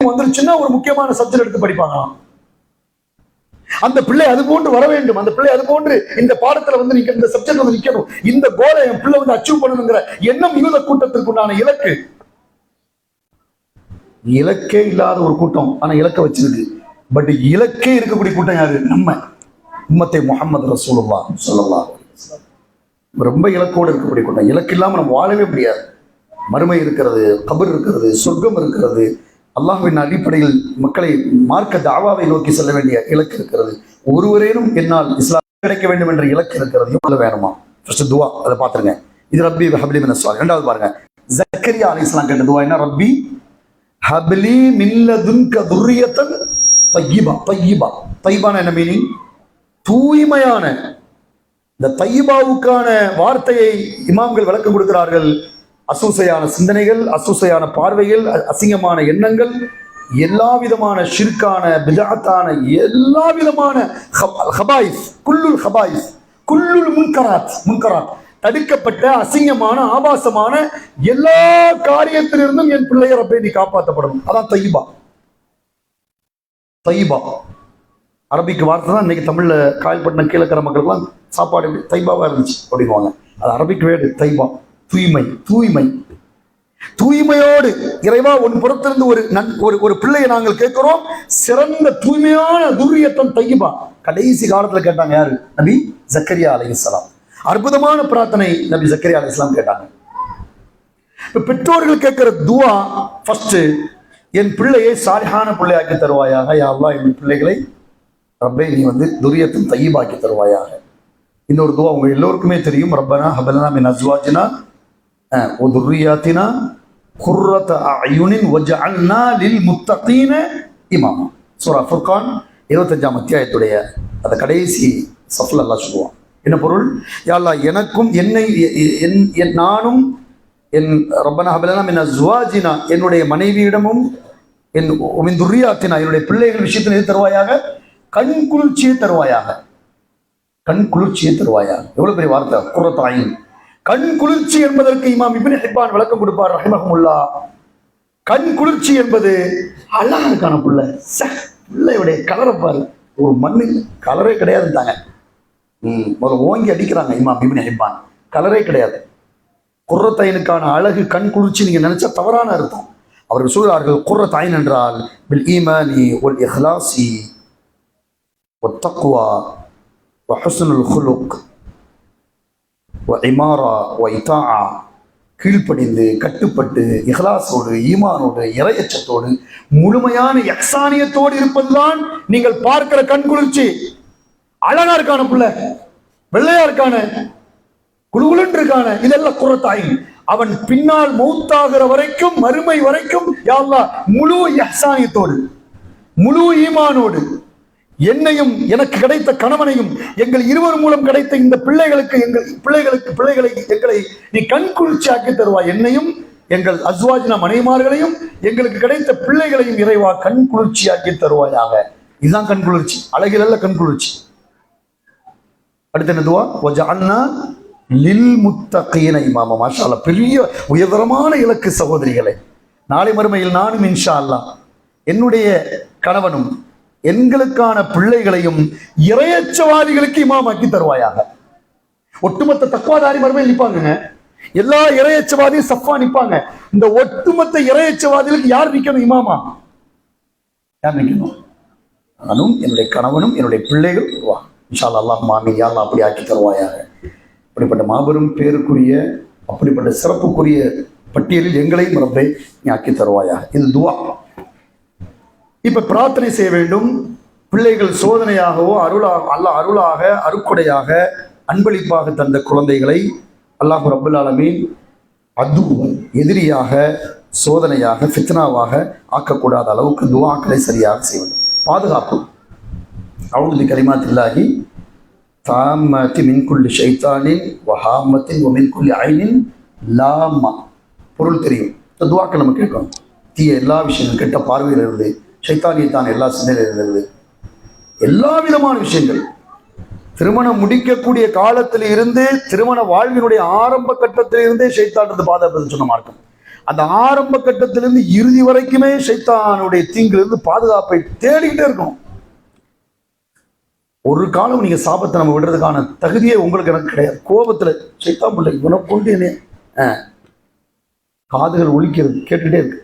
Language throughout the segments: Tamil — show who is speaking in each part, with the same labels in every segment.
Speaker 1: வந்துருச்சுன்னா ஒரு முக்கியமான சப்ஜெக்ட் எடுத்து படிப்பாங்களாம். அந்த பிள்ளை அது போன்று வர வேண்டும், அந்த பிள்ளை அது போன்று இந்த பாடத்துல வந்து இந்த சப்ஜெக்ட் வந்து நிக்கணும், இந்த கோலை என் பிள்ளை வந்து அச்சீவ் பண்ணணுங்கிற எண்ணம் யூத கூட்டத்திற்குண்டான இலக்கு. இலக்கே இல்லாத ஒரு கூட்டம் ஆனா இலக்க வச்சிருக்கு. பட் இலக்கே இருக்கக்கூடிய கூட்டம் யாரு? நம்ம உம்மத்தை முஹம்மது ரசூலுல்லாஹ் ஸல்லல்லாஹு அலைஹி வஸல்லம். ரொம்ப இலக்கோடு இருக்கக்கூடிய கூட்டம். இலக்கு இல்லாம நம்ம வாழவே முடியாது. மறுமை இருக்கிறது, கபர் இருக்கிறது, சொர்க்கம் இருக்கிறது, அல்லாஹ்வின் அடிப்படையில் மக்களை மார்க்க தாவாவை நோக்கி செல்ல வேண்டிய இலக்கு இருக்கிறது. ஒருவரேனும் என்னால் இஸ்லாம் கிடைக்க வேண்டும் என்ற இலக்கு இருக்கிறது. எவ்வளவு வேணுமா? ஃபர்ஸ்ட் துவா அதை பார்த்துருங்க. இது ரப்பி ஹப்லி மினஸ் ஸாலிஹீன். ரெண்டாவது பாருங்க, ஜக்கரியா அலைஹிஸ்ஸலாம் கேட்ட துவா என்ன? ரப்பி ஹப்லி மின் லதுன்க துர்ரியத்தன் தய்யிபா. தய்யிபா, தய்யிபான என்ன மீனிங்? தூய்மையான. இந்த தய்யிபாவுக்கான வார்த்தையை இமாம்கள் விளக்கம் கொடுக்கிறார்கள். அசூசையான சிந்தனைகள், அசூசையான பார்வைகள், அசிங்கமான எண்ணங்கள், எல்லா விதமான ஷிர்கான பிதஅத்தான எல்லா விதமான ஹபாயிஸ், குல்லுல் ஹபாயிஸ், குல்லுல் முன்கராத், முன்கராத், தடுக்கப்பட்ட அசிங்கமான ஆபாசமான எல்லா காரியத்திலிருந்தும் என் பிள்ளைய ரப்பே நீ காப்பாற்றப்படணும். அதான் தய்யிபா. தய்யிபா அரபிக்கு வார்த்தை தான். இன்னைக்கு தமிழ்ல காயல்பட்டின கீழக்கிற மக்கள்லாம் சாப்பாடு தைபாவா இருந்துச்சு அப்படிங்குவாங்க. அது அரபிக் வேர்டு தைபா. தூய்மை. தூய்மை, தூய்மையோடு இறைவா உன் புறத்திலிருந்து ஒரு பிள்ளையை நாங்கள் கேட்கிறோம், சிறந்த தூய்மையான துர்ரியத்தன் தய்யிபா. கடைசி காலத்துல கேட்டாங்க யாரு? நபி ஜக்கரியா அலைஹிஸ்ஸலாம். அற்புதமான பிரார்த்தனை நபி ஜக்கரியா அலைஹிஸ்ஸலாம் கேட்டாங்க. பெற்றோர்கள் கேட்கிற துவா ஃபர்ஸ்ட், என் பிள்ளையை சாலிஹான பிள்ளையாக்கி தருவாயாக. யா அல்லாஹ் என் பிள்ளைகளை ரப்பே நீ வந்து துர்ரியத்தன் தய்யிபாக்கி தருவாயாக. இன்னொரு துவா உங்க எல்லோருக்குமே தெரியும், ரப்பனா ஹபலனா மின் அஸ்வாஜினா வ துர்ரியாத்தினா குர்ரத அயுனின் வஜஅல்னா லில் முத்தகீன இமாமா. சூரா ஃபுர்கான் 25ஆம் அத்தியாயத்துடைய அந்த கடைசி சஃப்ல அல்லாஹ் சொல்லுவான். என்ன பொருள்? யா அல்லாஹ் எனக்கும் நானும் என் ரப்பனா ஹபலனா மின் அஸ்வாஜினா என்னுடைய மனைவியிடமும் என் மின் துர்ரியாத்தினா என்னுடைய பிள்ளைகள் விஷயத்தில் எது தருவாயாக? கண் குளிர்ச்சியை தருவாயாக. கண் குளிர்ச்சியை தருவாயாக. எவ்வளவு பெரிய வார்த்தை! குர்ரத் அய்ன், கண் குளிர்ச்சி என்பதற்கு இமாம் இப்னு ஹிப்பான் விளக்கம் கொடுப்பார் ரஹிமஹுல்லாஹ். கண் குளிர்ச்சி என்பது அழகா இருக்கான பிள்ளை, பிள்ளையுடைய கலரை பாரு, ஒரு மண்ணு கலரே கிடையாதுட்டாங்க. முதல்ல ஓங்கி அடிக்கிறாங்க இமாம் இப்னு ஹிப்பான். கலரே கிடையாது. குர்ரத் அய்னுக்கான அழகு கண் குளிர்ச்சி நீங்க நினைச்சா தவறான அர்த்தம். அவர்கள் சொல்கிறார்கள், குர்ரத் அய்ன் என்றால் பில் ஈமானி வல் இஹ்லாஸி வத் தக்வா வ ஹுஸ்னுல் குலுக் வ இமாரா வ இதாஅ, கீழ்ப்படிந்து கட்டுப்பட்டு இஹ்லாஸோடு ஈமானோடு இறையச்சத்தோடு முழுமையான இஹ்சானியத்தோடு இருப்பதுதான் நீங்கள் பார்க்கிற கண்குளிர்ச்சி. அழகா இருக்கான புள்ள, வெள்ளையா இருக்கான, குளுகுலுன்னு இருக்கான, இதெல்லாம் குர்ரத் அய்ன். அவன் பின்னால் மௌத்தாகிற வரைக்கும், மறுமை வரைக்கும் யா அல்லாஹ் முழு இஹ்சானியத்தோடு முழு ஈமானோடு என்னையும் எனக்கு கிடைத்த கணவனையும் எங்கள் இருவர் மூலம் கிடைத்த இந்த பிள்ளைகளை எங்களை நீ கண்குளிர்ச்சி ஆக்கி தருவாய். என்னையும் எங்கள் அஸ்வாஜினா மனைவிமார்களையும் எங்களுக்கு கிடைத்த பிள்ளைகளையும் இறைவா கண்குளிர்ச்சி ஆக்கி தருவாயாக. இதுதான் கண்குளிர்ச்சி. அழகில் அல்ல கண்குளிர்ச்சி. அடுத்து என்ன துவா? வஜஅல்னா லில் முத்தகீன இமாமா. மாஷா அல்லாஹ், பெரிய உயர்தரமான இலக்கு சகோதரிகளே. நாளை மறுமையில் நானும் இன்ஷா அல்லாஹ் என்னுடைய கணவனும் எங்களுக்கான பிள்ளைகளையும் இறையச்சவாதிகளுக்கு இமாமாக்கி தருவாயாக. ஒட்டுமொத்த தக்வாதாரி மறுமையில் நிற்பாங்க. எல்லா இறையச்சவாதியும் சஃபா நிற்பாங்க. இந்த ஒட்டுமொத்த இறையச்சவாதிகளுக்கு யார் நிற்கணும்? இமாமா. யார் நிற்கணும்? நானும் என்னுடைய கணவனும் என்னுடைய பிள்ளைகள் வருவாங்க. இன்ஷா அல்லாஹ் மாமி யா அல்லாஹ் அப்படி ஆக்கி தருவாயாக. அப்படிப்பட்ட மாபெரும் பேருக்குரிய, அப்படிப்பட்ட சிறப்புக்குரிய பட்டியலில் எங்களையும் ரப்பே நீ ஆக்கி தருவாயாக. இது துவா. இப்ப பிரார்த்தனை செய்ய வேண்டும். பிள்ளைகள் சோதனையாகவோ அல்லாஹ் அருளாக அருக்குடையாக அன்பளிப்பாக தந்த குழந்தைகளை அல்லாஹ் ரப்பல் ஆலமீன் எதிரியாக, சோதனையாக, ஃபித்னாவாக ஆக்கக்கூடாத அளவுக்கு துஆக்களை சரியாக செய்ய வேண்டும். பாதுகாப்பு. அஊது பிகலிமாத்தில்லாஹி தாம்மத்தி மின் குல்லி ஷைத்தானின் வ ஹாம்மத்தின் வ மின் குல்லி ஐனின் லாம்மா. பொருள் தெரியும். இந்த துஆக்கள் நம்ம கேட்கணும். தீய எல்லா விஷயங்களும், கெட்ட பார்வையிலிருந்து, ஷைத்தானியத்தான் எல்லா சிந்தனையிலிருந்து, எல்லா விதமான விஷயங்கள், திருமணம் முடிக்கக்கூடிய காலத்தில் இருந்து திருமண வாழ்வினுடைய ஆரம்ப கட்டத்தில் இருந்தே ஷைத்தான் இருந்து பாதுகாப்பு சொன்ன மார்க்கம். அந்த ஆரம்ப கட்டத்திலிருந்து இறுதி வரைக்குமே ஷைத்தானுடைய தீங்கிலிருந்து பாதுகாப்பை தேடிக்கிட்டே இருக்கணும். ஒரு காலம் நீங்க சாபத்தை நம்ம விடுறதுக்கான தகுதியே உங்களுக்கு எனக்கு கிடையாது. கோபத்துல ஷைத்தான் பிள்ளை உனக்கு கொண்டு என்ன காதுகள் ஒலிக்கிறது கேட்டுக்கிட்டே இருக்கு.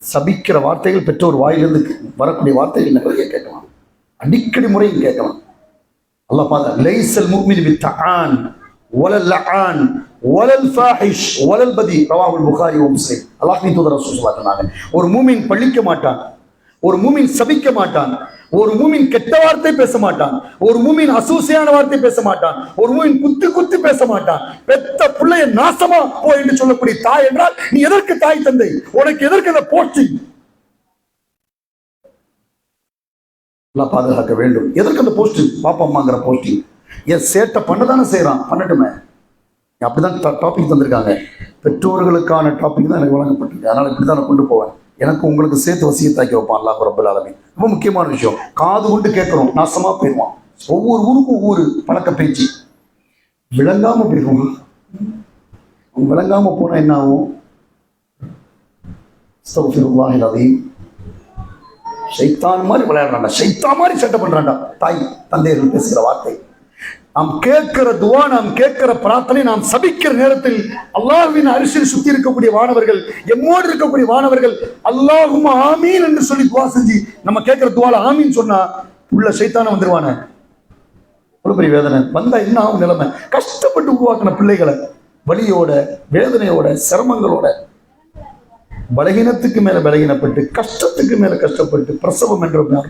Speaker 1: சபிக்கிற வார்த்தைகள் பெற்றோர் வாயிலிருந்து வரக்கூடிய வார்த்தைகள் நிறைய கேட்கலாம், அடிக்கடி முறையும் கேட்கலாம். அல்லாஹ் பாதா லைஸல் முஃமின் பித்தஆன் வலல் லஆன் வலல் ஃபாஹிஷ் வலல் பதி ரவாஹுல் புகாரி வ முஸ்லிம். அல்லாஹ்வின் தூதர் ரசூல் ஸல்லல்லாஹு அலைஹி வஸல்லம், ஒரு மூமின் பழிக்க மாட்டான், ஒரு மூமின் சபிக்க மாட்டான், ஒரு மூமின் கெட்ட வார்த்தை பேச மாட்டான், ஒரு மூமின் அசூசியான வார்த்தை பேச மாட்டான், ஒரு மூமின் குத்து பேச மாட்டான். பெத்த பிள்ளைய நாசமா போ என்று சொல்லக்கூடிய தாய் என்றால் நீ எதற்கு தாய் தந்தை? உனக்கு எதற்கு அந்த போஸ்டிங்? பாதுகாக்க வேண்டும். எதற்கு அந்த போஸ்டிங்? பாப்பா அம்மாங்கிற போஸ்டிங். என் சேட்டை பண்ணதானே செய்யறான், பண்ணட்டுமே. அப்படிதான் டாபிக் தந்திருக்காங்க. பெற்றோர்களுக்கான டாபிக் தான் எனக்கு வழங்கப்பட்டிருக்கு. அதனால இப்படிதான் நான் கொண்டு போவேன். எனக்கு உங்களுக்கு சேர்த்து வசியத்தாக்கி வைப்பான் அல்லாஹ் ரப்பல் ஆலமீன். ரொம்ப முக்கியமான விஷயம். காது கொண்டு கேட்கிறோம், நாசமா போயிடுவான். ஒவ்வொரு ஊருக்கும் ஒவ்வொரு பழக்க பேச்சு. விளங்காம போயிடுவோம். விளங்காம போனா என்ன ஆகும்? அஸ்தக்ஃபிருல்லாஹில் அஸீம். ஷைத்தான் மாதிரி விளையாடுறாண்டா, ஷைத்தான் மாதிரி சட்டை பண்றாண்டா தாய் தந்தையர்கள் பேசுகிற வார்த்தை. நாம் கேட்கிற துவா, நாம் கேட்கிற பிரார்த்தனை, நாம் சபிக்கிற நேரத்தில் அல்லாஹ்வின் அரிசியில் சுத்தி இருக்கக்கூடிய வானவர்கள், எம்மோடு இருக்கக்கூடிய வானவர்கள் அல்லாஹும்ம ஆமீன் என்று சொல்லி துவா செஞ்சு நம்ம கேட்கிற துவால ஆமீன் சொன்னா உள்ள ஷைத்தான வந்துருவான. அவ்வளவு பெரிய வேதனை வந்தா என்ன ஆகும் நிலைமை? கஷ்டப்பட்டு உருவாக்கின பிள்ளைகளை வலியோட, வேதனையோட, சிரமங்களோட, பலகீனத்துக்கு மேல பலகீனப்பட்டு, கஷ்டத்துக்கு மேல கஷ்டப்பட்டு, பிரசவம் என்ற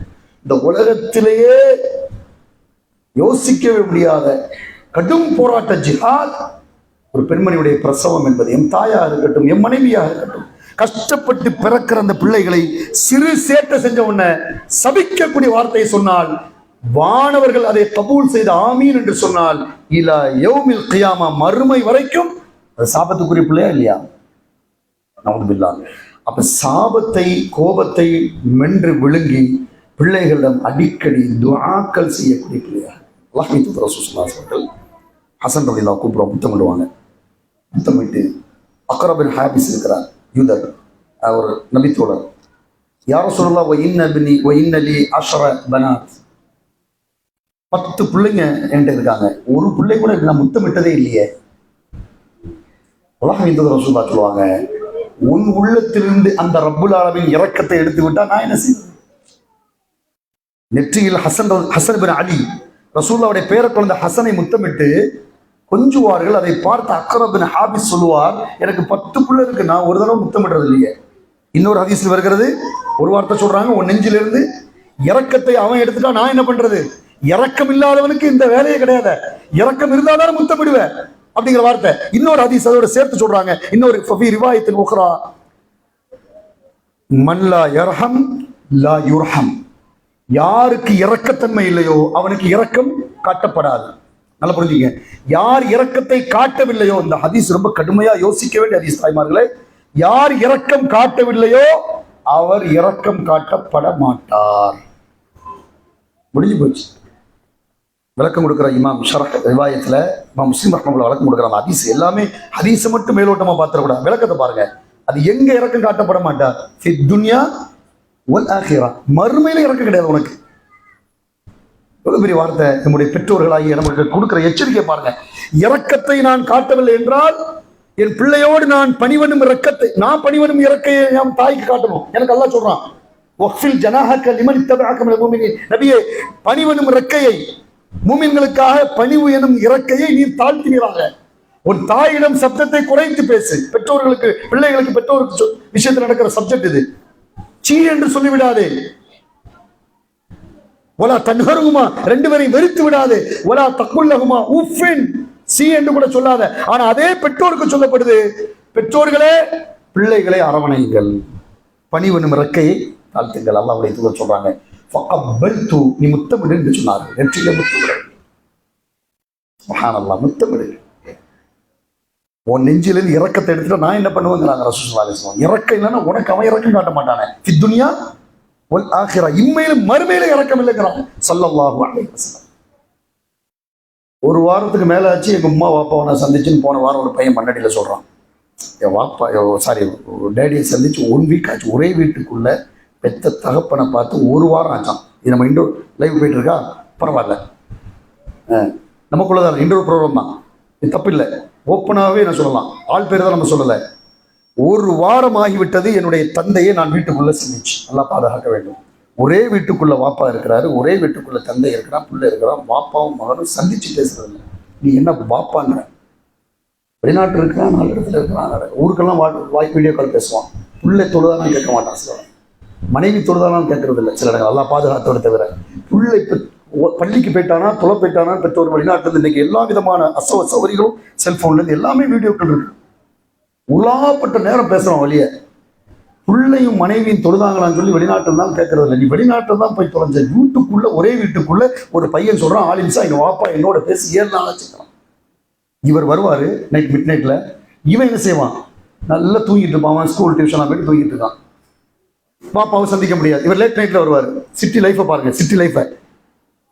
Speaker 1: இந்த உலகத்திலேயே யோசிக்கவே முடியாத கடும் போராட்ட ஜிஹாத் ஒரு பெண்மணியுடைய பிரசவம் என்பது. எம் தாயா இருக்கட்டும், எம் மனைவியாக இருக்கட்டும், கஷ்டப்பட்டு பிறக்கிற அந்த பிள்ளைகளை சிறு சேட்டை செஞ்ச உடனே சபிக்கக்கூடிய வார்த்தையை சொன்னால் வானவர்கள் அதை கபூல் செய்த ஆமீன் என்று சொன்னால் இலா யௌமில் கியாமா, மறுமை வரைக்கும் அது சாபத்துக்குரிய பிள்ளையா இல்லையா? நவுதுபில்லாஹ். அப்ப சாபத்தை, கோபத்தை மென்று விழுங்கி பிள்ளைகளிடம் அடிக்கடி துஆக்கள் செய்யக்கூடிய பிள்ளையா. அல்லாஹ்வின் தூதர் ரசூல் ஸல்லல்லாஹு அலைஹி வஸல்லம் ஹசன் ரலியல்லாஹு கூப்பிடுவாங்க, முத்தமிடுவாங்க. முத்தமிட்டு அக்ரா பின் ஹாபிஸ் இருக்கிறார், யூதர், அவர் நபித்தோழர். யா ரசூலல்லாஹ் வ இன்ன பினி வ இன்ன லி 10 பனாத். 10 பிள்ளைங்க என்கிட்ட இருக்காங்க, ஒரு பிள்ளை கூட நான் முத்தமிட்டதே இல்லையே. அல்லாஹ்வின் தூதர் ரசூலுல்லாஹ் சொல்லுவாங்க, உன் உள்ளத்திலிருந்து அந்த ரப்புல் ஆலமீன் இரக்கத்தை எடுத்து விட்டா நான் என்ன செய்வேன்? நெற்றியில் ஹசன் பின் அலி ரசூலுல்லாஹ்வுடைய பேர குழந்தை ஹசனை முத்தமிட்டு கொஞ்சுவார்கள். அதை பார்த்து அக்ரா பின் ஹாபிஸ் சொல்லுவார், எனக்கு 10 பிள்ளை இருக்கு, நான் ஒரு தடவை முத்தமிடுறது இல்லையே. இன்னொரு ஹதீஸ்ல வருகிறது, ஒரு வார்த்தை சொல்றாங்க, உன் நெஞ்சிலிருந்து இரக்கத்தை அவன் எடுத்துட்டா நான் என்ன பண்றது? இரக்கம் இல்லாதவனுக்கு இந்த வேலையே கிடையாது, இரக்கம் இருந்தாலும் முத்தமிடுவேன் அப்படிங்கிற வார்த்தை. இன்னொரு ஹதீஸ் அதோட சேர்த்து சொல்றாங்க, இன்னொரு ரிவாயத்தில் உக்ரா, மன் லா யர்ஹம் லா யுர்ஹம். யாருக்கு இரக்கத்தன்மை இல்லையோ அவனுக்கு இரக்கம் காட்டப்படாது. நல்லா புரிஞ்சுங்க. யார் இரக்கத்தை காட்டவில்லையோ, இந்த ஹதீஸ் ரொம்ப கடுமையா யோசிக்க வேண்டிய ஹதீஸ் தாய்மார்களே. யார் இரக்கம் காட்டவில்லையோ அவர் இரக்கம் காட்டப்பட மாட்டார். முடிஞ்சு போச்சு. விளக்கம் கொடுக்குற இமாம் ஷரஹ் ரிவாயத்துல இமாம் முஸ்லிம் ரஹ்மத்துல்லாஹி விளக்கம் கொடுக்குற அந்த ஹதீஸ் எல்லாமே ஹதீஸை மட்டும் மேலோட்டமா பார்த்துடக்கூடாது, விளக்கத்தை பாருங்க. அது எங்க இரக்கம் காட்டப்பட மாட்டார்? ஃபித் துன்யா வல் ஆখিরা, மறுமையில இரக்கம் கிடையாது உனக்கு. எவ்வளவு பெரிய வார்த்தை! நம்முடைய பெற்றோர்களாகிய நமக்கு கொடுக்கிற எச்சரிக்கை பாருங்க. இரக்கத்தை நான் காட்டவில்லை என்றால் என் பிள்ளையோடு நான் பணிவனும் இரக்கத்தை, நான் பணிவனும் இறக்கையை என் தாய்க்கு காட்டணும். எனக்கு அல்லாஹ் சொல்றான், வக்ஃபில் ஜனாஹக லிமன் இத்தபஅக மினல் முஃமினீன். நபியே, பணிவனும் இறக்கையை, மூமின்களுக்காக பணிவு எனும் இறக்கையை நீ தாழ்த்தினீராக. உன் தாயிடம் சப்தத்தை குறைத்து பேசு. பெற்றோர்களுக்கு, பிள்ளைகளுக்கு, பெற்றோருக்கு விஷயத்தில் நடக்கிற சப்ஜெக்ட் இது. சீ என்று சொல்லிவிடாதே. ஒலா தன்ஹருமா, ரெண்டு பேரையும் வெறுத்து விடாதே. ஒலா தக்குல்லஹுமா உஃபின், சீ என்று கூட சொல்லாத. ஆனா அதே பெற்றோருக்கு சொல்லப்படுது, பெற்றோர்களே பிள்ளைகளை அரவணையுங்கள், பணிவனும் இறக்கையை தாழ்த்துங்கள். அல்லாஹ்வுடைய தூதர் சொல்றாங்க, ஃபஅபல்து, நீ முத்தமிடு என்று சொன்னார்கள். நெற்றியில முத்தமிடு. சுப்ஹானல்லாஹ், முத்தமிடு. உன் நெஞ்சிலிருந்து இரக்கத்தை எடுத்துட்டு நான் என்ன பண்ணுவேங்கிறாங்க ரசூல் ஸல்லல்லாஹு அலைஹி வஸல்லம். இரக்கம் இல்லைன்னா உனக்கு அவன் இரக்கம் காட்ட மாட்டானே. ஃபித் துன்யா வல் ஆখিরা, இம்மையிலும் மறுமையிலும் இரக்கம் இல்லைங்கிறாங்க ஸல்லல்லாஹு அலைஹி வஸல்லம். ஒரு வாரத்துக்கு மேல ஆச்சு, எங்க அம்மா பாப்பாவை நான் சந்திச்சுன்னு போன வாரம் ஒரு பையன் மண்ணடியில் சொல்றான், என் வாப்பா சாரி டேடியை சந்திச்சு 1 வீக் ஆச்சு. ஒரே வீட்டுக்குள்ள பெத்த தகப்பனை பார்த்து 1 வாரம் ஆச்சான். இது நம்ம இண்டோர் லைவ் போயிட்டு இருக்கா, பரவாயில்ல, நமக்குள்ளதான் இண்டோர் ப்ரோக்ராம் தான், இது தப்பு இல்லை, ஓப்பனாகவே நான் சொல்லலாம், ஆள் பேர் தான் நம்ம சொல்லலை. 1 வாரம் ஆகிவிட்டது என்னுடைய தந்தையை நான் வீட்டுக்குள்ள சந்திச்சு. நல்லா பாதுகாக்க வேண்டும். ஒரே வீட்டுக்குள்ள வாப்பா இருக்கிறாரு, ஒரே வீட்டுக்குள்ள தந்தை இருக்கிறான், பிள்ளை இருக்கிறான், வாப்பாவும் மகனும் சந்திச்சு பேசுறதில்லை. நீ என்ன வாப்பான்ற, வெளிநாட்டு இருக்கிறான், 4 இடத்துல இருக்கிறான், ஊருக்கெல்லாம் வீடியோ கால் பேசுவான். பிள்ளை தொழுதாலும் கேட்க மாட்டான், சில மனைவி தொழுதாலும் கேட்கறது இல்லை சில இடங்கள், நல்லா பாதுகாத்தோடு தவிர. பிள்ளை பள்ளிக்கு போயிட்டானா, தொலை போயிட்டானா, பெற்றோர் வெளிநாட்டில் இன்னைக்கு எல்லா விதமான சௌகரியங்களும் செல்போன்லேருந்து எல்லாமே வீடியோக்கள் இருக்கு. உலாப்பட்ட நேரம் பேசுகிறோம் வழிய. பிள்ளையும் மனைவியும் தொழுதாங்களான்னு சொல்லி வெளிநாட்டில் தான் கேட்கறது இல்லை. நீ வெளிநாட்டில் தான் போய் தொலைஞ்ச. வீட்டுக்குள்ள ஒரே வீட்டுக்குள்ள ஒரு பையன் சொல்கிறான், ஆலிம்சா எங்கள் வாப்பா என்னோட பேசி 7 நாள் ஆச்சுக்கலாம். இவர் வருவார் நைட் மிட் நைட்டில். இவன் என்ன செய்வான், நல்லா தூங்கிட்டு இருப்பான், ஸ்கூல் டியூஷனாக போயிட்டு தூங்கிட்டு இருக்கான். பாப்பாவை சந்திக்க முடியாது. இவர் லேட் நைட்டில் வருவார். சிட்டி லைஃப்பை பாருங்க, சிட்டி லைஃப்பை.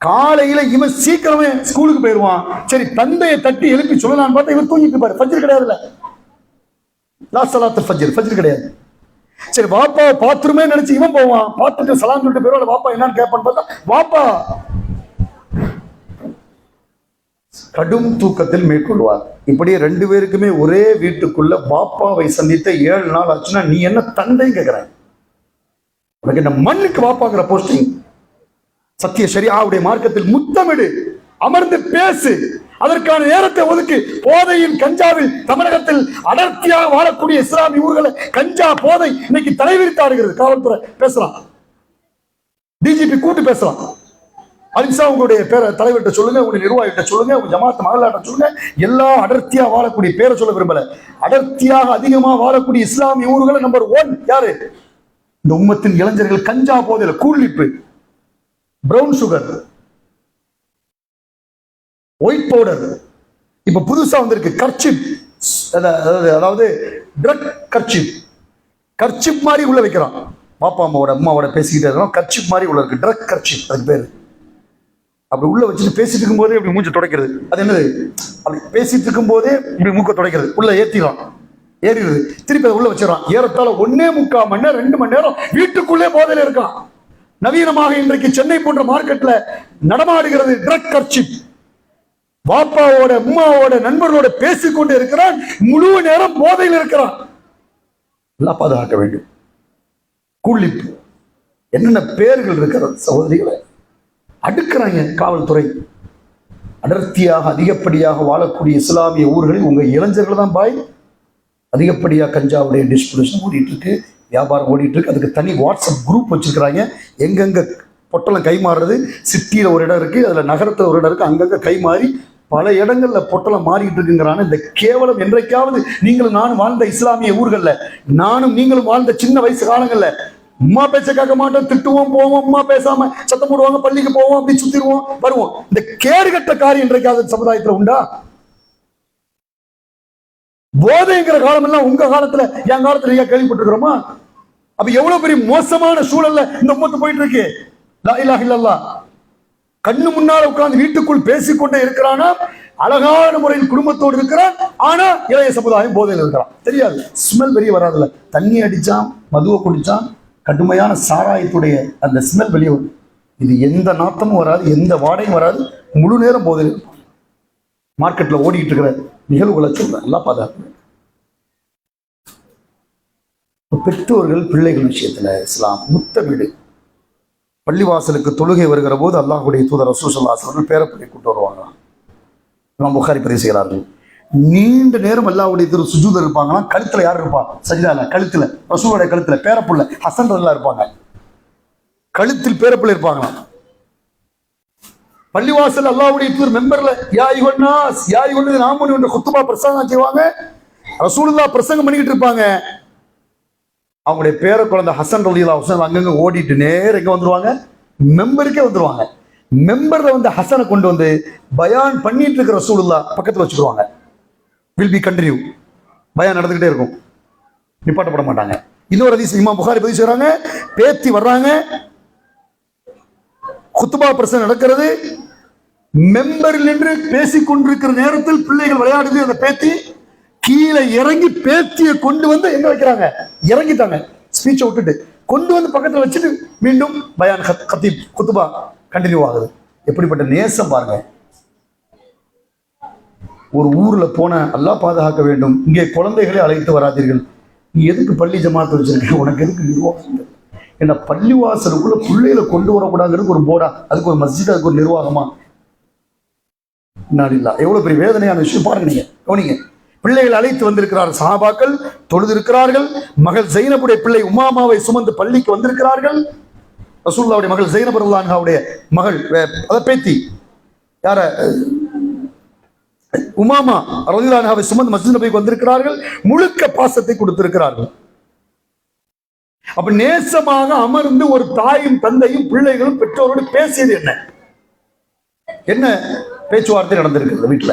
Speaker 1: காலையில் இவன் சீக்கிரமே ஸ்கூலுக்கு போயிடுவான். சரி, தந்தையை தட்டி எழுப்பி சொல்லலான்னு பார்த்தா இவர் தூங்கிட்டு இருப்பாரு. ஃபஜ்ர் கிடையாதுல்ல, லாஸ்ட் சலாத்துல் ஃபஜ்ர் கிடையாது. சரி, வாப்பாவை பாத்ரூமே நினைச்சு இவன் போவான். பார்த்துட்டு சலாம் சொல்லிட்டு பேரோட வாப்பா என்னன்னு கேட்பான்னு பார்த்தா வாப்பா கடும் தூக்கத்தில் மேற்கொள்வார். இப்படி 2 பேருக்குமே ஒரே வீட்டுக்குள்ள பாப்பாவை சந்தித்த 7 நாள் ஆச்சுன்னா நீ என்ன தந்தை கேட்கிறேன்? உனக்கு என்ன மண்ணுக்கு வாப்பாங்கிற போஸ்டிங்? சத்திய ஷரியாவுடைய மார்க்கத்தில் முத்தமிடு, அமர்ந்து பேசு, அதற்கான நேரத்தை ஒதுக்கு. போதையில் கஞ்சாவில் தமிழகத்தில் அடர்த்தியாக வாழக்கூடிய இஸ்லாமிய ஊர்களை கஞ்சா போதை இன்னைக்கு தலைவிரித்தாடுகிறது. காவல்துறை பேசலாம், டிஜிபி கூட்டு பேசலாம். அலிம்சா உங்களுடைய பேரை தலைவர்கிட்ட சொல்லுங்க, உங்களுடைய நிர்வாகிகிட்ட சொல்லுங்க, உங்க ஜமாத் மகளாட்ட சொல்லுங்க. எல்லா அடர்த்தியா வாழக்கூடிய பேரை சொல்ல விரும்பல. அடர்த்தியாக அதிகமாக வாழக்கூடிய இஸ்லாமிய ஊர்களை நம்பர் 1 யாரு? இந்த உம்மத்தின் இளைஞர்கள் கஞ்சா போதையில, Cool Lip, brown sugar, white powder, இப்ப புதுசா வந்திருக்கு கர்ச்சிப், அதாவது ட்ரக் கர்ச்சிப். கர்ச்சிப் மாதிரி உள்ள வைக்கிறான். பாப்பா அம்மாவோட பேசிக்கிட்டே இருக்கோம், கர்ச்சிப் மாதிரி உள்ள இருக்கு, ட்ரக் கர்ச்சிப் அதுக்கு பேரு. அப்படி உள்ள வச்சுட்டு பேசிட்டு இருக்கும் போதே இப்படி மூஞ்ச துடைக்கிறது. அது என்னது? அப்படி பேசிட்டு இருக்கும் போதே இப்படி மூக்க துடைக்கிறது. உள்ள ஏத்திடும், ஏறிடுது, திருப்பி அதை உள்ள வச்சிடறான். ஏறத்தால 1.25 மணி நேரம் 2 மணி நேரம் வீட்டுக்குள்ளே போதையில இருக்கான். நவீனமாக இன்றைக்கு சென்னை போன்ற மார்க்கெட்ல நடமாடுகிறது ட்ரக் கர்ச்சிப். பாப்பாவோட அம்மாவோட நண்பர்களோட பேசிக்கொண்டு இருக்கிறான், முழு நேரம் போதையில் இருக்கிறான். எல்லாம் பாதுகாக்க வேண்டும். கூலிப்பு, என்னென்ன பேர்கள் இருக்கிறது சகோதரிகளை அடுக்கிறாங்க காவல்துறை. அடர்த்தியாக அதிகப்படியாக வாழக்கூடிய இஸ்லாமிய ஊர்களில் உங்க இளைஞர்கள் தான் பாய் அதிகப்படியாக கஞ்சாவுடைய டிஸ்ட்ரிபியூஷன் ஓடிட்டு இருக்கு, வியாபாரம் ஓடிட்டு இருக்கு. அதுக்கு தனி வாட்ஸ்அப் குரூப் வச்சிருக்கிறாங்க. எங்கெங்க பொட்டலம் கை மாறுறது, சிட்டியில் ஒரு இடம் இருக்கு, அதுல நகரத்தில் ஒரு இடம் இருக்கு, அங்கங்க கை மாறி பல இடங்கள்ல பொட்டலம் மாறிட்டு இருக்குங்கிறான. இந்த கேவலம் என்றைக்காவது நீங்களும் நானும் வாழ்ந்த இஸ்லாமிய ஊர்கள்ல, நானும் நீங்களும் வாழ்ந்த சின்ன வயசு காலங்கள்ல அம்மா பேச்ச கேட்க மாட்டோம், திட்டுவோம், போவோம், அம்மா பேசாம சத்தம் போடுவாங்க, பள்ளிக்கு போவோம், அப்படி சுத்திடுவோம், வருவோம். இந்த கேடுகட்ட காரியம் என்றைக்காவது சமுதாயத்துல உண்டா? போதைங்கிற காலம் எல்லாம் உங்க காலத்துல, என் காலத்துல நீங்க கேள்விப்பட்டிருக்கிறோமா? அப்ப எவ்வளவு பெரிய மோசமான சூழல்ல இந்த உம்மத்து போயிட்டு இருக்கு. லா இலாஹ இல்லல்லாஹ். கண்ணு முன்னால உட்கார்ந்து வீட்டுக்குள் பேசிக்கொண்டே இருக்கிறானா, அழகான முறையில் குடும்பத்தோடு இருக்கிறான், ஆனா இளைய சமுதாயம் போதையில் இருக்கிறான். தெரியாது, ஸ்மெல் வெளியே வராதுல்ல. தண்ணி அடிச்சான், மதுவை குடிச்சான், கடுமையான சாராயத்துடைய அந்த ஸ்மெல் வெளியே வரும். இது எந்த நாத்தமும் வராது, எந்த வாடையும் வராது, முழு நேரம் போதையில் இருக்கும். மார்க்கெட்ல ஓடிட்டு இருக்கிற நிகழ்வுகளை சொல்றேன், நல்லா பாதுகாப்பு. பெற்றோர்கள் பிள்ளைகள் விஷயத்துல இஸ்லாம் முத்தமிடு. பள்ளிவாசலுக்கு தொழுகை வருகிற போது அல்லாஹ்வுடைய தூதர் ரசூல் ஸல்லல்லாஹு அலைஹி வஸல்லம் பேரப்பிள்ளை கூட்டு வருவாங்க. இமாம் புகாரி பதிவு செய்கிறார்கள். நீண்ட நேரம் அல்லாஹ்வுடைய தூதர் சுஜூதில் இருப்பாங்கன்னா, கழுத்துல யார் இருப்பா? சஜிதால, கழுத்துல ரசூலுடைய கழுத்துல பேரப்புள்ள ஹசன் ரலியல்லாஹு இருப்பாங்க, கழுத்தில் பேரப்பிள்ளை இருப்பாங்களாம். பள்ளிவாசல் அல்லாஹ்வுடைய தூதர் மெம்பர்ல யா அய்யுஹன்னாஸ் யா அய்யுஹல்லதீன ஆமனூ என்ற குத்துபா பிரசங்கம் செய்வாங்க. ரசூலுல்லாஹ் பிரசங்கம் பண்ணிக்கிட்டு இருப்பாங்க. அவங்களுடைய பேர குழந்தை ஹசன் ரலியல்லாஹு அன்ஹு அங்கங்க ஓடிட்டு நேரம் எங்க வந்துருவாங்க? மெம்பருக்கே வந்துருவாங்க. மெம்பர்ல வந்து ஹசனை கொண்டு வந்து பயான் பண்ணிட்டு இருக்கிற ரசூலுல்லாஹ் பக்கத்துல வச்சுக்குவாங்க. வில் பி கண்டினியூ, பயான் நடந்துகிட்டே இருக்கும், நிப்பாட்டப்பட மாட்டாங்க. இன்னொரு ஹதீஸ் இமாம் புகாரி பதிவு செய்றாங்க. பேத்தி வர்றாங்க, குத்துபா பிரசங்கம் நடக்கிறது, மெம்பரில் நின்று பேசிக் கொண்டிருக்கிற நேரத்தில் பிள்ளைகள் விளையாடுது. அந்த பேத்தி கீழே இறங்கி பேத்தியை கொண்டு வந்து எங்க வைக்கிறாங்க, இறங்கிட்டாங்க ஸ்பீச்சை விட்டுட்டு கொண்டு வந்து பக்கத்துல வச்சுட்டு மீண்டும் பயான் கத்தீப் குத்துபா கண்டினியூ ஆகுது. எப்படிப்பட்ட நேசம் பாருங்க. ஒரு ஊர்ல போன அல்லாஹ் பாதுகாக்க வேண்டும், இங்கே குழந்தைகளை அழைத்து வராதீர்கள். நீ எதுக்கு பள்ளி ஜமாத்து வச்சிருக்க, உனக்கு எதுக்கு நிர்வாகம்? என்ன பள்ளிவாசலுக்குள்ள பிள்ளைகளை கொண்டு வரக்கூடாதுங்கிறது ஒரு போர்டா, அதுக்கு ஒரு மஸ்ஜித், அதுக்கு ஒரு நிர்வாகமா? இல்ல எவ்வளவு பெரிய வேதனையான விஷயம் பாருங்க. நீங்க கவனிங்க. பிள்ளைகள் அழைத்து வந்திருக்கிறார், சஹாபாக்கள் தொழுது இருக்கிறார்கள். மகள் ஜைனபுடைய பிள்ளை உமாமாவை சுமந்து பள்ளிக்கு வந்திருக்கிறார்கள். ரசூலுல்லாஹ்வுடைய மகள் ஜைனப் ரலியல்லாஹு அன்ஹாவுடைய மகள் பேத்தி யார உமாமா ரலியல்லாஹு அன்ஹாவை சுமந்து மஸ்ஜித் நபவிக்கு வந்திருக்கிறார்கள். முழுக்க பாசத்தை கொடுத்திருக்கிறார்கள். அப்ப நேசமாக அமர்ந்து ஒரு தாயும் தந்தையும் பிள்ளைகளும் பெற்றோரோடு பேசியது என்ன என்ன பேச்சுவார்த்தை நடந்திருக்கிறது வீட்டுல?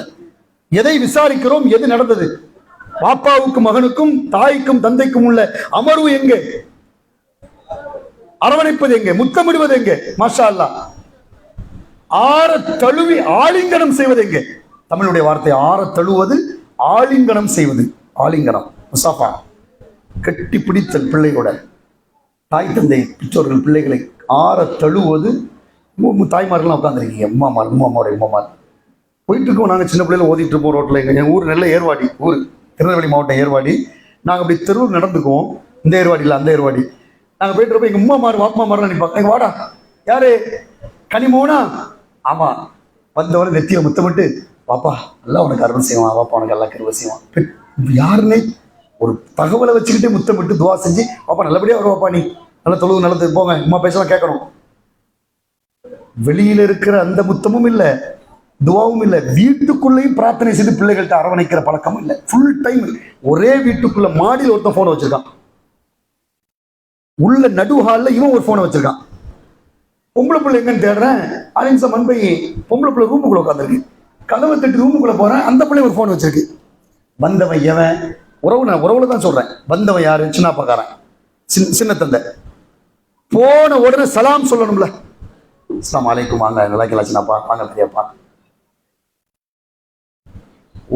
Speaker 1: எதை விசாரிக்கிறோம்? எது நடந்தது? பாப்பாவுக்கும் மகனுக்கும் தாய்க்கும் தந்தைக்கும் உள்ள அமர்வு எங்கே? அரவணைப்பது எங்கே? முத்தமிடுவது எங்கே? மாஷா அல்லாஹ். ஆற தழுவி ஆலிங்கனம் செய்வது எங்கே? தமிழுடைய வார்த்தை ஆற தழுவது, ஆலிங்கனம் செய்வது. ஆலிங்கனம் முசாஃபா, கட்டி பிடித்தல் பிள்ளையோட. தாய் தந்தை பெற்றோர்கள் பிள்ளைகளை ஆற தழுவது. தாய்மார்கள்லாம் உட்காந்துருக்கீங்க, உமாமாவுடைய உமாமார் போயிட்டு இருக்கோம். நாங்கள் சின்ன பிள்ளைல ஓதிட்டு இருப்போம் ரோட்டில். எங்கள் ஊர் நல்ல ஏர்வாடி ஊர், திருநெல்வேலி மாவட்டம் ஏர்வாடி. நாங்கள் அப்படி தெருவில் நடந்துக்குவோம். இந்த ஏர்வாடி இல்லை, அந்த ஏர்வாடி. நாங்கள் போயிட்டு இருப்போம். எங்கள் உமாமார் வாப்பமாரெலாம் நினைப்பாங்க. எங்கள் வாடா யாரு கனிமோனா? ஆமாம். வந்தவரை நெத்தியை முத்தமிட்டு, பாப்பா நல்லா உனக்கு அருள் செய்வான், பாப்பா உனக்கு எல்லாம் கருவை செய்வான். யாருன்னே ஒரு தகவலை வச்சுக்கிட்டே முத்தமிட்டு துவா செஞ்சு, பாப்பா நல்லபடியாக வருவாப்பா, நீ நல்லா தொழுவு நல்லது போங்க, அம்மா பேசலாம் கேட்கணும். வெளியில இருக்கிற அந்த முத்தமும் இல்லை, துவாவும் இல்லை. வீட்டுக்குள்ளேயும் பிரார்த்தனை செய்து பிள்ளைகள்கிட்ட அரவணைக்கிற பழக்கமும் இல்லை. ஃபுல் டைம் ஒரே வீட்டுக்குள்ள மாடியில் ஒருத்தன் போனை வச்சிருக்கான், உள்ள நடுஹாலில் இவன் ஒரு போனை வச்சிருக்கான். பொம்பளை பிள்ளை எங்கன்னு தேடுறேன், அலிம்சம் மண்பை பொம்பளை பிள்ளை ரூமுக்குள்ள உட்காந்துருக்கு. கதவை தட்டி ரூமுக்குள்ள போறேன், அந்த பிள்ளை ஒரு போன் வச்சிருக்கு. வந்தவன் எவன்? உறவுல தான் சொல்றேன். வந்தவன் யாரு? சின்னப்பாக்காரன், சின்ன தந்தை. போன உடனே சலாம் சொல்லணும்ல, அஸ்ஸலாமு அலைக்கும், வாங்க நல்லா கேளா சின்னப்பா, வாங்க பெரியப்பா.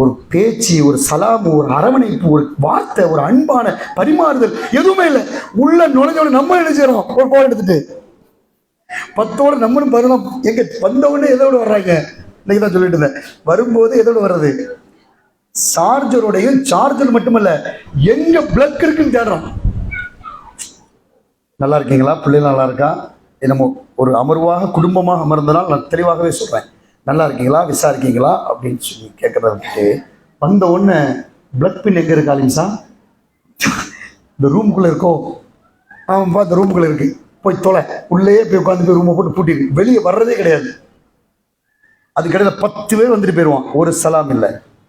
Speaker 1: ஒரு பேச்சு, ஒரு சலாம், ஒரு அரவணைப்பு, ஒரு வார்த்தை, ஒரு அன்பான பரிமாறுதல் எதுவுமே இல்லை. உள்ள நுழைஞ்சோட நம்ம என்ன செய்யறோம்? ஒரு போன் எடுத்துட்டு 10ஓட நம்மளும் வரணும். எங்க வந்தவொடனே எதோட வர்றாங்க? இன்னைக்கு தான் சொல்லிட்டு இருந்தேன், வரும்போது எதோட வர்றது? சார்ஜரோடையும், சார்ஜர் மட்டுமல்ல எங்க பிளக் இருக்குன்னு தேடுறோம். நல்லா இருக்கீங்களா, பிள்ளைகள் நல்லா இருக்கா? நம்ம ஒரு அமர்வாக குடும்பமாக அமர்ந்தனால் நான் தெளிவாகவே சொல்றேன், நல்லா இருக்கீங்களா, விசாரிக்கீங்களா அப்படின்னு சொல்லி கேட்கறத விட்டுட்டு, வந்த உடனே பிளக் பின் எங்க இருக்கு ஆலிம்சா? இந்த ரூமுக்குள்ள இருக்கோ? ஆமாப்பா இந்த ரூமுக்குள்ள இருக்கு, போய் தொலை. உள்ளே போய் உட்காந்து போய் ரூமை போட்டு பூட்டிடு, வெளியே வர்றதே கிடையாது. அதுக்கிடையில 10 பேர் வந்துட்டு போயிடுவான். ஒரு சலாம் இல்லை,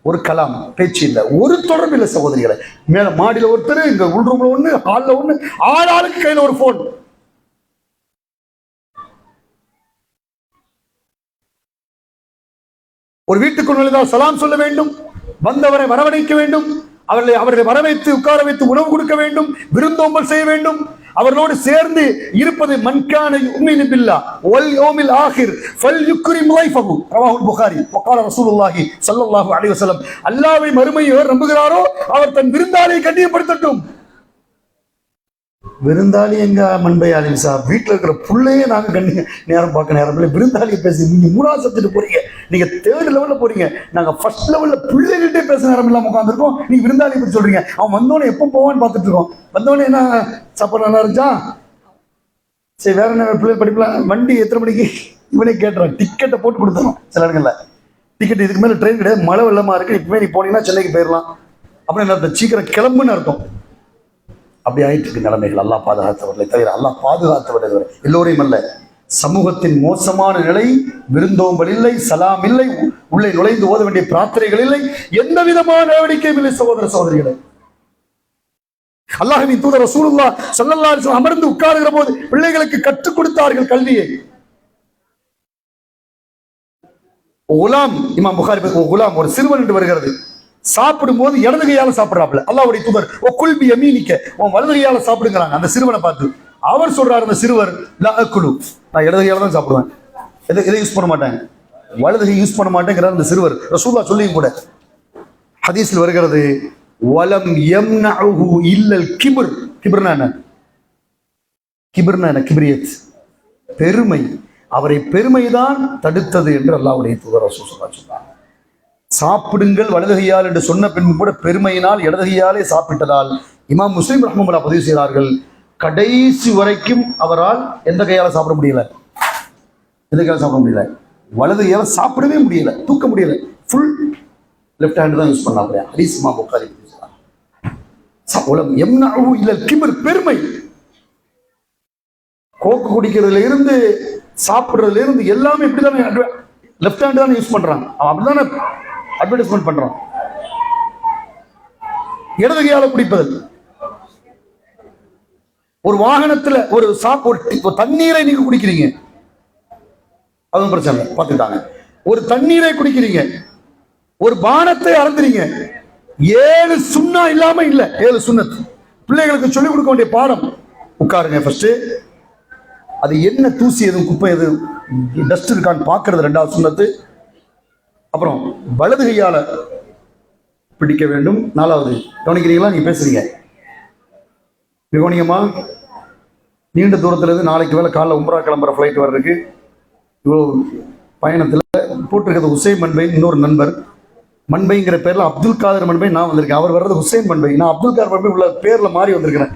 Speaker 1: ஒரு கலாம் பேச்சு இல்லை, ஒரு தொடர்பு இல்லை சகோதரிகளை. மேல மாடியில் ஒருத்தர், இங்க உள் ரூம்ல ஒண்ணு, ஹால்ல ஒண்ணு, ஆளாளுக்கு கையில ஒரு போன். ஒரு வீட்டுக்குள் நுழைந்தால் சலாம் சொல்ல வேண்டும், வந்தவரை வரவழைக்க வேண்டும், அவர்களை வரவைத்து உட்கார வைத்து உணவு கொடுக்க வேண்டும், விருந்தோம்பல் செய்ய வேண்டும். அவர்களோடு சேர்ந்து இருப்பது மன்கான யுமினு பில்லாஹ் வல் யௌமில் ஆகிர் ஃபல்யுக்ரிம் லைஃபஹு ரவாஹுல் புகாரி வகால ரசூலுல்லாஹி ஸல்லல்லாஹு அலைஹி வஸல்லம். அல்லாஹ்வை மறுமையை எவர் நம்புகிறாரோ அவர் தன் விருந்தாளியை கண்ணியப்படுத்தட்டும். விருந்தாளி எங்க மண்பை ஆலிம்சா? வீட்டில் இருக்கிற பிள்ளையே நாங்கள் நேரம் பார்க்க நேரம் இல்லை. விருந்தாளியை பேசி நீங்க 3ஆவது சப்ஜெக்ட் போறீங்க, நீங்க 3rd லெவலில் போறீங்க. நாங்க 1st லெவலில் பிள்ளைகிட்டே பேச நேரம் இல்லாம உட்காந்துருக்கோம். நீங்க விருந்தாளியை பற்றி சொல்றீங்க. அவன் வந்தோடனே எப்போ போவான்னு பார்த்துட்டு இருக்கோம். வந்தோடனே என்ன சாப்பாடு நல்லா இருந்துச்சா, சரி வேற என்ன பிள்ளை படிக்கலாம், வண்டி எத்தனை மணிக்கு, இவனே கேட்டுறான். டிக்கெட்டை போட்டு கொடுத்துரும் சில இடங்கள்ல. டிக்கெட் இதுக்கு மேலே ட்ரெயின் கிடையாது, மழை வெள்ளமா இருக்கு, இப்பவே நீ போனீங்கன்னா சென்னைக்கு போயிடலாம் அப்படின்னு என்ன அர்த்தம்? சீக்கிரம் கிளம்புன்னு அர்த்தம். அப்படி ஆயிட்டு இருக்கு நிலைமைகள். அல்லாஹ் பாதுகாத்தவர்களை தவிர, அல்லாஹ் பாதுகாத்தவர்கள் எல்லோரையும் அல்ல. சமூகத்தின் மோசமான நிலை, விருந்தோம்பல் இல்லை, சலாம் இல்லை, உள்ளே நுழைந்து ஓத வேண்டிய பிரார்த்தனைகள் இல்லை, எந்த விதமான நடவடிக்கையும் இல்லை. சகோதர சகோதரிகளை, அல்லாஹ்வின் தூதர் ரசூலுல்லாஹ் ஸல்லல்லாஹு அலைஹி வஸல்லம் அமர்ந்து உட்காருகிற போது பிள்ளைகளுக்கு கற்றுக் கொடுத்தார்கள் கல்வியை. குலாம், இமாம் புகாரி குலாம், ஒரு சிறுவன் என்று வருகிறது. சாப்பிடும் போது இடது கையால சாப்பிடுறாப்ல. அல்லாஹ்வுடைய தூதர் ஓ குல்பி யமீனிக்க, உன் வலது கையால சாப்பிடுங்கிறாங்க அந்த சிறுவனை பார்த்து. அவர் சொல்றாரு, அந்த சிறுவர் லா அக்குலு, நான் இடது கையால தான் சாப்பிடுவேன், எதை யூஸ் பண்ண மாட்டேன், வலது கை யூஸ் பண்ண மாட்டேங்கிறார் அந்த சிறுவர். ரசூலுல்லாஹ் சொல்லியும் கூட ஹதீஸில் வருகிறது, வலம் யம்னஉஹு இல்லல் கிப்ர். கிப்ர்னா என்ன? கிப்ர்னா என்ன? கிப்ரியத், பெருமை. அவரை பெருமைதான் தடுத்தது என்று அல்லாஹ்வுடைய தூதர் ரசூல் ஸல்லல்லாஹு அலைஹி வஸல்லம் சொன்னார். சாப்பிடுங்கள் வலதுகையால் என்று சொன்ன பின்பு கூட பெருமையினால் இடதுகையாலே சாப்பிட்டதால் இமாம் முஸ்லிம் ரஹ்மத்துல்லாஹி பதிவு செய்கிறார்கள், கடைசி வரைக்கும் அவரால் எந்த கையால சாப்பிட முடியல, எந்த கையால சாப்பிட முடியல, வலது கையால சாப்பிடவே முடியல, தூக்க முடியல, ஃபுல் லெஃப்ட் ஹேண்ட் தான் யூஸ் பண்ணாங்க. ஹதீஸ் இமாம் புகாரி. பெருமை. கோக்கு குடிக்கிறதுல இருந்து சாப்பிடுறதுல இருந்து எல்லாமே இப்படிதானே லெஃப்ட் ஹேண்ட் தான் யூஸ் பண்றாங்க. அவன் அப்படிதானே அட்வர்டைஸ்மெண்ட் பண்றான். இடது கையால குடிப்பது. ஒரு வாகனத்துல ஒரு தண்ணீரை நீங்க குடிக்கிறீங்க, அதுவும் பிரச்சனை பார்த்துட்டாங்க. ஒரு தண்ணீரை குடிக்கிறீங்க, ஒரு பானத்தை அறந்துறீங்க. 7 சுன்னா இல்லாம இல்ல, 7 சுன்னத். பிள்ளைகளுக்கு சொல்லிக் கொடுக்க வேண்டிய பாடம். உட்காருங்க ஃபர்ஸ்ட், அது என்ன தூசி எதுவும் குப்பை எது டஸ்ட் இருக்கான்னு பார்க்கறது 2வது சுன்னத்து. அப்புறம் வலது கையால பிடிக்க வேண்டும் 4வது. கவனிக்கிறீங்களா? நீங்க பேசுறீங்க கவனிங்கம்மா. நீண்ட தூரத்துல இருந்து நாளைக்கு வேலை காலைல உம்ரா கிளம்புற ஃபிளைட் வர்றதுக்கு இவ்வளோ பயணத்தில் போட்டிருக்கிறது ஹுசைன் மன்பை, இன்னொரு நண்பர். மன்பைங்கிற பேர்ல அப்துல் காதர் மன்பை நான் வந்திருக்கேன். அவர் வர்றது ஹுசைன் மன்பை, நான் அப்துல் காதர் மன்பை உள்ள பேர்ல மாறி வந்திருக்கிறேன்.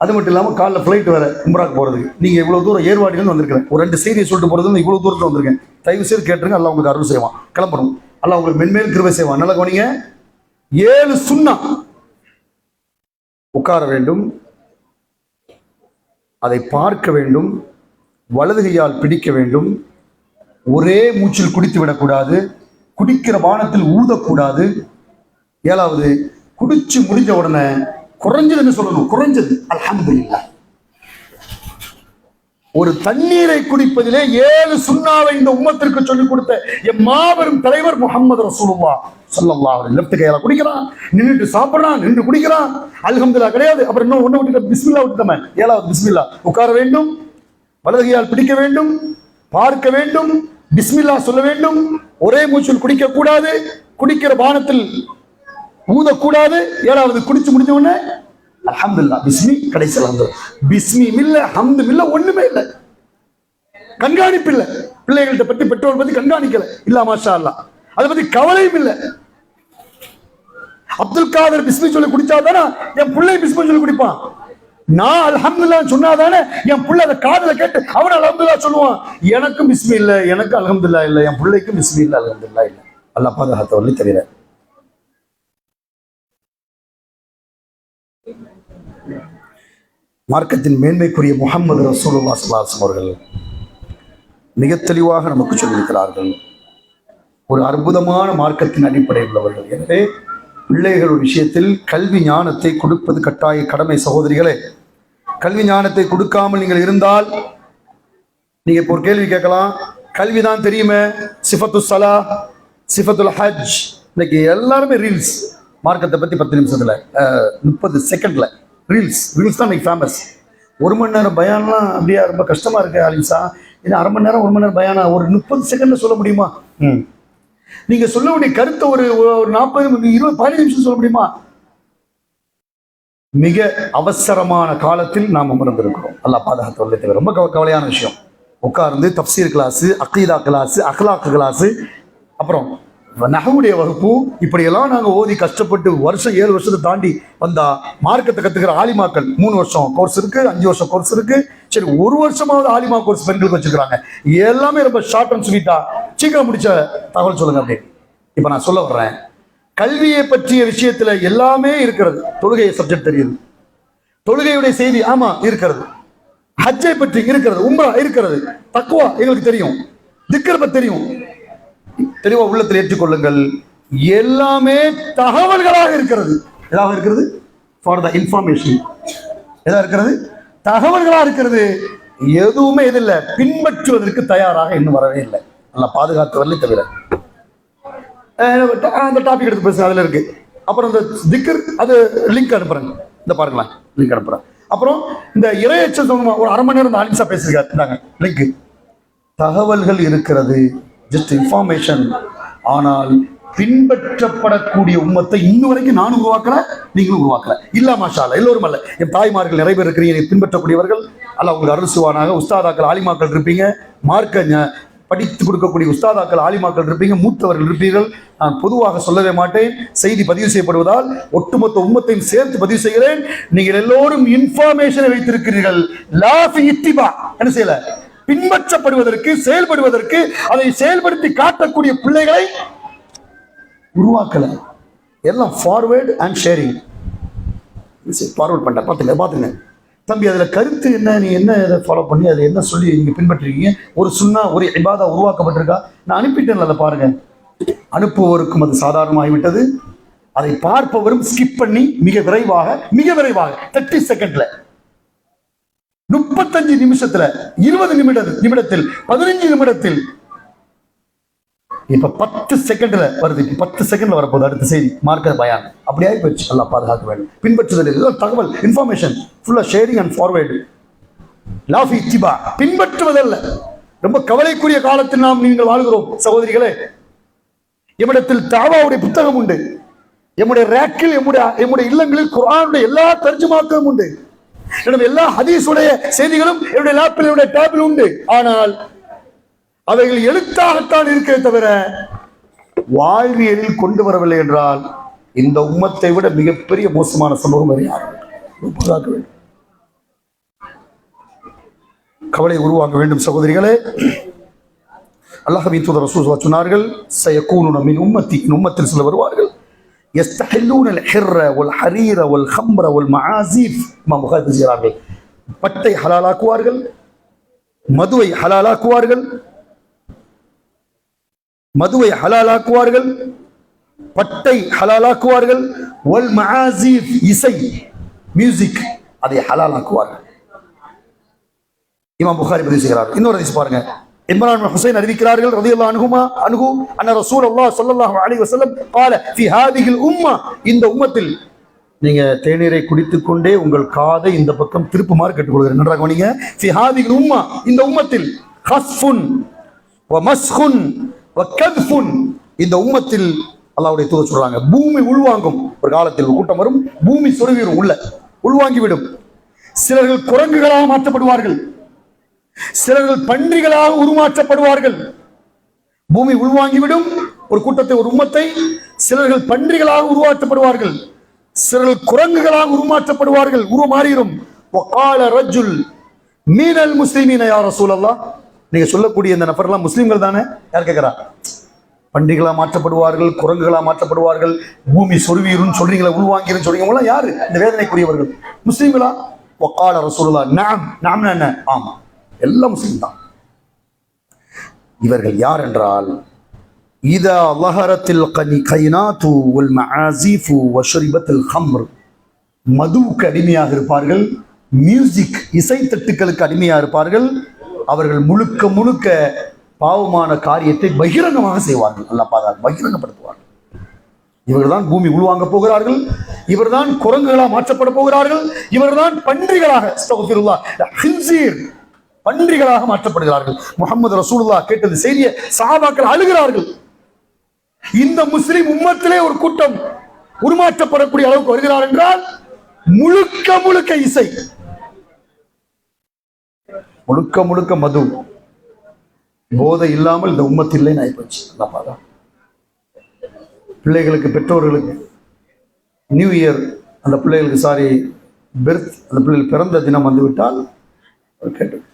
Speaker 1: அது மட்டும் இல்லாமல் காலைல ஃபிளைட் வர உம்ராக்கு போகிறதுக்கு நீங்கள் இவ்வளோ தூரம் ஏர்வாடியிலேருந்து வந்திருக்கிறேன். ஒரு 2 செய்தியை சொல்லிட்டு போகிறது இவ்வளோ தூரத்தில் வந்திருக்கேன். தயவு செய்து கேட்டுருங்க, அல்லாஹ் உங்களுக்கு அருள் செய்வான். கிளம்பணும், அல்லாஹ் உங்களுக்கு மென்மேல் கிருபை செய்வான். நல்லா கவனிங்க. 7 சுன்னா. உட்கார வேண்டும், அதை பார்க்க வேண்டும், வலது கையால் பிடிக்க வேண்டும், ஒரே மூச்சில் குடித்து விடக்கூடாது, குடிக்கிற பானத்தில் ஊதக்கூடாது. 7வது, குடிச்சு முடிஞ்ச உடனே குறைஞ்சதுன்னு சொல்லணும். குறைஞ்சது அல்ஹம்துலில்லாஹ். ஒரு தண்ணீரை குடிப்பதிலே 7 சுன்னாவை இந்த உம்மத்திற்கு சொல்லிக் கொடுத்த என் மாபெரும் தலைவர் முஹம்மது ரசூலுல்லாஹ் ஸல்லல்லாஹு அலைஹி. லெஃப்ட் கையால குடிக்கிறான், நின்றுட்டு சாப்பிடுறான், நின்று குடிக்கிறான், அல்ஹம்துலில்லாஹ் கிடையாது. அப்புறம் இன்னும் ஒண்ணு விட்டுட்டு பிஸ்மில்லா விட்டுட்டோமே. 7வது பிஸ்மில்லா. உட்கார வேண்டும், வலது கையால் பிடிக்க வேண்டும், பார்க்க வேண்டும், பிஸ்மில்லா சொல்ல வேண்டும், ஒரே மூச்சில் குடிக்க கூடாது, குடிக்கிற பானத்தில் ஊதக்கூடாது. 7வது, குடிச்சு முடிஞ்ச உடனே அல்ஹம்துலில்லாஹ், பிஸ்மி, கடைசி அல்ஹம்துலில்லாஹ். பிஸ்மி இல்ல, ஹம்து இல்ல, ஒண்ணுமே இல்ல. கண்காணிப்பு இல்ல. பிள்ளைகள்கிட்ட பத்தி பெற்றோர் பத்தி கண்காணிக்கல. இல்ல மாஷா அல்லாஹ், அதை பத்தி கவலையும் இல்ல. அப்துல் காதர் பிஸ்மி சொல்லி குடிச்சாதானே என் பிள்ளை பிஸ்மி சொல்லி குடிப்பான். நான் அல்ஹம்துலில்லாஹ் சொன்னாதானே என் பிள்ளை அதை காதுல கேட்டு அவன் அல்ஹம்துலில்லாஹ் சொல்லுவான். எனக்கும் பிஸ்மி இல்ல, எனக்கு அல்ஹம்துலில்லாஹ் இல்ல, என் பிள்ளைக்கும் பிஸ்மி இல்ல, அல்ஹம்துலில்லாஹ் இல்ல. அல்லாஹ் பாதுகாத்தவர்களே தவிர. மார்க்கத்தின் மேன்மைக்குரிய முஹம்மது ரசூலுல்லாஹ் ஸல்லல்லாஹு அலைஹி வஸல்லம் அவர்கள் மிக தெளிவாக நமக்கு சொல்லியிருக்கிறார்கள். ஒரு அற்புதமான மார்க்கத்தின் அடிப்படை உள்ளவர்கள். எனவே பிள்ளைகள் விஷயத்தில் கல்வி ஞானத்தை கொடுப்பது கட்டாய கடமை. சகோதரிகளே, கல்வி ஞானத்தை கொடுக்காமல் நீங்கள் இருந்தால், நீங்க இப்போ ஒரு கேள்வி கேட்கலாம், கல்விதான் தெரியுமே, சிஃபத்து ஸலா, சிஃபத்துல் ஹஜ். இன்னைக்கு எல்லாருமே ரீல்ஸ், மார்க்கத்தை பத்தி 10 நிமிஷத்துல 30 செகண்ட்ல ரீல்ஸ் தான் இன்னைக்கு ஃபேமஸ். 1 மணி நேரம் பயான்லாம் அப்படியே ரொம்ப கஷ்டமா இருக்கு அலிசா. இது 1/2 மணி நேரம் 1 மணி நேரம் பயானா ஒரு 30 செகண்ட்ல சொல்ல முடியுமா? நீங்க சொல்ல வேண்டிய கருத்தை ஒரு 40, 20, 15 நிமிஷம் சொல்ல முடியுமா? மிக அவசரமான காலத்தில் நாம் அமர்ந்திருக்கிறோம். அல்லாஹ் பாதுகாத்தவர்களே தவிர. ரொம்ப கவலையான விஷயம். உட்கார்ந்து தப்சீர் கிளாஸ், அக்கீதா கிளாஸ், அக்லாக் கிளாஸ், அப்புறம் நஹவுடைய வகுப்பு, இப்படியெல்லாம் நாங்கள் ஓதி கஷ்டப்பட்டு வருஷம் 7 வருஷத்தை தாண்டி வந்தா மார்க்கத்தை கத்துக்கிற ஆலிமாக்கள் 3 வருஷம் கோர்ஸ் இருக்கு, 5 வருஷம் கோர்ஸ் இருக்கு. சரி, 1 வருஷமாவது ஆலிமா கோர்ஸ் பெண்களுக்கு வச்சிருக்காங்க. எல்லாமே ரொம்ப ஷார்ட் அண்ட் ஸ்வீட்டா சீக்கிரம் முடிச்ச தகவல் சொல்லுங்க அப்படி. இப்ப நான் சொல்ல வர்றேன், கல்வியை பற்றிய விஷயத்துல எல்லாமே இருக்கிறது. தொழுகையை சப்ஜெக்ட் தெரியுது, தொழுகையுடைய செய்தி ஆமா இருக்கிறது, ஹஜ்ஜை பற்றி இருக்கிறது, உம்ரா இருக்கிறது, தக்வா எங்களுக்கு தெரியும், திக்ர் தெரியும். தெளிவா உள்ளத்தில் ஏற்றுக்கொள்ளுங்கள். எல்லாமே தகவல்களாக இருக்கிறது. எதாக இருக்கிறது? For the information. எதா இருக்கிறது? தகவல்களாக இருக்கிறது. எதுவுமே இதில்லை, பின்பற்றுவதற்கு தயாராக இன்னும் வரவே இல்லை. நல்லா பாதுகாத்தவர்களே தவிர. அந்த டாபிக் எடுத்து பேசுங்க, அதுல இருக்கு. அப்புறம் இந்த திக்ர், அது லிங்க் அனுப்புறேன், இந்த பாருங்களேன், லிங்க் அனுப்புறேன். அப்புறம் இந்த இறையச்சல் ஒரு 1/2 மணி நேரம் இந்த ஆலிம்சா பேசிருக்காங்க, லிங்க். தகவல்கள் இருக்கிறது, ஜஸ்ட் இன்ஃபர்மேஷன். ஆனால் பின்பற்றப்படக்கூடிய உம்மத்தை இன்னும் வரைக்கும் நானும் உருவாக்கல, நீங்களும் உருவாக்கல. இல்ல மாஷா அல்லாஹ், எல்லோரும் அல்ல, என் தாய்மார்கள் நிறைய பேர் இருக்கிறீங்க பின்பற்றக்கூடியவர்கள். அல்லாஹ் உங்களுக்கு அருள் செய்வானாக. உஸ்தாதாக்கள் ஆலிமாக்கள் இருப்பீங்க, மார்க்க படித்து கொடுக்கக்கூடிய உஸ்தாதாக்கள் ஆலிமாக்கள் இருப்பீங்க, மூத்தவர்கள் இருப்பீர்கள். நான் பொதுவாக சொல்லவே மாட்டேன், செய்தி பதிவு செய்யப்படுவதால் ஒட்டுமொத்த உம்மத்தையும் சேர்த்து பதிவு செய்கிறேன். நீங்கள் எல்லோரும் இன்ஃபர்மேஷனை வைத்திருக்கிறீர்கள். லாஃபி இத்திபா என்ன செய்யல, பின்பற்றப்படுவதற்கு, செயல்படுவதற்கு, அதை செயல்படுத்தி காட்டக்கூடிய பிள்ளைகளை உருவாக்கல. எல்லாம் ஃபார்வர்ட் அண்ட் ஷேரிங். ஃபார்வர்ட் பண்ண பாத்துங்க தம்பி, அதுல கருத்து என்ன, நீ என்ன இதை ஃபாலோ பண்ணி அதை என்ன சொல்லி நீங்க பின்பற்றுறீங்க, ஒரு சுன்னா ஒரு இபாதா உருவாக்கப்பட்டிருக்கா, நான் அனுப்பிட்டேன். அதை பாருங்க. அனுப்புவதற்கும் அது சாதாரணமாகிவிட்டது, அதை பார்ப்பவரும் ஸ்கிப் பண்ணி மிக விரைவாக 30 செகண்ட்ல 35 நிமிஷத்துல 20 நிமிடத்தில் 15 நிமிடத்தில் இப்ப 10 செகண்ட்ல வருது. 10 செகண்ட்ல வரப்போகுது அடுத்த செய்தி, மார்க்க பயான். அப்படி ஆகி போயிடுச்சு. எல்லாம் பாதுகாக்க வேண்டும். பின்பற்றுதல் தகவல் இன்ஃபர்மேஷன் ஃபுல்லா ஷேரிங் அண்ட் ஃபார்வேர்டு. லாஃபி இத்திபா, பின்பற்றுவதல்ல. ரொம்ப கவலைக்குரிய காலத்தில் நாம் நீங்கள் வாழ்கிறோம் சகோதரிகளே. எம்மிடத்தில் தாவாவுடைய புத்தகம் உண்டு, எம்முடைய ரேக்கில் எம்முடைய இல்லங்களில் குர்ஆனுடைய எல்லா தர்ஜுமாக்களும் உண்டு, எல்லா ஹதீஸுடைய செய்திகளும் என்னுடைய லேப்பில் என்னுடைய டேபிள் உண்டு. ஆனால் அவைகள் எழுத்தாகத்தான் இருக்கிறது தவிர வாழ்வியலில் கொண்டு வரவில்லை என்றால் இந்த உம்மத்தை விட மிகப்பெரிய மோசமான சமூகம் வேறு யாரும். கவலை உருவாக்க வேண்டும் சகோதரிகளே. அல்லாஹ்வின் தூதர் ரசூலுல்லாஹ் சொன்னார்கள், சயகூனுன மின் உம்மத்தி, உம்மத்தில் சிலர் வருவார்கள், யஸ்தஹில்லூன அல்-ஹிர்ர வல் ஹரீர வல் ஹம்ர வல் மஆசிஃப். இமாம் புகாரி பேசுகிறார்கள், பட்டை ஹலாலாக்குவார்கள், மதுவை ஹலாலாக்குவார்கள், பட்டை ஹலாலாக்குவார்கள், வல் மஆசிஃப் இசை மியூசிக் அதை ஹலாலாக்குவார்கள். இமாம் புகாரி பதிவு செய்கிறார். இன்னொரு ஹதீஸ் பாருங்க. இம்ரான் பின் ஹுசைன் அறிவிக்கிறார்கள் ரலியல்லாஹு அன்ஹு அன்ன ரசூலுல்லாஹ் ஸல்லல்லாஹு அலைஹி வஸல்லம் قال في هذه الامه, இந்த உம்மத்தில் நீங்க தேநீரை குடித்துக்கொண்டே உங்கள் காதை இந்த பக்கம் திருப்புமாறு கேட்டுக்கொள்கிறேன். நன்றாக கவனிங்க. في هذه الامه, இந்த உம்மத்தில் خسفٌ ومسخٌ وكذف, இந்த உம்மத்தில் அல்லாஹ்வுடைய தூதர் சொல்றாங்க, பூமி உள்வாங்கும். ஒரு காலத்தில் ஒரு கூட்டம் வரும், பூமி சொருவிடும், உள்ள உள்வாங்கிவிடும். சிலர்கள் குரங்குகளாக மாற்றப்படுவார்கள், சிலர்கள் பன்றிகளாக உருமாற்றப்படுவார்கள். பூமி உள்வாங்கிவிடும் ஒரு கூட்டத்தை, ஒரு உம்மத்தை. சிலர்கள் பன்றிகளாக உருவாக்கப்படுவார்கள், சிலர்கள் குரங்குகளாக உருமாற்றப்படுவார்கள், உருமாறிடும். வகால ரஜுல் மீனல் முஸ்லிமீன யா ரசூலல்லாஹ், நீங்க சொல்லக்கூடிய இந்த நபர்லாம் முஸ்லிம்கள் தானே? யார் கேட்கிறா? பன்றிகளா மாற்றப்படுவார்கள், குரங்குகளா மாற்றப்படுவார்கள், பூமி சொருவீரும் சொல்றீங்களா, உள்வாங்கிரும் சொல்றீங்க, யாரு இந்த வேதனைக்குரியவர்கள்? முஸ்லிம்களா? வகால ரசூலுல்லாஹ் நஅம், நஅம்னா என்ன? ஆமா, எல்லாம் முஸ்லிம் தான். இவர்கள் யார் என்றால், இதா லஹரத்தில் கைனாத்து வல் மஆசிஃபு வஷரிபத்தில் ஹம்ர், மதுவுக்கு அடிமையாக இருப்பார்கள், மியூசிக் இசைத்தட்டுக்களுக்கு அடிமையாக இருப்பார்கள். அவர்கள் முழுக்க முழுக்க பாவமான காரியத்தை பகிரங்கமாக செய்வார்கள். அல்லாஹ் பாதுகாக்க, பகிரங்கப்படுத்துவார்கள். இவர்தான் பூமி உள்வாங்க போகிறார்கள், இவர்தான் குரங்குகளாக மாற்றப்பட போகிறார்கள், இவர்தான் பன்றிகளாக பன்றிகளாக மாற்றப்படுகிறார்கள். முஹம்மது ரசூலுல்லாஹ் கேட்டது செய்திய சஹாபாக்கள் அழுகிறார்கள். இந்த முஸ்லிம் உம்மத்திலே ஒரு கூட்டம் உருமாற்றப்படக்கூடிய அளவுக்கு வருகிறார் என்றால் முழுக்க முழுக்க இசை, முழுக்க முழுக்க மது, போதை இல்லாமல் இந்த உம்மத்தில்லை ஆயிப்போச்சு. பிள்ளைகளுக்கு, பெற்றோர்களுக்கு நியூ இயர், அந்த பிள்ளைகளுக்கு பெர்த், அந்த பிள்ளைகள் பிறந்த தினம் வந்து விட்டால்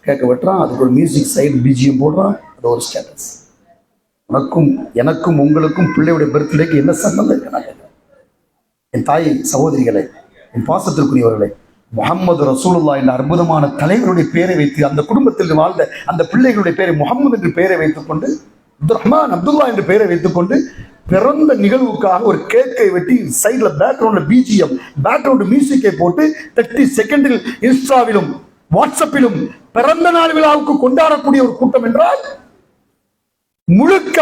Speaker 1: கேட்க வெட்டுறான், அதுக்கு ஒரு மியூசிக் சைடு பிஜிஎம் போடுறான், அது ஒரு ஸ்டேட்டஸ். எனக்கும் உங்களுக்கும் பிள்ளையுடைய பர்த்டேக்கு என்ன சம்பந்தம் இருக்கு? என் தாய் சகோதரிகளை, என் பாசத்திற்குரியவர்களை, முஹம்மது ரசூலுல்லாஹ் என்ற அற்புதமான தலைவருடைய பெயரை வைத்து, அந்த குடும்பத்தில் வாழ்ந்த அந்த பிள்ளைகளுடைய பெயரை முஹம்மது என்று பெயரை வைத்துக் கொண்டு, அப்துல்லா என்று பெயரை வைத்துக் கொண்டு, பிறந்த நிகழ்வுக்காக ஒரு கேக்கை வெட்டி சைட்ல பேக்ரவுண்ட்ல பிஜிஎம், பேக்ரவுண்ட் மியூசிக்கை போட்டு 30 செகண்டில் இன்ஸ்டாவிலும் வாட்ஸ்அப்பிலும் பிறந்த நாள் விழாவுக்கு கொண்டாடக்கூடிய ஒரு கூட்டம் என்றால், முழுக்க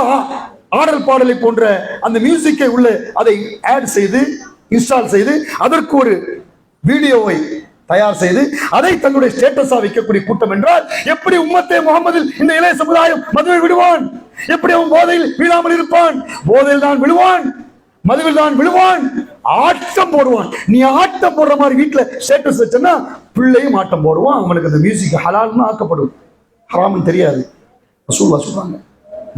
Speaker 1: ஆடல் பாடலை போன்ற அந்த மியூசிக்கை உள்ள அதை ஆட் செய்து இன்ஸ்டால் செய்து அதற்கு ஒரு வீடியோவை தயார் செய்து அதை தன்னுடைய ஸ்டேட்டஸா வைக்கக்கூடிய கூட்டம் என்றால், எப்படி உம்மத்தே முஹம்மதில் இந்த இளைய சமுதாயம் மதுவை விடுவான்? எப்படி அவன் போதையில் வீழாமல் இருப்பான்? போதையில் தான் விழுவான், மதுவில் தான் விழுவான், ஆட்டம் போடுவான். நீ ஆட்டம் போடுற மாதிரி வீட்டுல ஸ்டேட்டஸ் வச்சனா பிள்ளையும் ஆட்டம் போடுவான். அவங்களுக்கு அந்த மியூசிக் ஹலால்னு ஆக்கப்படும், ஹராம்னு தெரியாது. ரசூலுல்லாஹ் சொல்றாங்க.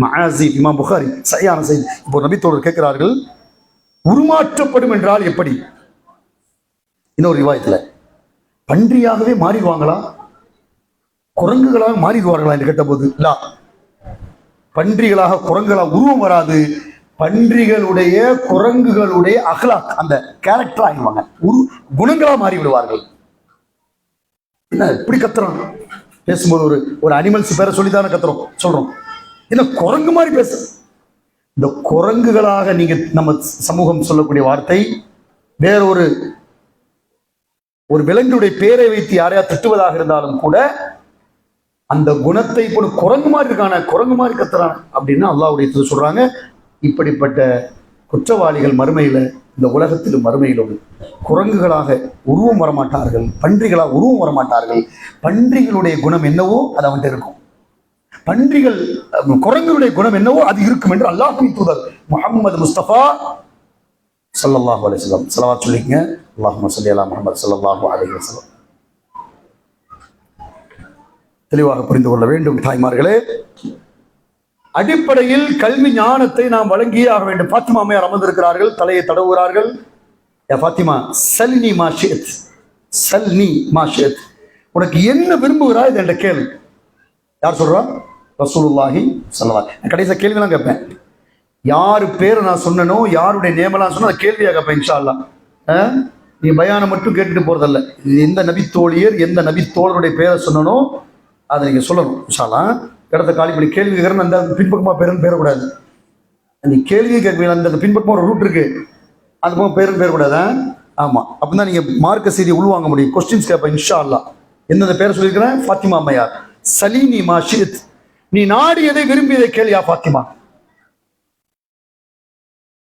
Speaker 1: மஆஸி இமாம் புகாரி சஹீஹான செய்தி. இப்போ நபித்தோழர் கேட்கிறார்கள், உருமாற்றப்படும் என்றால் எப்படி? இன்னொரு ரிவாயத்துல பன்றியாகவே மாறிடுவாங்களா, குரங்குகளாக மாறிடுவார்களா என்று கேட்டபோது, இல்ல, பன்றிகளாக குரங்குகளாக உருவம் வராது. பன்றிகளுடைய குரங்குகளுடைய அஹ்லாக், அந்த கேரக்டர் ஆகிடுவாங்க, குணங்களா மாறி விடுவார்கள். என்ன இப்படி கத்துறோம்? பேசும்போது ஒரு அனிமல்ஸ் பேரை சொல்லித்தானே கத்துறோம், சொல்றோம். என்ன குரங்கு மாதிரி பேச? இந்த குரங்குகளாக நீங்க நம்ம சமூகம் சொல்லக்கூடிய வார்த்தை வேற ஒரு விலங்குடைய பேரை வைத்து யாரையா திட்டுவதாக இருந்தாலும் கூட அந்த குணத்தை போல குரங்கு மாதிரி இருக்கான, குரங்கு மாதிரி கத்துறான் அப்படின்னா அல்லாஹ்வுடைய சொல்றாங்க, இப்படிப்பட்ட குற்றவாளிகள் மறுமையில, இந்த உலகத்திலும் மறுமையிலும் குரங்குகளாக உருவம் வரமாட்டார்கள், பன்றிகளாக உருவம் வரமாட்டார்கள். பன்றிகளுடைய குணம் என்னவோ அது அவன்கிட்ட இருக்கும். பன்றிகள் குரங்குடைய குணம் என்னவோ அது இருக்கும் என்று அல்லாஹ்வின் தூதர் முஹம்மது முஸ்தபா ஸல்லல்லாஹு அலைஹி வஸல்லம் ஸலவாத் சொல்லிங்க. அல்லாஹும்ம ஸல்லி அலா முஹம்மது ஸல்லல்லாஹு அலைஹி வஸல்லம். தெளிவாக புரிந்து கொள்ள வேண்டும் தாய்மார்களே. அடிப்படையில் கல்வி ஞானத்தை நாம் வழங்கியே ஆக வேண்டும். ஃபாத்திமா அம்மையார் அமர்ந்திருக்கிறார்கள், தலையை தடவுகிறார்கள். யா ஃபாத்திமா சல்னி மா ஷித், சல்னி மா ஷித், உனக்கு என்ன விரும்புகிறாய் இது என்ற கேள்வி. யார் சொல்றா? ரசூலுல்லாஹி ஸல்லல்லாஹு அலைஹி. கடைசியா கேள்விலாம் கேட்பேன். யாரு பேரை நான் சொன்னனோ, யாருடைய நேமெல்லாம் சொன்னோ அந்த கேள்வியாக கேட்பேன் இன்ஷா அல்லாஹ். நீ பயானம் மட்டும் கேட்டுட்டு போறதல்ல, எந்த நபி தோழியர் எந்த நபி தோழருடைய பேரை சொன்னனோ அதை நீங்க சொல்லணும் இன்ஷா அல்லாஹ். இடத்த காலி பண்ணி கேள்வி கேட்கறேன்னு அந்த பின்பக்கமாக பேருன்னு பேரக்கூடாது. நீ கேள்வி கேட்க அந்த பின்பக்கமாக ஒரு ரூட் இருக்கு, அந்த பக்கம் பேருன்னு பேரக்கூடாது. ஆமா, அப்படிதான் நீங்க மார்க்க செய்தி உள்வாங்க முடியும். கொஸ்டின்ஸ் கேட்பேன் இன்ஷா அல்லாஹ். எந்தெந்த பேரை சொல்லியிருக்கிறேன்? ஃபாத்திமா அம்மையார். சலீனி மா ஷித், நீ நாடி எதை விரும்பியதை கேள்வியா ஃபாத்திமா.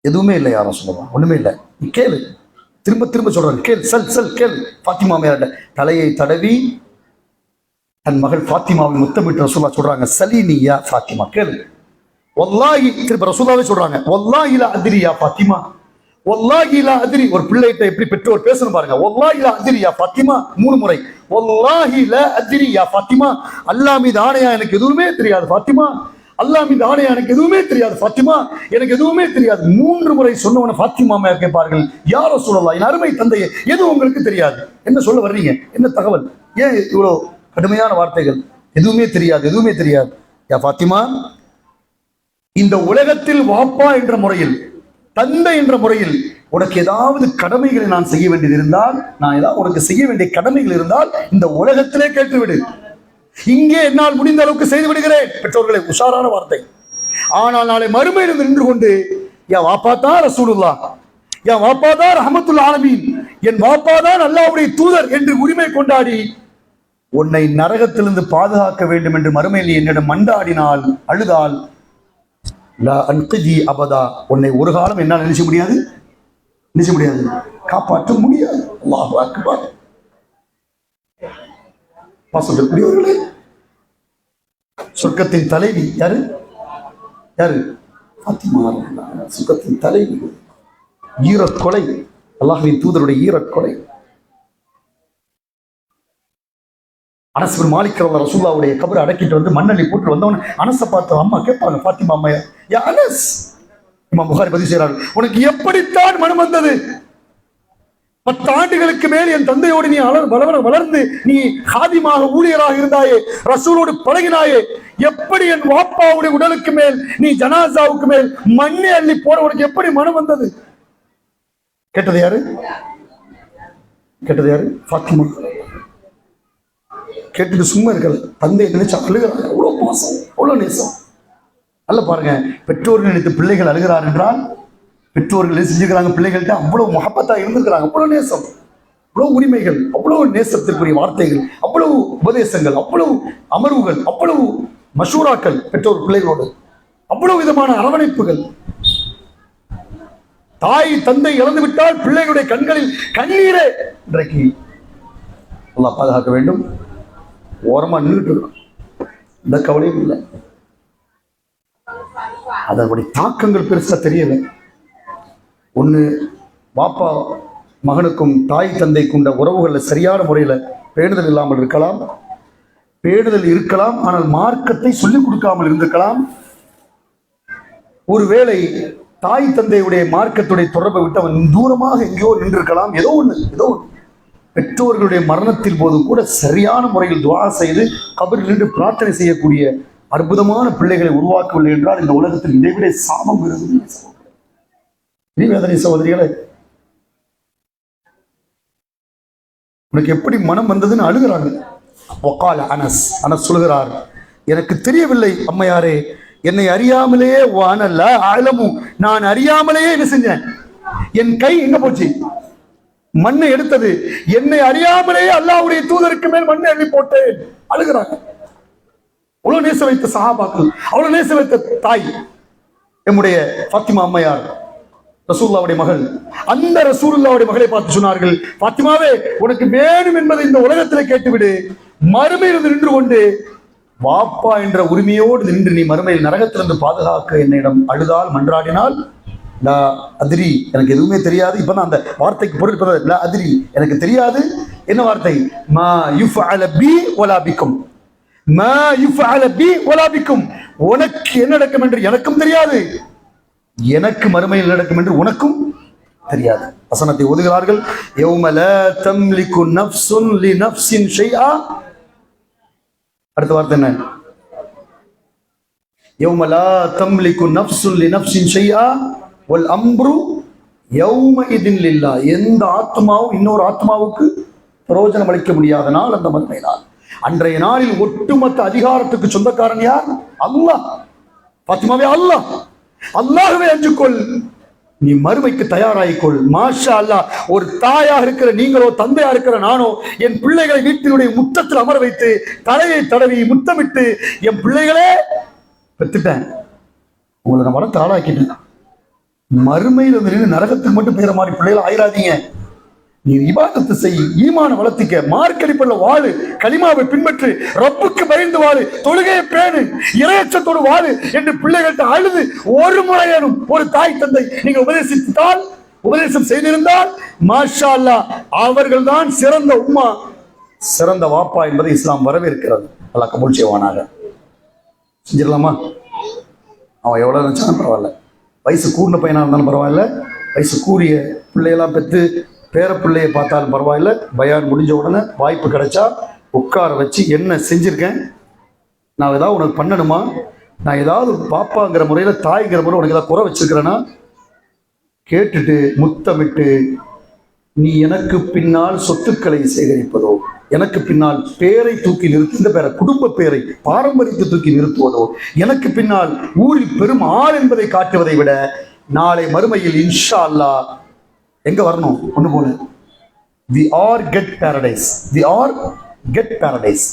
Speaker 1: எதுவுமே இல்லை, யாரும் சொல்லுவாங்க, ஒண்ணுமே இல்லை, நீ கேளு. திரும்ப திரும்ப சொல்றாங்க, கேள், செல் கேள். ஃபாத்திமா அம்மையார் தலையை தடவி தன் மகள் ஃபாத்திமாவை முத்தமிட்டு ரசூலுல்லாஹ் சொல்றாங்க, சலீனி யா ஃபாத்திமா, கேளு. வல்லாஹி, திரும்ப ரசூலுல்லாஹ் சொல்றாங்க, வல்லாஹி லா அத்ரி யா ஃபாத்திமா, வல்லாஹி லா அத்ரி. ஒரு பிள்ளைகிட்ட எப்படி பெற்றோர் பேசணும் பாருங்க. வல்லாஹி லா அத்ரி யா ஃபாத்திமா 3 முறை. வல்லாஹி லா அத்ரி யா ஃபாத்திமா, அல்லாஹ் மீது ஆணையா எனக்கு எதுவுமே தெரியாது ஃபாத்திமா, அல்லாஹ் மீது ஆணையா எனக்கு எதுவுமே தெரியாது ஃபாத்திமா, எனக்கு எதுவுமே தெரியாது. 3 முறை சொன்னவன ஃபாத்திமா அம்மையார் கேட்பார்கள், யா ரசூலல்லாஹ், என் அருமை தந்தையே, எது உங்களுக்கு தெரியாது? என்ன சொல்ல வர்றீங்க? என்ன தகவல்? ஏன் இவ்வளோ கடுமையான வார்த்தைகள்? எதுவுமே தெரியாது, எதுவுமே தெரியாது. யா ஃபாத்திமா, இந்த உலகத்தில் வாப்பா என்ற முறையில், தந்தை என்ற முறையில் உனக்கு ஏதாவது கடமைகளை நான் செய்ய வேண்டியது இருந்தால், நான் ஏதாவது உனக்கு செய்ய வேண்டிய கடமைகள் இருந்தால் இந்த உலகத்திலே கேட்டுவிடு, இங்கே என்னால் முடிந்த அளவுக்கு செய்து விடுகிறேன். பெற்றோர்களை உஷாரான வார்த்தை. ஆனால் நாளை மறுமையில் நின்று கொண்டு என் வாப்பா தான் ரசூலுல்லாஹ், என் வாப்பா தான் ரஹ்மத்துல் ஆலமீன், என் வாப்பா தான் அல்லாஹ்வுடைய தூதர் என்று உரிமை கொண்டாடி உன்னை நரகத்திலிருந்து பாதுகாக்க வேண்டும் என்று மறுமையில் என்னிடம் மண்டாடினால், அழுதால், லா அன்கிதி அபதா, உன்னை ஒரு காலம் என்னால் நினைச்ச முடியாது, காப்பாற்ற முடியாது. அல்லாஹு அக்பர். பாசத்திற்குரியவர்களே, சொர்க்கத்தின் தலைவி யாரு? ஃபாத்திமா. சொர்க்கத்தின் தலைவி, ஈரக்கொலை, அல்லாஹ்வின் தூதருடைய ஈரக்கொலை. அனஸ் பின் மாலிக் ரசூலுல்லாஹ்வுடைய கபரை அடக்கிட்டு வந்து மண்ணள்ளி போட்டு வந்தவன் அனஸை பார்த்து அம்மா கேட்பாங்க, ஃபாத்திமா அம்மையா, யா அனஸ், இமாம் புகாரி பதிவு செய்கிறார்கள், உனக்கு எப்படித்தான் மனம் வந்தது? 10 ஆண்டுகளுக்கு மேல் என் தந்தையோடு நீ வளர்ந்து நீ ஹாதிமாக ஊழியராக இருந்தாயே, ரசூலோடு பழகினாயே, எப்படி என் வாப்பாவுடைய உடலுக்கு மேல் நீ ஜனாசாவுக்கு மேல் மண்ணை அள்ளி போட உனக்கு எப்படி மனம் வந்தது? கேட்டது யாரு? ஃபாத்திமா. கேட்டுட்டு சும்மா இருக்கல, தந்தையை நினைச்சு அழுகிறாங்க. அவ்வளவு பாசம், அவ்வளவு நேசம். அல்ல பாருங்க, பெற்றோர்கள் நினைத்து பிள்ளைகள் அழுகிறார் என்றால் பெற்றோர்கள் செஞ்சுக்கிறாங்க, பிள்ளைகள்கிட்ட அவ்வளவு முஹப்பத்தா இருந்திருக்கிறாங்க, அவ்வளவு நேசம், அவ்வளவு உரிமைகள், அவ்வளவு நேசத்திற்குரிய வார்த்தைகள், அவ்வளவு உபதேசங்கள், அவ்வளவு அமர்வுகள், அவ்வளவு மஷூராக்கள் பெற்றோர் பிள்ளைகளோடு, அவ்வளவு விதமான அரவணைப்புகள். தாய் தந்தை இழந்து விட்டால் பிள்ளைகளுடைய கண்களில் கண்ணீரே. இன்றைக்கு அல்லாஹ் பாதுகாக்க வேண்டும். ஓரமா நின்றுட்டு இருக்கோம், இந்த கவலையும் இல்லை. அதனுடைய தாக்கங்கள் பெருசா தெரியலை. ஒன்று, பாப்பா மகனுக்கும் தாய் தந்தை கொண்ட உறவுகளில் சரியான முறையில் பேணுதல் இல்லாமல் இருக்கலாம், பேணுதல் இருக்கலாம், ஆனால் மார்க்கத்தை சொல்லிக் கொடுக்காமல் இருந்திருக்கலாம். ஒருவேளை தாய் தந்தையுடைய மார்க்கத்துடைய தொடர்பை விட்டு அவன் தூரமாக எங்கேயோ நின்றிருக்கலாம். ஏதோ ஒன்று. பெற்றோர்களுடைய மரணத்தின் போது கூட சரியான முறையில் துஆ செய்து கபரில் நின்று பிரார்த்தனை செய்யக்கூடிய அற்புதமான பிள்ளைகளை உருவாக்கவில்லை என்றால் இந்த உலகத்தில் இதைவிட சாபம் வேதனை. சகோதரிகளை, உனக்கு எப்படி மனம் வந்ததுன்னு அழுகிறாங்க. வக்கால அனஸ் சொல்கிறார், எனக்கு தெரியவில்லை அம்மையாரே, என்னை அறியாமலேயே வானல்ல அலமும், நான் அறியாமலேயே என்ன செஞ்சேன், என் கை எங்க போச்சு, மண்ணை எடுத்தது, என்னை அறியாமலேயே அல்லாஹ்வுடைய தூதருக்கு மேல் மண்ணை அள்ளி போட்டேன். அழுகிறாங்க. அவ்வளவு நேச வைத்த சஹாபாக்கள், அவ்வளவு நேச வைத்த தாய் நம்முடைய ஃபாத்திமா அம்மையார், ரசூலுல்லாஹ்வுடைய மகள். அந்த ரசூலுல்லாஹ்வுடைய மகளை பார்த்து சொன்னார்கள், ஃபாத்திமாவே, உனக்கு வேணும் என்பதை இந்த உலகத்திலே கேட்டுவிடு, மறுமையில் நின்று கொண்டு வாப்பா என்ற உரிமையோடு நின்று நீ மறுமையில் நரகத்திலிருந்து பாதுகாக்க என்னிடம் அழுதால் மன்றாடினால், லா அதிரி, எனக்கு எதுவுமே தெரியாது. இப்பதான் அந்த வார்த்தைக்கு பொருள் லா அதிரி, எனக்கு தெரியாது. என்ன வார்த்தை? மா யுஃஅல பி வலா பிக்கும், மா யுஃஅல பி வலா பிக்கும், உனக்கு என்ன நடக்கும் என்று எனக்கும் தெரியாது, எனக்கு மறுமையில் நடக்கும் என்று உனக்கும் தெரியாது. வசனத்தை ஓதுகிறார்கள். யௌம லா தம்லிகு நஃப்ஸுன் லினஃப்ஸின் ஷைஆ. அடுத்த வார்த்தை என்ன? யௌம லா தம்லிகு நஃப்ஸுன் லினஃப்ஸின் ஷைஆ வல் அம்ரு யௌமஇதின் லில்லாஹ். எந்த ஆத்மாவும் இன்னொரு ஆத்மாவுக்கு பிரயோஜனம் அளிக்க முடியாத நாள் அந்த மறுமை நாள். அன்றைய நாளில் ஒட்டுமொத்த அதிகாரத்துக்கு சொந்தக்காரன் யார்? அல்லாஹ். ஃபாத்திமாவே, அல்லாஹ்வே அஞ்சுக்கொள், நீ மறுமைக்கு தயாராகிக்கொள். மாஷா அல்லாஹ். ஒரு தாயாக இருக்கிற நீங்களோ, தந்தையா இருக்கிற நானோ, என் பிள்ளைகளை வீட்டினுடைய முத்தத்தில் அமர வைத்து தலையை தடவி முத்தமிட்டு, என் பிள்ளைகளே பெற்றுட்டேன், உங்களை நான் வளர்த்து ஆளாக்கிட்டேன், மறுமையில் வந்து நரகத்துக்கு மட்டும் பேர மாதிரி பிள்ளைகளை ஆயிராதீங்க, நீ இபாதத்து செய், ஈமான வளர்த்திக்க, மார்க்கடிப்பள்ள வாழு, கலிமாவை பின்பற்று, ரப்புக்கு பயந்து வாழு, தொழுகையை பேணு, இறையச்சத்தோடு வாழு என்று பிள்ளைகள்கிட்ட அழுது ஒரு முறையேனும் ஒரு தாய் தந்தை நீங்க உபதேசம் செய்திருந்தால் மாஷா அல்லாஹ், அவர்கள் தான் சிறந்த உம்மா, சிறந்த வாப்பா என்பதை இஸ்லாம் வரவேற்கிறது. அல்லாஹ் கபூல் செய்வானாக. செஞ்சிடலாமா? அவன் எவ்வளவு நினைச்சாலும் பரவாயில்ல, வயசு கூடின பையனா இருந்தாலும் பரவாயில்ல, வயசு கூறிய பிள்ளையெல்லாம் பெற்று பேர பிள்ளையை பார்த்தாலும் பரவாயில்ல, பயான் முடிஞ்ச உடனே வாய்ப்பு கிடைச்சா உட்கார வச்சு, என்ன செஞ்சிருக்கேன், நான் ஏதாவது உனக்கு பண்ணணுமா, நான் ஏதாவது பாப்பாங்கிற முறையில் தாய்ங்கிற முறை உனக்கு ஏதாவது குறை வச்சிருக்கிறேன்னா கேட்டுட்டு முத்தமிட்டு, நீ எனக்கு பின்னால் சொத்துக்களை சேகரிப்பதோ, எனக்கு பின்னால் பேரை தூக்கி நிறுத்தி, இந்த பேரை குடும்ப பேரை பாரம்பரியத்தை தூக்கி நிறுத்துவதோ, எனக்கு பின்னால் ஊரில் பெரும் ஆள் என்பதை காட்டுவதை விட நாளை மறுமையில் இன்ஷா அல்லாஹ் எங்க வரணும்? ஒண்ணு போல, we are get paradise, we are get paradise,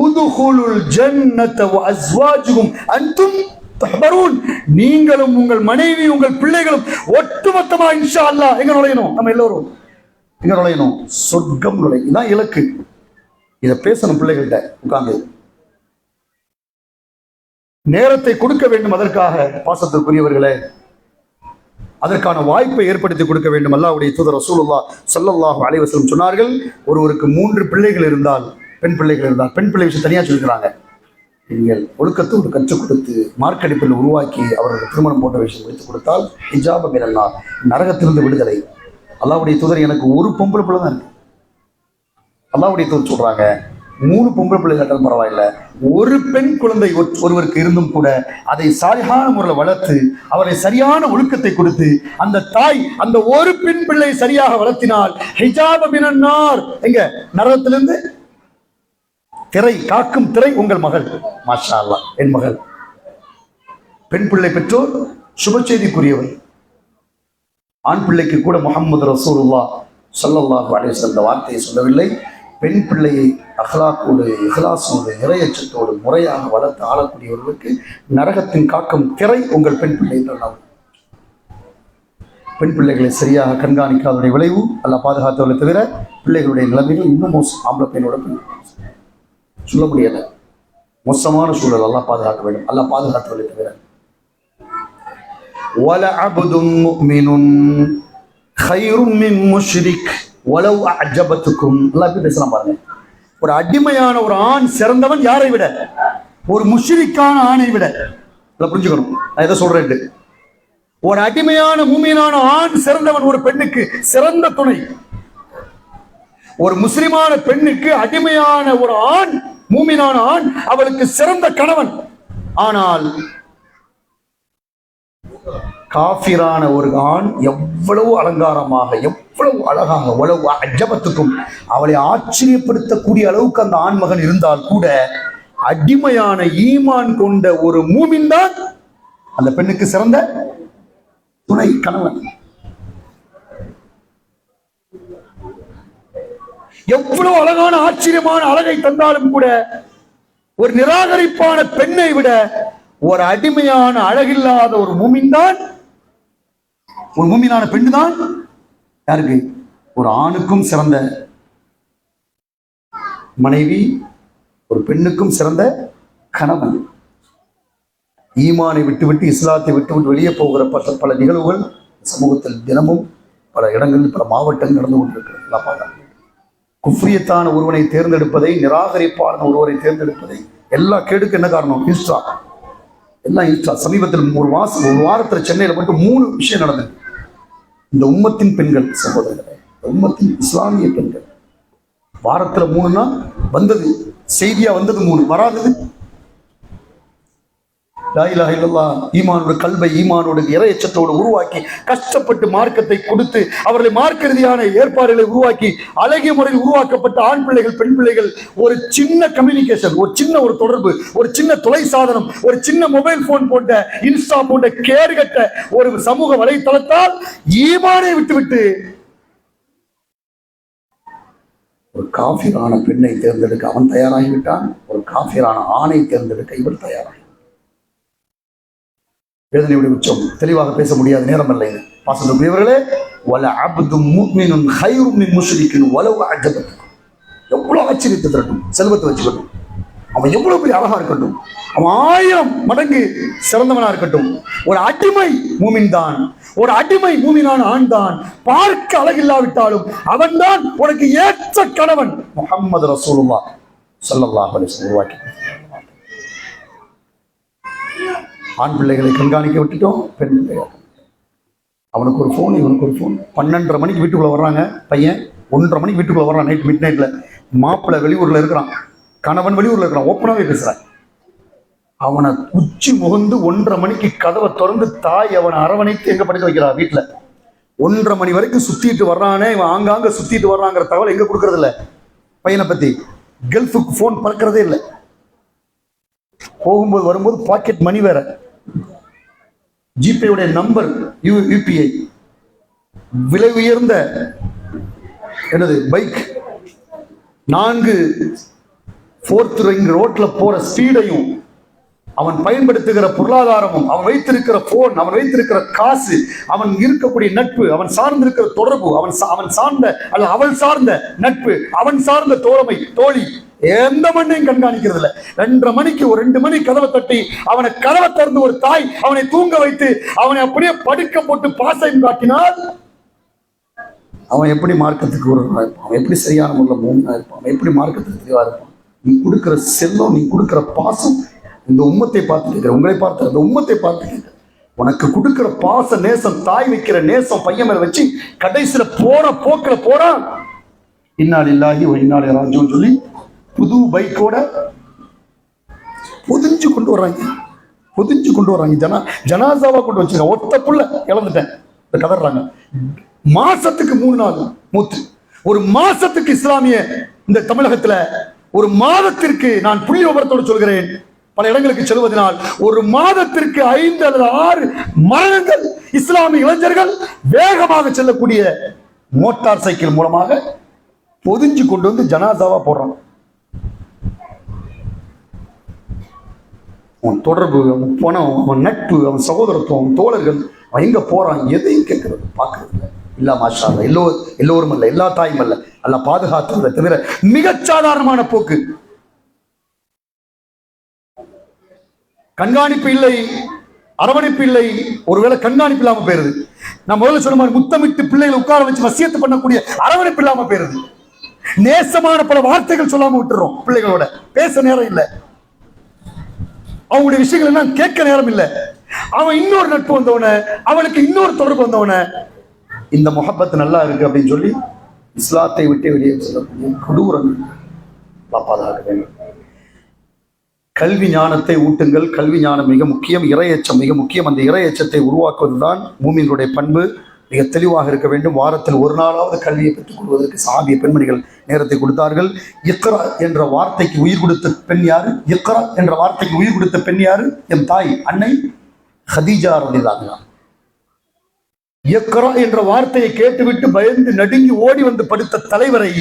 Speaker 1: உதுகுலுல் ஜன்னத வ அஸ்வாஜுகும் அன்தும் தஹ்பரூன். நீங்களும் உங்கள் மனைவி உங்கள் பிள்ளைகளும் ஒட்டுமொத்தமா இன்ஷா அல்லாஹ் எங்க நுழையணும்? நம்ம எல்லோரும் எங்க நுழையணும்? சொர்க்கம் நுழையும். இதான் இலக்கு. இதை பேசணும் பிள்ளைகள்கிட்ட உட்கார்ந்து. நேரத்தை கொடுக்க வேண்டும் அதற்காக. பாசத்திற்குரியவர்களே, அதற்கான வாய்ப்பை ஏற்படுத்தி கொடுக்க வேண்டும். அல்லாஹ்வுடைய தூதர் ரசூலுல்லாஹ் ஸல்லல்லாஹு அலைஹி வஸல்லம் சொன்னார்கள், ஒருவருக்கு 3 பிள்ளைகள் இருந்தால், பெண் பிள்ளைகள் இருந்தால், பெண் பிள்ளை விஷயம் தனியாக சொல்லிக்கிறாங்க, நீங்கள் ஒழுக்கத்தோடு கற்றுக் கொடுத்து மார்க்கடிப்பில் உருவாக்கி அவர்களுக்கு திருமணம் போன்ற விஷயம் வைத்துக் கொடுத்தால் ஹிஜாப மினன்னார், நரகத்திலிருந்து விடுதலை. அல்லாஹ்வுடைய தூதர், எனக்கு ஒரு பொம்பளை பிள்ளை தான் இருக்கு. அல்லாஹ்வுடைய தூதர் சொல்றாங்க, 3 பொம்பளை பிள்ளை கட்டாலும் பரவாயில்ல, ஒரு பெண் குழந்தை ஒருவருக்கு இருந்தும் கூட அதை சாலிஹான முறையில் வளர்த்து அவரை சரியான ஒழுக்கத்தை கொடுத்து அந்த தாய் அந்த ஒரு பெண் பிள்ளை சரியாக வளர்த்தினால் ஹிஜாப மினன்னார், எங்க நரகத்திலிருந்து திரை காக்கும் திரை உங்கள் மகள். மாஷா அல்லாஹ், என் மகள். பெண் பிள்ளை பெற்றோர் சுப செய்திக்குரியவர். ஆண் பிள்ளைக்கு கூட முஹம்மது ரசூலுல்லாஹ் ஸல்லல்லாஹு அலைஹி வஸல்லம் வார்த்தையை சொல்லவில்லை. பெண் பிள்ளையை அஹ்லாக்கோடு, இஹ்லாஸோடு, இறையச்சத்தோடு முறையாக வளர்த்து ஆளக்கூடியவர்களுக்கு நரகத்தின் காக்கும் திரை உங்கள் பெண் பிள்ளை என்றால், பெண் பிள்ளைகளை சரியாக கண்காணிக்காதவருடைய விளைவு அல்லாஹ் பாதுகாத்தவர்களை தவிர பிள்ளைகளுடைய நிலைமைகள் இன்னும் மோசம். ஆம்பளை பெண்ணோட சொல்ல முடியல, மோசமான சூழல். அல்லாஹ் பாதுகாக்க வேண்டும். அல்லாஹ் பாதுகாத்தவர்களை தவிர வலஅப்தும் முஃமினுன் கைரும் மின் முஷ்ரிக் வலவ் அஅஜபத்துக்கும். அல்லாஹ் எப்படி பேசலாம் பாருங்க. ஒரு அடிமையான ஒரு ஆண் சிறந்தவன் யாரை விட? ஒரு முஷ்ரிக்கான ஆணை விட. இதை புரிஞ்சுக்கணும். நான் எதை சொல்றேன். ஒரு அடிமையான மூமினான ஆண் சிறந்தவன் ஒரு பெண்ணுக்கு சிறந்த துணை. ஒரு முஸ்லிமான பெண்ணுக்கு அடிமையான ஒரு ஆண், மூமினான ஆண் அவளுக்கு சிறந்த கணவன். ஆனால் காஃபிரான ஒரு ஆண் எவ்வளவு அலங்காரமாக, எவ்வளவு அழகாக, எவ்வளவு அஜபத்துக்கும் அவளை ஆச்சரியப்படுத்தக்கூடிய அளவுக்கு அந்த ஆண்மகன் இருந்தால் கூட அடிமையான ஈமான் கொண்ட ஒரு மூமின் தான் அந்த பெண்ணுக்கு சிறந்த துணை, கணவன். எவ்வளவு அழகான ஆச்சரியமான அழகை தந்தாலும் கூட ஒரு நிராகரிப்பான பெண்ணை விட ஒரு அடிமையான அழகில்லாத ஒரு மூமின் தான், ஒரு மூமினான பெண்ணு தான் யாருக்கு? ஒரு ஆணுக்கும் சிறந்த மனைவி, ஒரு பெண்ணுக்கும் சிறந்த கணவன். ஈமானை விட்டுவிட்டு இஸ்லாத்தை விட்டுவிட்டு வெளியே போகிற பல நிகழ்வுகள் சமூகத்தில் தினமும் பல இடங்களில் பல மாவட்டங்கள் நடந்து கொண்டிருக்கிறது. குஃப்ரியத்தான ஒருவனை தேர்ந்தெடுப்பதை, நிராகரிப்பான ஒருவரை தேர்ந்தெடுப்பதை, எல்லா கேடுக்கு என்ன காரணம்? இன்ஸ்டா. எல்லாம் இன்ஸ்டா. சமீபத்தில் ஒரு வாரத்தில் சென்னையில் மட்டும் 3 விஷயம் நடந்தது. இந்த உம்மத்தின் பெண்கள் சகோதரர்களே, உம்மத்தின் இஸ்லாமிய பெண்கள், வாரத்தில் 3னா வந்தது, செய்தியா வந்தது 3, வராதது லா இலாஹ இல்லல்லாஹ். ஈமானோட கல்வை, ஈமானோட இறையச்சத்தோடு உருவாக்கி கஷ்டப்பட்டு மார்க்கத்தை கொடுத்து அவர்களை மார்க்க ரீதியான ஏற்பாடுகளை உருவாக்கி அழகிய முறையில் உருவாக்கப்பட்ட ஆண் பிள்ளைகள், பெண் பிள்ளைகள் ஒரு சின்ன கம்யூனிகேஷன், ஒரு சின்ன ஒரு தொடர்பு, ஒரு சின்ன தொலை சாதனம், ஒரு சின்ன மொபைல் போன் போன்ற இன்ஸ்டா போன்ற கேடுகட்ட ஒரு சமூக வலைத்தளத்தால் ஈமானை விட்டுவிட்டு ஒரு காஃபிரான பெண்ணை தேர்ந்தெடுக்க அவன் தயாராகிவிட்டான். ஒரு காஃபிரான ஆணை தேர்ந்தெடுக்க இவள் தயாராகி. வேதனையுடைய உச்சம். தெளிவாக பேச முடியாத நேரம் அல்ல இது. பாசத்துக்குரியவர்களே, வலஅப்தும் முஃமினுன் கைரும் மின் முஷ்ரிக்கின் வலவ் அஅஜபத்துக்கும். எவ்வளவு ஆச்சரியத்தை தரட்டும், செல்வத்தை வச்சுக்கட்டும், அவன் எவ்வளவு பெரிய அழகா இருக்கட்டும், அவன் 1000 மடங்கு சிறந்தவனா இருக்கட்டும், ஒரு அடிமை மூமின் தான், ஒரு அடிமை மூமினான ஆண் தான், பார்க்க அழகில்லாவிட்டாலும் அவன் தான் உனக்கு ஏற்ற கணவன். முஹம்மது ரசூலுல்லாஹ் ஸல்லல்லாஹு அலைஹி வஸல்லம் உருவாக்கி ஆண் பிள்ளைகளை கண்காணிக்க விட்டுட்டோம், பெண் பிள்ளைகள். அவனுக்கு ஒரு ஃபோன், இவனுக்கு ஒரு ஃபோன். 12:30 மணிக்கு வீட்டுக்குள்ளே வர்றாங்க பையன், 1:30 மணிக்கு வீட்டுக்குள்ளே வர்றான். மிட் நைட்டில் மாப்பிள்ளை வெளியூரில் இருக்கிறான், கணவன் வெளியூரில் இருக்கிறான், ஓப்பனாகவே பேசுகிறான். அவனை உச்சி முகந்து 1:30 மணிக்கு கதவை திறந்து தாய் அவனை அரவணைத்து எங்கே படுக்க வைக்கிறா? வீட்டில். 1:30 மணி வரைக்கும் சுற்றிட்டு வர்றானே, இவன் ஆங்காங்க சுற்றிட்டு வர்றாங்கிற தகவல் எங்கே கொடுக்கறது இல்லை. பையனை பற்றி கல்ஃபுக்கு ஃபோன் பறக்கிறதே இல்லை. போகும்போது வரும்போது பாக்கெட் மணி வேற, ஜிபேவுடைய நம்பர், யூபிஐ, விலை உயர்ந்த என்னது பைக், 4 4th ரிங் ரோட்ல போற ஸ்பீடையும், அவன் பயன்படுத்துகிற பொருளாதாரமும், அவன் வைத்திருக்கிற போன், அவன் வைத்திருக்கிற காசு, அவன் இருக்கக்கூடிய நட்பு, அவன் சார்ந்திருக்கிற தொடர்பு, அவன் சார்ந்த அல்ல அவள் சார்ந்த நட்பு, அவன் சார்ந்த தோழமை, தோழி, எந்த மண்ணையும் கண்காணிக்கிறது இல்லை. 2:30 மணிக்கு ஒரு 2 மணி கதவை தட்டி அவனை கதவை திறந்து ஒரு தாய் அவனை தூங்க வைத்து அவனை அப்படியே படுக்க போட்டு பாசம் காட்டினால் அவன் எப்படி மார்க்கத்துக்கு உருவா இருப்பான்? அவன் எப்படி சரியான முறையில் மூமினா இருப்பான்? அவன் எப்படி மார்க்கத்துக்கு தெளிவா இருப்பான்? நீ கொடுக்கிற செல்லம், நீ கொடுக்கிற பாசம் இந்த உம்மத்தை பார்த்து கேட்கிற, உங்களை பார்த்து அந்த உம்மத்தை பார்த்து கேட்கிற. உனக்கு கொடுக்கிற பாச நேசம், தாய் வைக்கிற நேசம் பையன் மேல வச்சு கடைசியில போற போக்கில் போறான். இன்னா லில்லாஹி வ இன்னா இலைஹி ராஜிஊன் சொல்லி புது பைக்கோட பொதிஞ்சு கொண்டு வர்றாங்க, ஜனாசாவா கொண்டு வச்சிருக்காங்க. ஒத்த புள்ள இழந்துட்டேன் கதறாங்க. மாசத்துக்கு 3 நாள் மூத்து. ஒரு மாசத்துக்கு இஸ்லாமிய இந்த தமிழகத்துல ஒரு மாதத்திற்கு, நான் புள்ளி விவரத்தோடு சொல்கிறேன், பல இடங்களுக்கு செல்வதனால் ஒரு மாதத்திற்கு 5 அல்லது 6 மரணங்கள் இஸ்லாமிய இளைஞர்கள் வேகமாக செல்லக்கூடிய மோட்டார் சைக்கிள் மூலமாக பொதிஞ்சு கொண்டு வந்து ஜனாசாவா போடுறான். அவன் தொடர்பு, அவன் பணம், அவன் நட்பு, அவன் சகோதரத்துவம், அவன் தோழர்கள், அவன் எங்க போறான் எதையும் கேட்கறது பார்க்கறது இல்லை. இல்ல மாஷா அல்லாஹ், எல்லோரும் அல்ல, எல்லா தாயும் அல்ல, அல்ல பாதுகாத்துறதை தவிர மிகச் சாதாரணமான போக்கு. கண்காணிப்பு இல்லை, அரவணைப்பு இல்லை, ஒருவேளை கண்காணிப்பு இல்லாம போயிருது. நான் முதல்ல சொன்ன மாதிரி முத்தமிட்டு பிள்ளைகளை உட்கார வச்சு வசியத்து பண்ணக்கூடிய அரவணைப்பு இல்லாம போயிருது. நேசமான பல வார்த்தைகள் சொல்லாம விட்டுறோம். பிள்ளைகளோட பேச நேரம் இல்லை, அவங்களுடைய விஷயங்கள் எல்லாம் கேட்க நேரம் இல்லை. அவன் இன்னொரு நட்பு வந்தவன, அவனுக்கு இன்னொரு தொடர்பு வந்தவன, இந்த முஹப்பத் நல்லா இருக்கு அப்படின்னு சொல்லி இஸ்லாத்தை விட்டு வெளியே சொல்லக்கூடிய கொடூரங்கள் பாப்பாதாக வேண்டும். கல்வி ஞானத்தை ஊட்டுங்கள். கல்வி ஞானம் மிக முக்கியம், இறையச்சம் மிக முக்கியம். அந்த இறையச்சத்தை உருவாக்குவதுதான் மூமின்களுடைய பண்பு. மிக தெளிவாக இருக்க வேண்டும். வாரத்தில் ஒரு நாளாவது கல்வியை பெற்றுக் கொள்வதற்கு சஹாபிய பெண்மணிகள் நேரத்தை கொடுத்தார்கள். இக்ரா என்ற வார்த்தைக்கு உயிர் கொடுத்த பெண் யாரு? இக்ரா என்ற வார்த்தைக்கு உயிர் கொடுத்த பெண் யாரு? என் தாய் அன்னை ஹதீஜா ரலியல்லாஹு அன்ஹா. இக்ரா என்ற வார்த்தையை கேட்டுவிட்டு பயந்து நடுங்கி ஓடி வந்து படுத்த தலைவரை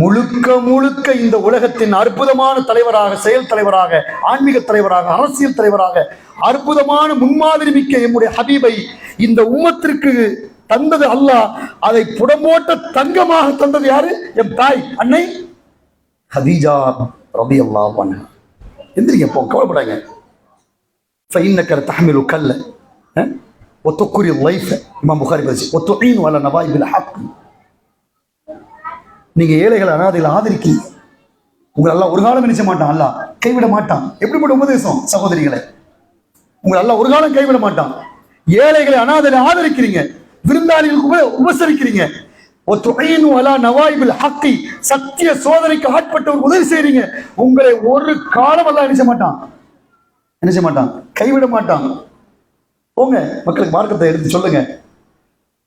Speaker 1: முழுக்க முழுக்க இந்த உலகத்தின் அற்புதமான தலைவராக, செயல் தலைவராக, ஆன்மீக தலைவராக, அரசியல் தலைவராக, அற்புதமான முன்மாதிரி மிக்க எம்முடைய ஹபீபை இந்த உம்மத்திற்கு தந்தது அல்லாஹ். அதை புடம்போட்ட தங்கமாக தந்தது யாரு? எம் தாய் அன்னை ஹதீஜா ரலியல்லாஹு அன்ஹா. எந்திரிங்க, போ, கவலைப்படாங்க. فإنك تحمل كلا وتقري الضيف. இமாம் புகாரி பேசி وتعين على نوائب الحق. நீங்க ஏழைகளை அனாதைகளை ஆதரிக்கீங்க. உங்களை எல்லாம் ஒரு காலம் நினைச்ச மாட்டான், அல்லாஹ் கைவிட மாட்டான். எப்படிப்பட்ட உபதேசம் சகோதரிகளை! உங்களை எல்லாம் ஒரு காலம் கைவிட மாட்டான். ஏழைகளை அனாதைகளை ஆதரிக்கிறீங்க, விருந்தாளிகளுக்கு உபசரிக்கிறீங்க. சத்திய சோதனைக்கு ஆட்பட்டவர் உதவி செய்றீங்க. உங்களை ஒரு காலம் எல்லாம் நினைச்ச மாட்டான், கைவிட மாட்டான். போங்க, மக்களுக்கு மார்க்கத்தை எடுத்து சொல்லுங்க.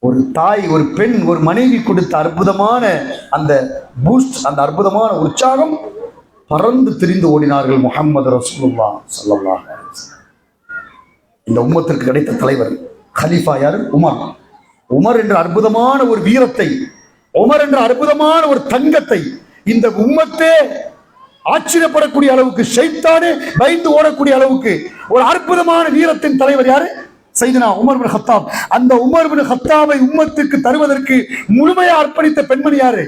Speaker 1: ஒரு தாய், ஒரு பெண், ஒரு மனைவி கொடுத்த அற்புதமான அந்த பூஸ்ட், அந்த அற்புதமான உற்சாகம், பறந்து திரிந்து ஓடினார்கள் முஹம்மது ரசூலுல்லாஹ் ஸல்லல்லாஹு அலைஹி வஸல்லம். இந்த உம்மத்திற்கு கிடைத்த தலைவர் கலீஃபா யாரு? உமர். உமர் என்ற அற்புதமான ஒரு வீரத்தை, உமர் என்ற அற்புதமான ஒரு தங்கத்தை இந்த உம்மத்தே ஆச்சரியப்படக்கூடிய அளவுக்கு, ஷைத்தானே பயந்து ஓடக்கூடிய அளவுக்கு ஒரு அற்புதமான வீரத்தின் தலைவர் யாரு? சையதுனா உமர் பின் கத்தாப். அந்த உமர் பின் கத்தாபை உம்மத்துக்கு தருவதற்கு முழுமையா அர்ப்பணித்த பெண்மணி யாரு?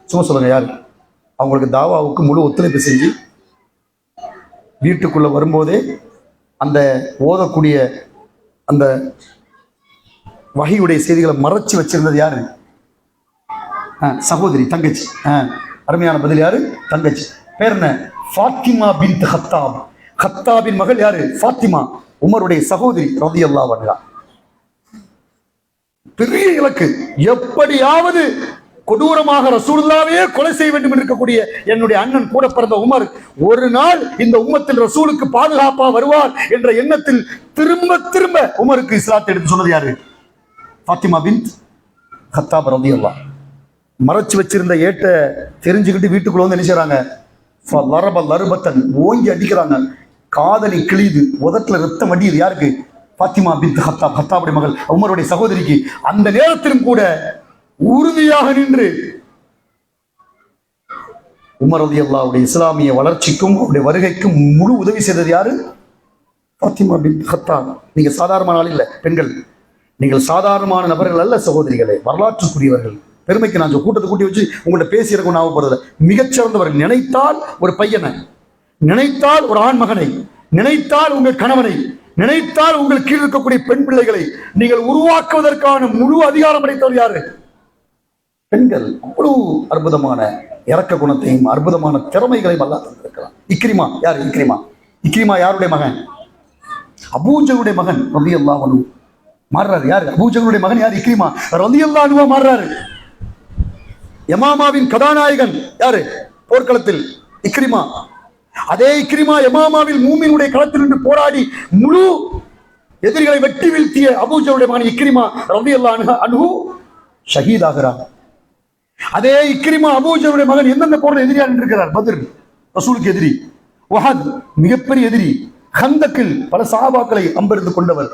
Speaker 1: சும்மா சொல்லுங்க, யாரு? அவங்களுக்கு தாவாவுக்கு முழு ஒத்துழைப்பு செஞ்சு வீட்டுக்குள்ள வரும்போதே அந்த ஓதக்கூடிய அந்த வகையுடைய செய்திகளை மறைச்சு வச்சிருந்தது யாரு? சகோதரி, தங்கச்சி. அருமையான பதில். யாரு? தங்கச்சி. பேர் என்ன? ஃபாத்திமா பின்த் கத்தாப். கத்தாபின் மகள் யாரு? ஃபாத்திமா, உமருடைய சகோதரி ரலியல்லாஹு அன்ஹா. பெரிய இலக்கு, எப்படியாவது கொடூரமாக ரசூலுல்லாஹ்வையே கொலை செய்ய வேண்டும் என்று இருக்கக்கூடிய என்னுடைய அண்ணன், கூட பிறந்த உமர், ஒரு நாள் இந்த உம்மத்தில் ரசூலுக்கு பாதுகாப்பா வருவார் என்ற எண்ணத்தில் திரும்ப திரும்ப உமருக்கு இஸ்லாத்தை எடுத்து சொன்னது யாரு? ஃபாத்திமா பின்த் கத்தாப் ரலியல்லாஹு. மறைச்சு வச்சிருந்த ஏட்ட தெரிஞ்சுக்கிட்டு வீட்டுக்குள்ள வந்து என்ன செய்றாங்க? ஓங்கி அடிக்கிறாங்க. காதலி கிழியுது, உதட்டுல ரத்தம் வடியுது. யாருக்கு? ஃபாத்திமா பின்த் கத்தாப், கத்தாபுடைய மகள், உமருடைய சகோதரிக்கு. அந்த நேரத்திலும் கூட உறுதியாக நின்று உமர் ரலியல்லாஹுடைய இஸ்லாமிய வளர்ச்சிக்கும் அவருடைய வருகைக்கும் முழு உதவி செய்தது யாரு? ஃபாத்திமா பின்த் கத்தாப். நீங்க சாதாரணமான ஆள் இல்லை பெண்கள், நீங்கள் சாதாரணமான நபர்கள் அல்ல சகோதரிகளே, வரலாற்றுக்குரியவர்கள். பெருமைக்கு நான் கூட்டத்தை கூட்டி வச்சு உங்கள்கிட்ட பேசியிருக்கோம் ஞாபகப்படுறத. மிகச்சிறந்தவர்கள். நினைத்தால் ஒரு பையனை, நினைத்தால் ஒரு ஆண் மகனை, நினைத்தால் உங்கள் கணவனை, நினைத்தால் உங்கள் கீழ் இருக்கக்கூடிய பெண் பிள்ளைகளை நீங்கள் உருவாக்குவதற்கான முழு அதிகாரம் அடைத்தவர் யாரு? பெண்கள். அவ்வளவு அற்புதமான இறக்க குணத்தையும் அற்புதமான திறமைகளையும் அல்லாஹ் தந்திருக்கிறான். இக்ரிமா யாரு? இக்ரிமா யாருடைய மகன்? அபூஜலுடைய மகன் ரலியல்லாஹு அன்ஹு மாறுறாரு. யாரு? அபூஜலுடைய மகன் யாரு? இக்ரிமா ரலியல்லாஹு அன்ஹு மாறுறாரு. யமாமாவின் கதாநாயகன் யாரு? போர்க்களத்தில் இக்ரிமா. அதே இக்ரிமா யமாமாவில் மூமினுடைய களத்தில் நின்று போராடி முழு எதிரிகளை வெட்டி வீழ்த்திய அபூஜலுடைய மகன் இக்ரிமா ரலியல்லாஹு அன்ஹு ஷஹீதாகிறார். அதே இக்ரிமா அபூஜலுடைய மகன் எந்தெந்த போர்ல எதிரியா நின்றிருக்கிறார்? பத்ர் ரசூலுக்கு எதிரி, உஹத் மிகப்பெரிய எதிரி, கந்தக்கில் பல சஹாபாக்களை அம்பெறிந்து கொண்டவர்.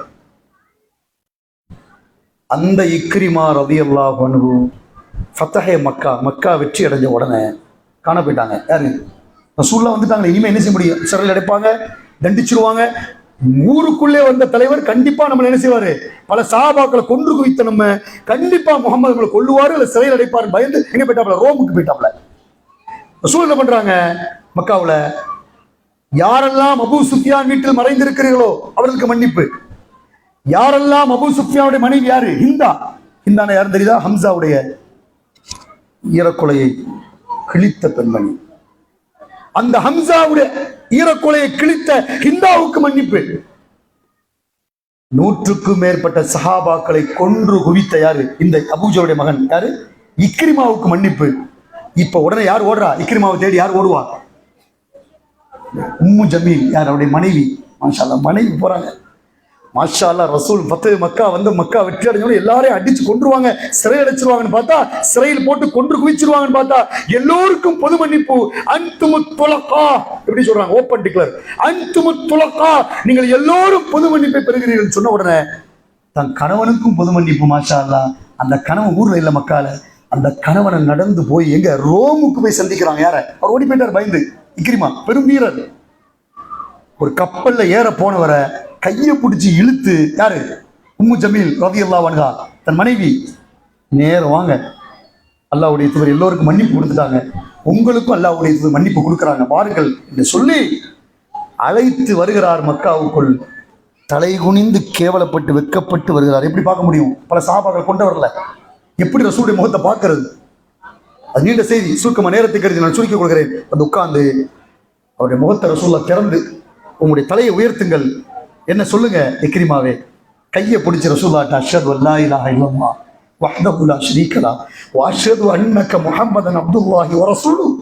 Speaker 1: அந்த இக்ரிமா ரலியல்லாஹு அன்ஹு ஃபத்தஹே மக்கா, மக்கா வெற்றி அடைஞ்ச உடனே காண போயிட்டாங்க. யாரு? ரசூலுல்லாஹ் வந்துட்டாங்க. இனிமே என்ன செய்ய முடியும்? சிறையில் அடைப்பாங்க, தண்டிச்சிருவாங்க. ஊருக்குள்ளே வந்த தலைவர் கண்டிப்பா நம்ம என்ன செய்வாரு? பல சஹாபாக்களை கொன்று குவித்த நம்ம கண்டிப்பா முகமது நம்மளை கொல்லுவாரு இல்ல சிறையில் அடைப்பாரு பயந்து எங்க போயிட்டாப்ல? ரோமுக்கு போயிட்டாப்ல. ரசூல் என்ன பண்றாங்க? மக்காவுல யாரெல்லாம் அபூ சுஃபியான் வீட்டில் மறைந்திருக்கிறீர்களோ அவர்களுக்கு மன்னிப்பு. யாரெல்லாம் அபூ சுஃபியானுடைய மனைவி யாரு? ஹிந்தா. ஹிந்தான யாரும் தெரியுதா? ஹம்சாவுடைய ஈரக்கொலையை கிழித்த பெண்மணி. அந்த ஹம்சாவுடைய ஈரக்கொலையை கிழித்த ஹிந்தாவுக்கு மன்னிப்பு. 100க்கும் மேற்பட்ட சஹாபாக்களை கொன்று குவித்த யாரு? இந்த அபூஜருடைய மகன் யாரு? இக்ரிமாவுக்கு மன்னிப்பு. இப்ப உடனே யார் ஓடுறா? இக்ரிமாவை தேடி யார் ஓடுவா? உம்மு ஜமீல் யார்? அவருடைய மனைவி. மாஷா அல்லாஹ், மனைவி போறாங்க. மாஷா அல்லாஹ், ரசூல் பத்து மக்கா வந்து மக்கா வெற்றி அடைஞ்சவங்க எல்லாரையும் அடிச்சு கொன்றுவாங்க, சிறை அடைச்சிருவாங்கன்னு பார்த்தா, சிறையில் போட்டு கொன்று குவிச்சிருவாங்கன்னு பார்த்தா, எல்லோருக்கும் பொது மன்னிப்பு. அன்துமுத் துலகா, எப்படி சொல்றாங்க? Open declare. அன்துமுத் துலகா, நீங்கள் எல்லோரும் பொது மன்னிப்பை பெறுகிறீர்கள் சொன்ன உடனே தன் கணவனுக்கும் பொது மன்னிப்பு. மாஷா அல்லாஹ், அந்த கணவன் ஊர்ல இல்ல மக்கால, அந்த கணவனை நடந்து போய் எங்க ரோமுக்கு போய் சந்திக்கிறாங்க. யார? அவர் ஓடி போயிட்டார் பயந்து. இக்ரிமா பெரும் வீரர். ஒரு கப்பல்ல ஏற போனவரை கையை பிடிச்சி இழுத்து, யாரு? உம்மு ஜமீல் ரலியல்லாஹு அன்ஹா தன் மனைவி, நேரம் வாங்க, அல்லாஹ்வுடைய தூதர் எல்லோருக்கும் மன்னிப்பு கொடுத்துட்டாங்க, உங்களுக்கும் அல்லாஹ்வுடைய தூதர் மன்னிப்பு கொடுக்குறாங்க, வாருங்கள் என்று சொல்லி அழைத்து வருகிறார் மக்காவுக்குள். தலை குனிந்து கேவலப்பட்டு வெக்கப்பட்டு வருகிறார். எப்படி பார்க்க முடியும்? பல சஹாபாக்கள் கொண்டு வரல. எப்படி ரசூலுடைய முகத்தை பார்க்கிறது? அது நீண்ட செய்தி, சுருக்கமா நேரத்தை கருதி நான் சுருக்கி கொள்கிறேன். வந்து உட்கார்ந்து அவருடைய முகத்தை ரசூலுல்லாஹ் திறந்து, உங்களுடைய தலையை உயர்த்துங்கள், என்ன சொல்லுங்க இக்ரிமாவே. கையை பிடிச்சி ரசூலுல்லாஹ், அஷ்ஹது அல்லா இலாஹ இல்லல்லாஹ் வஹ்தஹு லா ஷரீக லஹு வ அஷ்ஹது அன்னக முஹம்மதன் அப்துல்லாஹி வ ரசூலுஹு.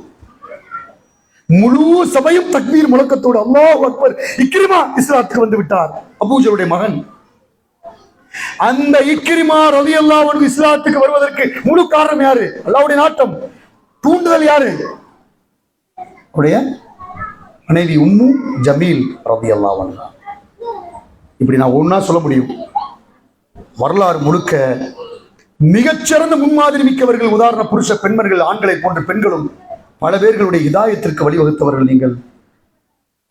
Speaker 1: முழு சபையும் தக்பீர் முழக்கத்தோடு அல்லாஹு அக்பர், இக்ரிமா இஸ்லாத்துக்கு வந்து விட்டார். அபூஜருடைய மகன். அந்த இக்ரிமா ரலியல்லாஹு அன்ஹு இஸ்லாத்துக்கு வருவதற்கு முழு காரணம் யாரு? அல்லாஹ்வுடைய நாட்டம். தூண்டுதல் யாரு? அவருடைய மனைவி உம்மு ஜமீல் ரலியல்லாஹு அன்ஹா. இப்படி நான் ஒன்னா சொல்ல முடியும். வரலாறு முழுக்க மிகச்சிறந்த முன்மாதிரி மிக்கவர்கள், உதாரண புருஷ பெண்மணிகள், ஆண்களை போன்ற பெண்களும் பல பேர்களுடைய இதாயத்திற்கு வழிவகுத்தவர்கள். நீங்கள்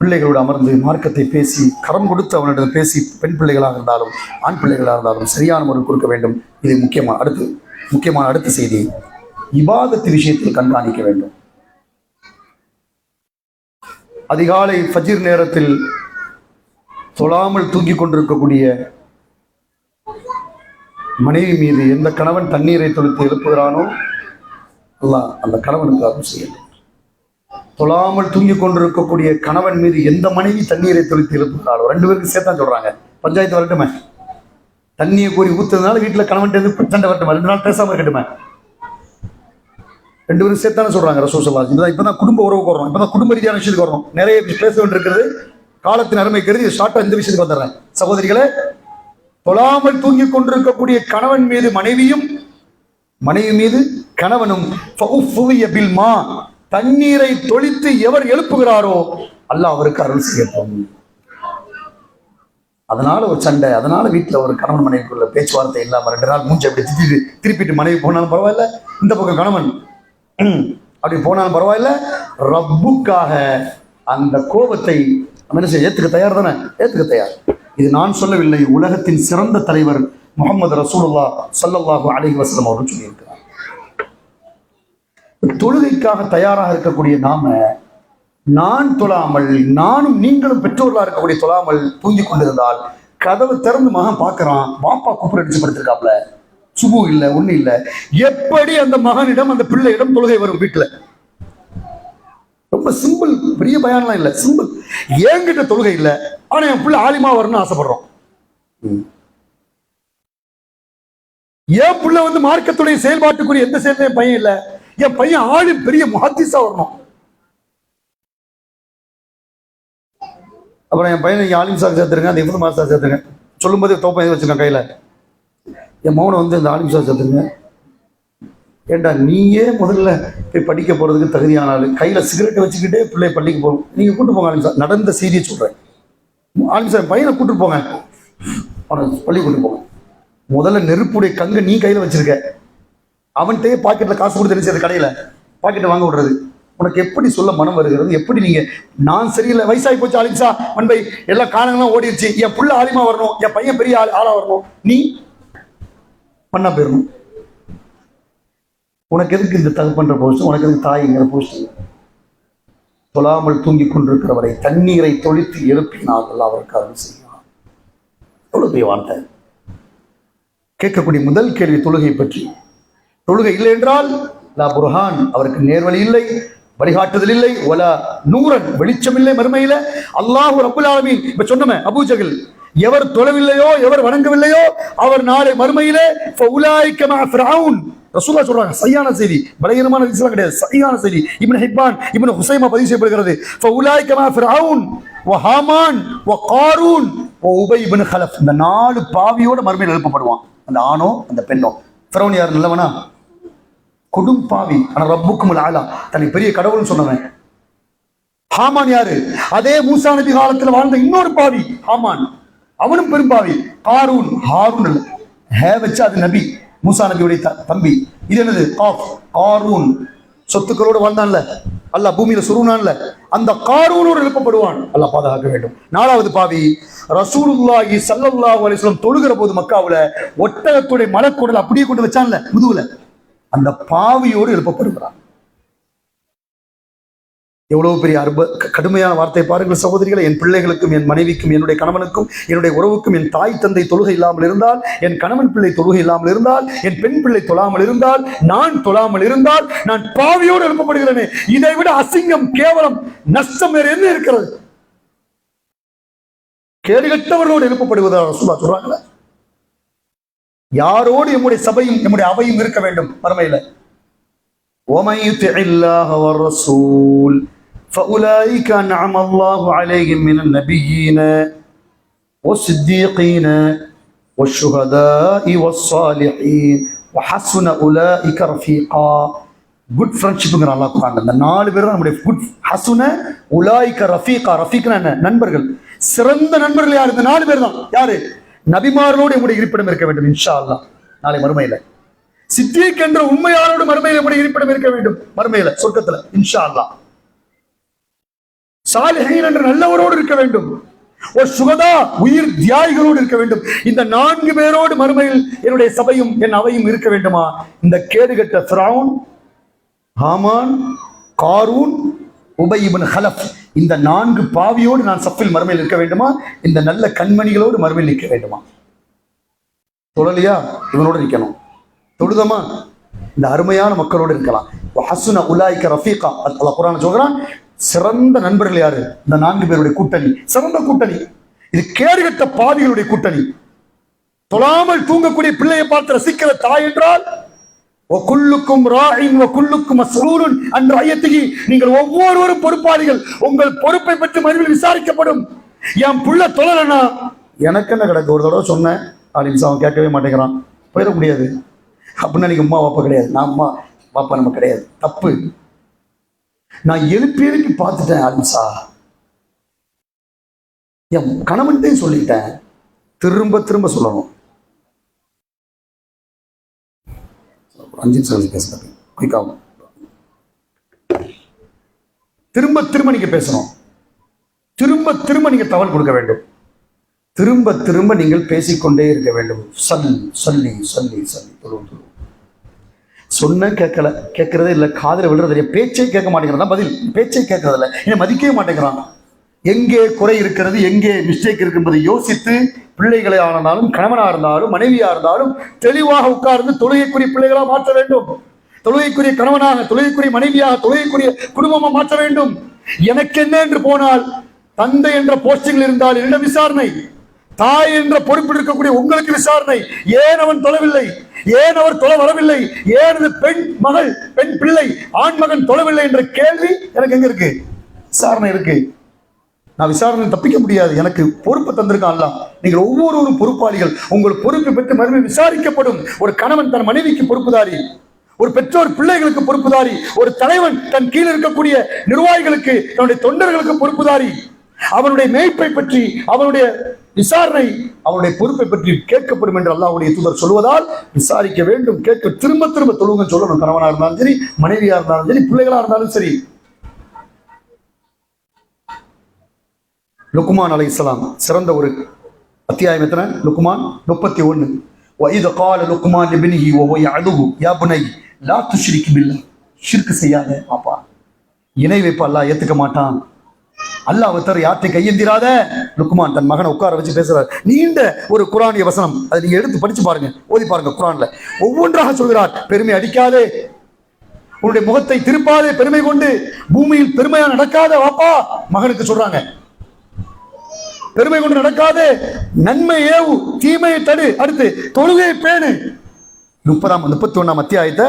Speaker 1: பிள்ளைகளோடு அமர்ந்து மார்க்கத்தை பேசி, கரம் கொடுத்து அவனிடம் பேசி, பெண் பிள்ளைகளாக இருந்தாலும் ஆண் பிள்ளைகளாக இருந்தாலும் சரியான முறையில் கொடுக்க வேண்டும். இது முக்கியமான அடுத்த செய்தி, இபாதத்து விஷயத்தில் கண்காணிக்க வேண்டும். அதிகாலை ஃபஜ்ர் நேரத்தில் தொழாமல் தூங்கிக் கொண்டிருக்கக்கூடிய மனைவி மீது எந்த கணவன் தண்ணீரை தொளித்து எழுப்புகிறானோ அல்லாஹ் அந்த கணவனுக்கு அருள் செய்யணும். தொழாமல் தூங்கிக் கொண்டிருக்கக்கூடிய கணவன் மீது எந்த மனைவி தண்ணீரை தொளித்து எழுப்புகிறாளோ, 2 பேருக்கு சேர்த்தான் சொல்றாங்க, பஞ்சாயத்து வரட்டுமே, தண்ணியை கோரி ஊத்துறதுனால வீட்டுல கணவன் சண்டை வரட்டுமே, 2 நாள் பேசாம இருக்கட்டுமே, 2 பேரும் சேர்த்தானே சொல்றாங்க ரசூல் ஸல்லல்லாஹு அலைஹி வஸல்லம். இப்பதான் குடும்ப உறவுக்கு வரணும், இப்பதான் குடும்ப ரீதியான விஷயத்துக்கு வரணும். நிறைய பேச வேண்டியிருக்கிறது, காலத்தின் அருமை கருதி ஷார்ட்டா இந்த விஷயத்துக்கு வந்துடுறேன். சகோதரிகளே, தொழாமல் தூங்கிக் கொண்டிருக்கக்கூடிய கணவன் மீது மனைவியும், மனைவி மீது கணவனும் தண்ணீரை தொளித்து எவர் எழுப்புகிறாரோ அல்லாஹ் அவருக்கு அருள் செய்யட்டும். அதனால ஒரு சண்டை, அதனால வீட்டுல ஒரு கணவன் மனைவிக்குள்ள பேச்சுவார்த்தை இல்லாம 2 நாள் மூஞ்சி அப்படி திருப்பிட்டு மனைவி போனாலும் பரவாயில்ல, இந்த பக்கம் கணவன் அப்படி போனாலும் பரவாயில்ல, ரப்புக்காக அந்த கோபத்தை என்ன செய்ய ஏத்துக்க தயார் தானே? ஏத்துக்க தயார். இது நான் சொல்லவில்லை, உலகத்தின் சிறந்த தலைவர் முஹம்மது ரசூலுல்லாஹ் ஸல்லல்லாஹு அலைஹி வஸல்லம் அவர்கள் சொல்லியிருக்கிறார். தொழுகைக்காக தயாராக இருக்கக்கூடிய நாம, நான் தொழாமல், நானும் நீங்களும் பெற்றோர்களா இருக்கக்கூடிய தொழாமல் தூங்கிக் கொண்டிருந்தால், கதவு திறந்து மகன் பார்க்கிறான், பாப்பா கூப்பிட்டு அடிச்சு படுத்திருக்காப்ல, சுபு இல்ல ஒண்ணு இல்ல, எப்படி அந்த மகனிடம் அந்த பிள்ளையிடம் தொழுகை வரும்? வீட்டுல ரொம்ப சிம்பிள், பெரிய பயான்லாம் இல்ல, சிம்பிள். என்கிட்ட தொழுகை இல்ல, ஆனா என் பிள்ளை ஆலிமா வரணும்னு ஆசைப்படுறோம். என் பிள்ளை வந்து மார்க்கத்துடைய செயல்பாட்டுக்குரிய எந்த செயலையும் பையன் இல்ல, என் பையன் ஆளு பெரிய முஹத்திஸா வரணும். அப்புறம் என் பையனை ஆலிம் சார் சேர்த்துருங்க, அந்த இப்னு மாஸ்டர் சேர்த்துருங்க, சொல்லும் போது தோப்பம் வச்சிருக்கேன் கையில, என் மௌனை வந்து இந்த ஆலிம் சார் சேர்த்துருங்க. ஏண்டா நீயே முதல்ல போய் படிக்க போறதுக்கு தகுதியான ஆளு, கையில சிகரெட்டை வச்சுக்கிட்டே பிள்ளை பள்ளிக்கு போகும், நீங்க கூட்டு போங்க ஆலிம் சார். நடந்த செய்தியை சொல்றேன். ஆலிம் சார் பையனை கூட்டு போங்க, பள்ளி கூட்டு போங்க. முதல்ல நெருப்புடைய கங்க நீ கையில வச்சிருக்க, அவன்கிட்டயே பாக்கெட்ல காசு கொடுத்து நினைச்சது, கடையில பாக்கெட்டை வாங்க விடுறது. உனக்கு எப்படி சொல்ல மனம் வருகிறது? எப்படி நீங்க நான் சரியில்லை, வயசாகி போச்சு ஆலிம்சா மண்பை எல்லா காரணங்களும் ஓடிடுச்சு, என் புள்ள ஆலிமா வரணும், என் பையன் பெரிய ஆளா வரணும், நீ பண்ணா போயிடணும். உனக்கு எதுக்கு இந்த தகுப்பன்ற போஸ்ட்? உனக்கு எதுக்கு தாய்ங்கிற போஸ்ட்? தொழாமல் தூங்கிக் கொண்டிருக்கிறவரை தண்ணீரை தொளித்து எழுப்பினால் அல்லாஹ் அவருக்கு அருள் செய்வான். எவ்வளவு பெரிய வார்த்தை. கேட்கக்கூடிய முதல் கேள்வி தொழுகை பற்றி. தொழுகை இல்லை என்றால் லா புர்ஹான், அவருக்கு நேர்வழி இல்லை, வழிகாட்டுதல் இல்லை, வலா நூரன், வெளிச்சம் இல்லை மறுமையில. அல்லாஹ் ரப்புல் ஆலமீன் இப்ப சொன்னமே, அபூஜஹல் எவர் தொழவில்லையோ எவர் வணங்கவில்லையோ அவர் நாளை மறுமையிலே ஃபஉலாயிக மஅ ஃபிரௌன். ரசூலுல்லாஹ் சொல்றாங்க, சரியான செய்தி, பலகீனமான ஹதீஸ்லாம் கிடையாது, சரியான செய்தி. இப்னு ஹிப்பான் இப்னு ஹுசைமா பதிவு செய்யப்படுகிறது. ஃபஉலாயிக மஅ ஃபிரௌன் வ ஹாமான் வ காரூன் வ உபை இப்னு கலஃப். இந்த 4 பாவியோட மறுமையில் எழுப்பப்படுவான். அந்த ஆணோ அந்த பெண்ணோ. ஃபிரௌன் யார்? நல்லவனா? கொடும் பாவி. ஆனா ரப்புக்குமுல் ஆலா, தன்னை பெரிய கடவுள்னு சொன்னவன். ஹாமான் யாரு? அதே மூசா நபி காலத்துல வாழ்ந்த இன்னொரு பாவி ஹாமான், அவனும் பெரும்பாவி. காரூன், ஹாரூன் இல்ல, ஹே வச்சு அது நபி, மூசா நபியுடைய தம்பி. இது என்னது? காரூன். சொத்துக்களோடு வாழ்ந்தான்ல, அல்லாஹ் பூமியில சுருனான்ல, அந்த காரூனோடு எழுப்பப்படுவான். அல்லாஹ் பாதுகாக்க வேண்டும். 4வது பாவி ரசூலுல்லாஹி ஸல்லல்லாஹு அலைஹி வஸல்லம் தொழுகிற போது மக்காவுல ஒட்டகத்துடைய மலக்குடல் அப்படியே கொண்டு வச்சான்ல முதுகுல, அந்த பாவியோடு எழுப்பப்படுகிறான். எவ்வளவு பெரிய கடுமையான வார்த்தை பாருங்கள் சகோதரிகளை. என் பிள்ளைகளுக்கும் என் மனைவிக்கும் என்னுடைய கணவனுக்கும் என்னுடைய உறவுக்கும் என் தாய் தந்தை தொழுகை இல்லாமல் இருந்தால், என் கணவன் பிள்ளை தொழுகை இல்லாமல் இருந்தால், என் பெண் பிள்ளை தொழாமல் இருந்தால், நான் தொழாமல் இருந்தால் நான் பாவியோடு எழுப்பப்படுகிறேனே, இதை விட அசிங்கம், கேவலம், நஷ்டம் வேறு என்ன இருக்கிறது? கேடுகட்டவர்களோடு எழுப்பப்படுவதாக ரசூலுல்லாஹ் சொல்றாங்களே. யாரோடு எம்முடைய சபையும் எம்முடைய அவையும் இருக்க வேண்டும் மறுமையில? وَمَن يُطِعِ اللَّهَ وَالرَّسُولَ فَأُولَئِكَ أَنْعَمَ اللَّهُ عَلَيْهِم مِّنَ النَّبِيِّينَ وَالصِّدِّيقِينَ وَالشُّهَدَاءِ وَالصَّالِحِينَ وَحَسُنَ أُولَئِكَ رَفِيقًا. குட் ஃப்ரெண்ட்ஷிப்ங்கிற அல்லாஹ் குர்ஆன்ல இந்த 4 பேர் தான் நம்முடைய குட். ஹசுன உலாயிக ரஃபீகா. ரஃபீக்னா என்ன? நண்பர்கள். சிறந்த நண்பர்கள் யார்? இந்த 4 பேர் தான். யாரு? நபிமார்களோடு நம்முடைய இருப்பிடம் இருக்க வேண்டும் இன்ஷா அல்லாஹ் நாளை மறுமையில. சித்திக் என்ற உண்மையாளோடு மறுமையில நம்முடைய இருப்பிடம் இருக்க வேண்டும் மறுமையில சொர்க்கத்துல இன்ஷா அல்லாஹ். சாலிஹீன் என்ற நல்லவரோடு இருக்க வேண்டும். ஒரு சுகதா, உயிர் தியாகிகளோடு இருக்க வேண்டும். இந்த 4 பேரோடு மறுமையில் என்னுடைய சபையும் என் அவையும் இருக்க வேண்டுமா? இந்த கேடுகட்ட ஃபிரௌன், ஹாமான், காரூன், உபை இப்னு கலஃப், இந்த 4 பாவியோடு நான் சஃபில் மறுமையில் இருக்க வேண்டுமா? இந்த நல்ல கண்மணிகளோடு மறுமையில் நிற்க வேண்டுமா? தொழலையா? இவனோடு நிற்கணும். தொழுதமா? இந்த அருமையான மக்களோடு இருக்கலாம். ஹசுன உலாயிக ரஃபீகா. அல்லாஹ் குர்ஆன்ல சொல்றான், சிறந்த நண்பர்கள் யாரு? இந்த 4 பேருடைய கூட்டணி, சிறந்த கூட்டணி. இது கேடுகட்ட பாவிகளுடைய கூட்டணி. தொழாமல் தூங்கக்கூடிய பிள்ளையை பார்த்து ரசிக்கிற தாய் என்றால், வகுல்லுக்கும் ராயின் வகுல்லுக்கும் மஸ்ஊலுன் அன் ரஅயத்திஹி, நீங்கள் ஒவ்வொருவரும் பொறுப்பாளிகள், உங்கள் பொறுப்பை பற்றி மறுமையில் விசாரிக்கப்படும். என் புள்ள தொழலனா எனக்கு என்ன கிடக்கு? ஒரு தடவை சொன்னேன், ஆலிம்ஸ் அவன் கேட்கவே மாட்டேங்கிறான், போயிட முடியாது அப்படின்னா நீங்க அம்மா பாப்பா கிடையாது, நான் அம்மா பாப்பா நம்ம கிடையாது, தப்பு. நான் எழுப்பி பார்த்துட்டேன் ஆலிம்சா, என் கணவன்கிட்டே சொல்லிட்டேன், திரும்ப திரும்ப சொல்லணும். 5 நிமிஷம் பேசுறது குயிக்காகும். திரும்ப திரும்ப நீங்க பேசணும், திரும்ப திரும்ப நீங்க தகவல் கொடுக்க வேண்டும், திரும்ப திரும்ப நீங்கள் பேசிக்கொண்டே இருக்க வேண்டும். சொல்லி சொல்லி சொல்லி சொல்லி தொழுவு. சொன்ன கேட்கல, கேட்கறதே இல்லை, காதில் விழுறது இல்லை, பேச்சை கேட்க மாட்டேங்கிறதா பதில். பேச்சை கேட்கறது இல்லை, என்னை மதிக்கவே மாட்டேங்கிறான். எங்கே குறை இருக்கிறது, எங்கே மிஸ்டேக் இருக்கு என்பதை யோசித்து பிள்ளைகளை ஆனாலும் கணவனாக இருந்தாலும் மனைவியா இருந்தாலும் தெளிவாக உட்கார்ந்து தொழுகைக்குரிய பிள்ளைகளாக மாற்ற வேண்டும். தொழுகைக்குரிய கணவனாக, தொழுகைக்குரிய மனைவியாக, தொழுகைக்குரிய குடும்பமாக மாற்ற வேண்டும். எனக்கு என்ன என்று போனால், தந்தை என்ற போஸ்டிங்கில் இருந்தால் என்னிடம் விசாரணை, தாய் என்ற பொறுப்பில் இருக்கக்கூடிய உங்களுக்கு விசாரணை. ஏன் அவன் தொழவில்லை, ஏன் அவர் தொலை வரவில்லை, ஏன் பெண் மகள், பெண் பிள்ளை, ஆண் மகன் தொழவில்லை என்ற கேள்வி எனக்கு எங்க இருக்கு? விசாரணை இருக்கு. நான் விசாரணை தப்பிக்க முடியாது, எனக்கு பொறுப்பு தந்திருக்கான் அல்லாஹ். நீங்கள் ஒவ்வொருவரும் பொறுப்பாளிகள், உங்கள் பொறுப்பை பெற்று மறுமை விசாரிக்கப்படும். ஒரு கணவன் தன் மனைவிக்கு பொறுப்புதாரி, ஒரு பெற்றோர் பிள்ளைகளுக்கு பொறுப்புதாரி, ஒரு தலைவன் தன் கீழ் இருக்கக்கூடிய நிர்வாகிகளுக்கு, தன்னுடைய தொண்டர்களுக்கு பொறுப்புதாரி. அவனுடைய மேய்ப்பை பற்றி, அவனுடைய விசாரணை, அவனுடைய பொறுப்பை பற்றி கேட்கப்படும் என்று அல்லாஹ்வுடைய தூதர் சொல்வதால் விசாரிக்க வேண்டும், கேட்க திரும்ப திரும்ப தொழுங்க சொல்லணும். கணவனா இருந்தாலும் சரி, மனைவியா இருந்தாலும் சரி, பிள்ளைகளா இருந்தாலும் சரி. லுக்மான் அலைஹிஸ்ஸலாம் சிறந்த ஒரு அத்தியாயம். எத்தனை? லுக்மான் 31. وَإِذْ قَالَ لُقْمَانُ لِابْنِهِ وَهُوَ يَعِظُهُ يَا بُنَيَّ لَا تُشْرِكْ بِاللَّهِ, ஷிர்க் செய்யாத பாப்பா, இணை வைப்பு அல்லாஹ் ஏத்துக்க மாட்டான். அல்லாஹ் தவிர யார்த்தை கையெந்திராத. லுக்மான் தன் மகனை உட்கார வச்சு பேசுறார். நீண்ட ஒரு குரானிய வசனம், அதை நீங்க எடுத்து படிச்சு பாருங்க, ஓதி பாருங்க. குரான்ல ஒவ்வொன்றாக சொல்கிறார். பெருமை அடிக்காதே, உன்னுடைய முகத்தை திருப்பாதே, பெருமை கொண்டு பூமியில் பெருமையா நடக்காத வாப்பா மகனுக்கு சொல்றாங்க. பெருமை கொண்டு நடக்காதே, நன்மை ஏவு, தீமையை தடு, அடுத்து தொழுகையை பேணு. 31ஆம் அத்தியாயத்தை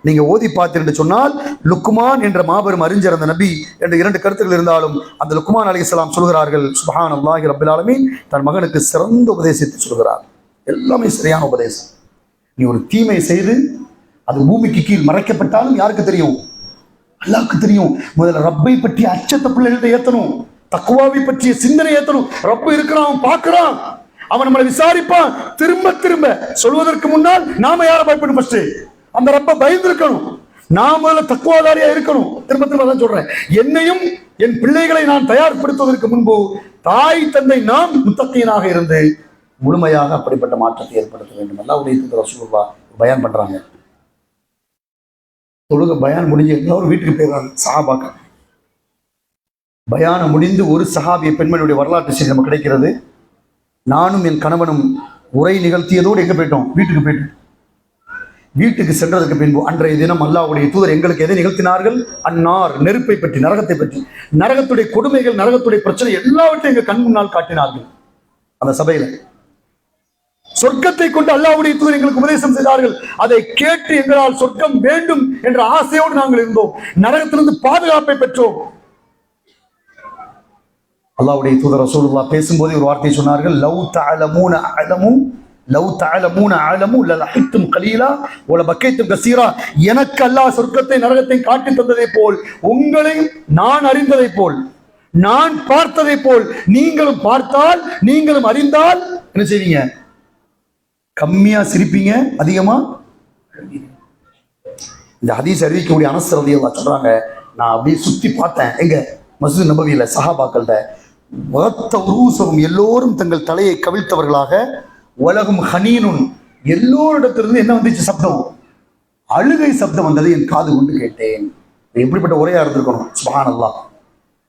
Speaker 1: நீங்க ஓதி பார்த்தீர்கள் என்று சொன்னால், லுக்மான் என்ற மாபெரும் அறிஞர் அந்த நபி என்ற 2 கருத்துக்கள் இருந்தாலும் அந்த லுக்மான் அலைஹிஸ்ஸலாம் சொல்கிறார்கள், சுப்ஹானல்லாஹி ரப்பில் ஆலமீன், தன் மகனுக்கு சிறந்த உபதேசத்தை சொல்கிறார். எல்லாமே சரியான உபதேசம். நீ ஒரு தீமை செய்து அது பூமிக்கு கீழ் மறைக்கப்பட்டாலும் யாருக்கு தெரியும்? அல்லாஹ்வுக்கு தெரியும். முதல்ல ரப்பை பற்றிய அச்சத்தை பிள்ளைகள்ட்ட ஏத்தணும், தக்வாவை பற்றிய சிந்தனை ஏத்தணும். ரப்பு இருக்கிறான், பார்க்கிறான், அவன் நம்மளை விசாரிப்பான். திரும்ப திரும்ப சொல்வதற்கு முன்னால் நாம யாரை பயப்படும்? ஃபர்ஸ்ட் அந்த ரப்ப பயந்திருக்கணும். நான் முதல்ல தக்குவாதாரியா இருக்கணும். திரும்ப திரும்ப தான் சொல்றேன், என்னையும் என் பிள்ளைகளை நான் தயார்படுத்துவதற்கு முன்பு தாய் தந்தை நாம் முத்தகையனாக இருந்து முழுமையாக அப்படிப்பட்ட மாற்றத்தை ஏற்படுத்த வேண்டும். அல்லாஹ்வுடைய தூதர் ரசூலுல்லாஹ் பயான் பண்றாங்க. தொழுக பயான் முடிஞ்சு எல்லாரும் வீட்டுக்கு போயிடுறாங்க. சஹாபாக்கள் பயானம் முடிந்து ஒரு சஹாபிய பெண்மணியுடைய வரலாற்று செய்தி நமக்கு கிடைக்கிறது. நானும் என் கணவனும் உரை நிகழ்த்தியதோடு எங்க போயிட்டோம்? வீட்டுக்கு போயிட்டோம். வீட்டுக்கு சென்றதற்கு பின்பு அன்றைய தினம் அல்லாஹ்வுடைய தூதர் எங்களுக்கு எதை நிகழ்த்தினார்கள்? அன்னார், நெருப்பை பற்றி, நரகத்தை பற்றி, நரகத்துடைய கொடுமைகள், நரகத்துடைய பிரச்சனை எல்லாவற்றையும் எங்க கண் முன்னால் காட்டினார்கள். அந்த சபையில சொர்க்கத்தை கொண்டு அல்லாஹ்வுடைய தூதர் எங்களுக்கு உபதேசம் செய்தார்கள். அதை கேட்டு எங்களால் சொர்க்கம் வேண்டும் என்ற ஆசையோடு நாங்கள் இருந்தோம். நரகத்திலிருந்து பாதுகாப்பை பெற்றோம். அல்லாஹ்வுடைய தூதர் ரசூலுல்லாஹ் பேசும்போது ஒரு வார்த்தை சொன்னார்கள், லவ் தஅலமூன அலமு லவ் தஅலமூன அலமு லலஹித்தும் கலீலா வல பக்கைத்தும் கஸீரா. எனக்கு அல்லாஹ் சொர்க்கத்தை நரகத்தை காட்டி தந்ததை போல், உங்களை நான் அறிந்ததை போல், நான் பார்த்ததை போல் நீங்களும் பார்த்தால், நீங்களும் அறிந்தால் என்ன செய்வீங்க? கம்மியா சிரிப்பீங்க, அதிகமா. இந்த ஹதீஸ் அறிவிக்கக்கூடிய அனஸ் ரலியல்லாஹு சொல்றாங்க, நான் அப்படியே சுத்தி பார்த்தேன் எங்க மஸ்ஜித் நபவியில சஹாபாக்கள்கிட்ட. எல்லோரும் தங்கள் தலையை கவிழ்த்தவர்களாக, உலகம் ஹனீனுன், எல்லோரிடத்திலிருந்து என்ன வந்துச்சு? சப்தம், அழுகை சப்தம் வந்தது. என் காது கொண்டு கேட்டேன். எப்படிப்பட்ட உரையா இருந்திருக்கணும்? சுப்ஹானல்லாஹ்.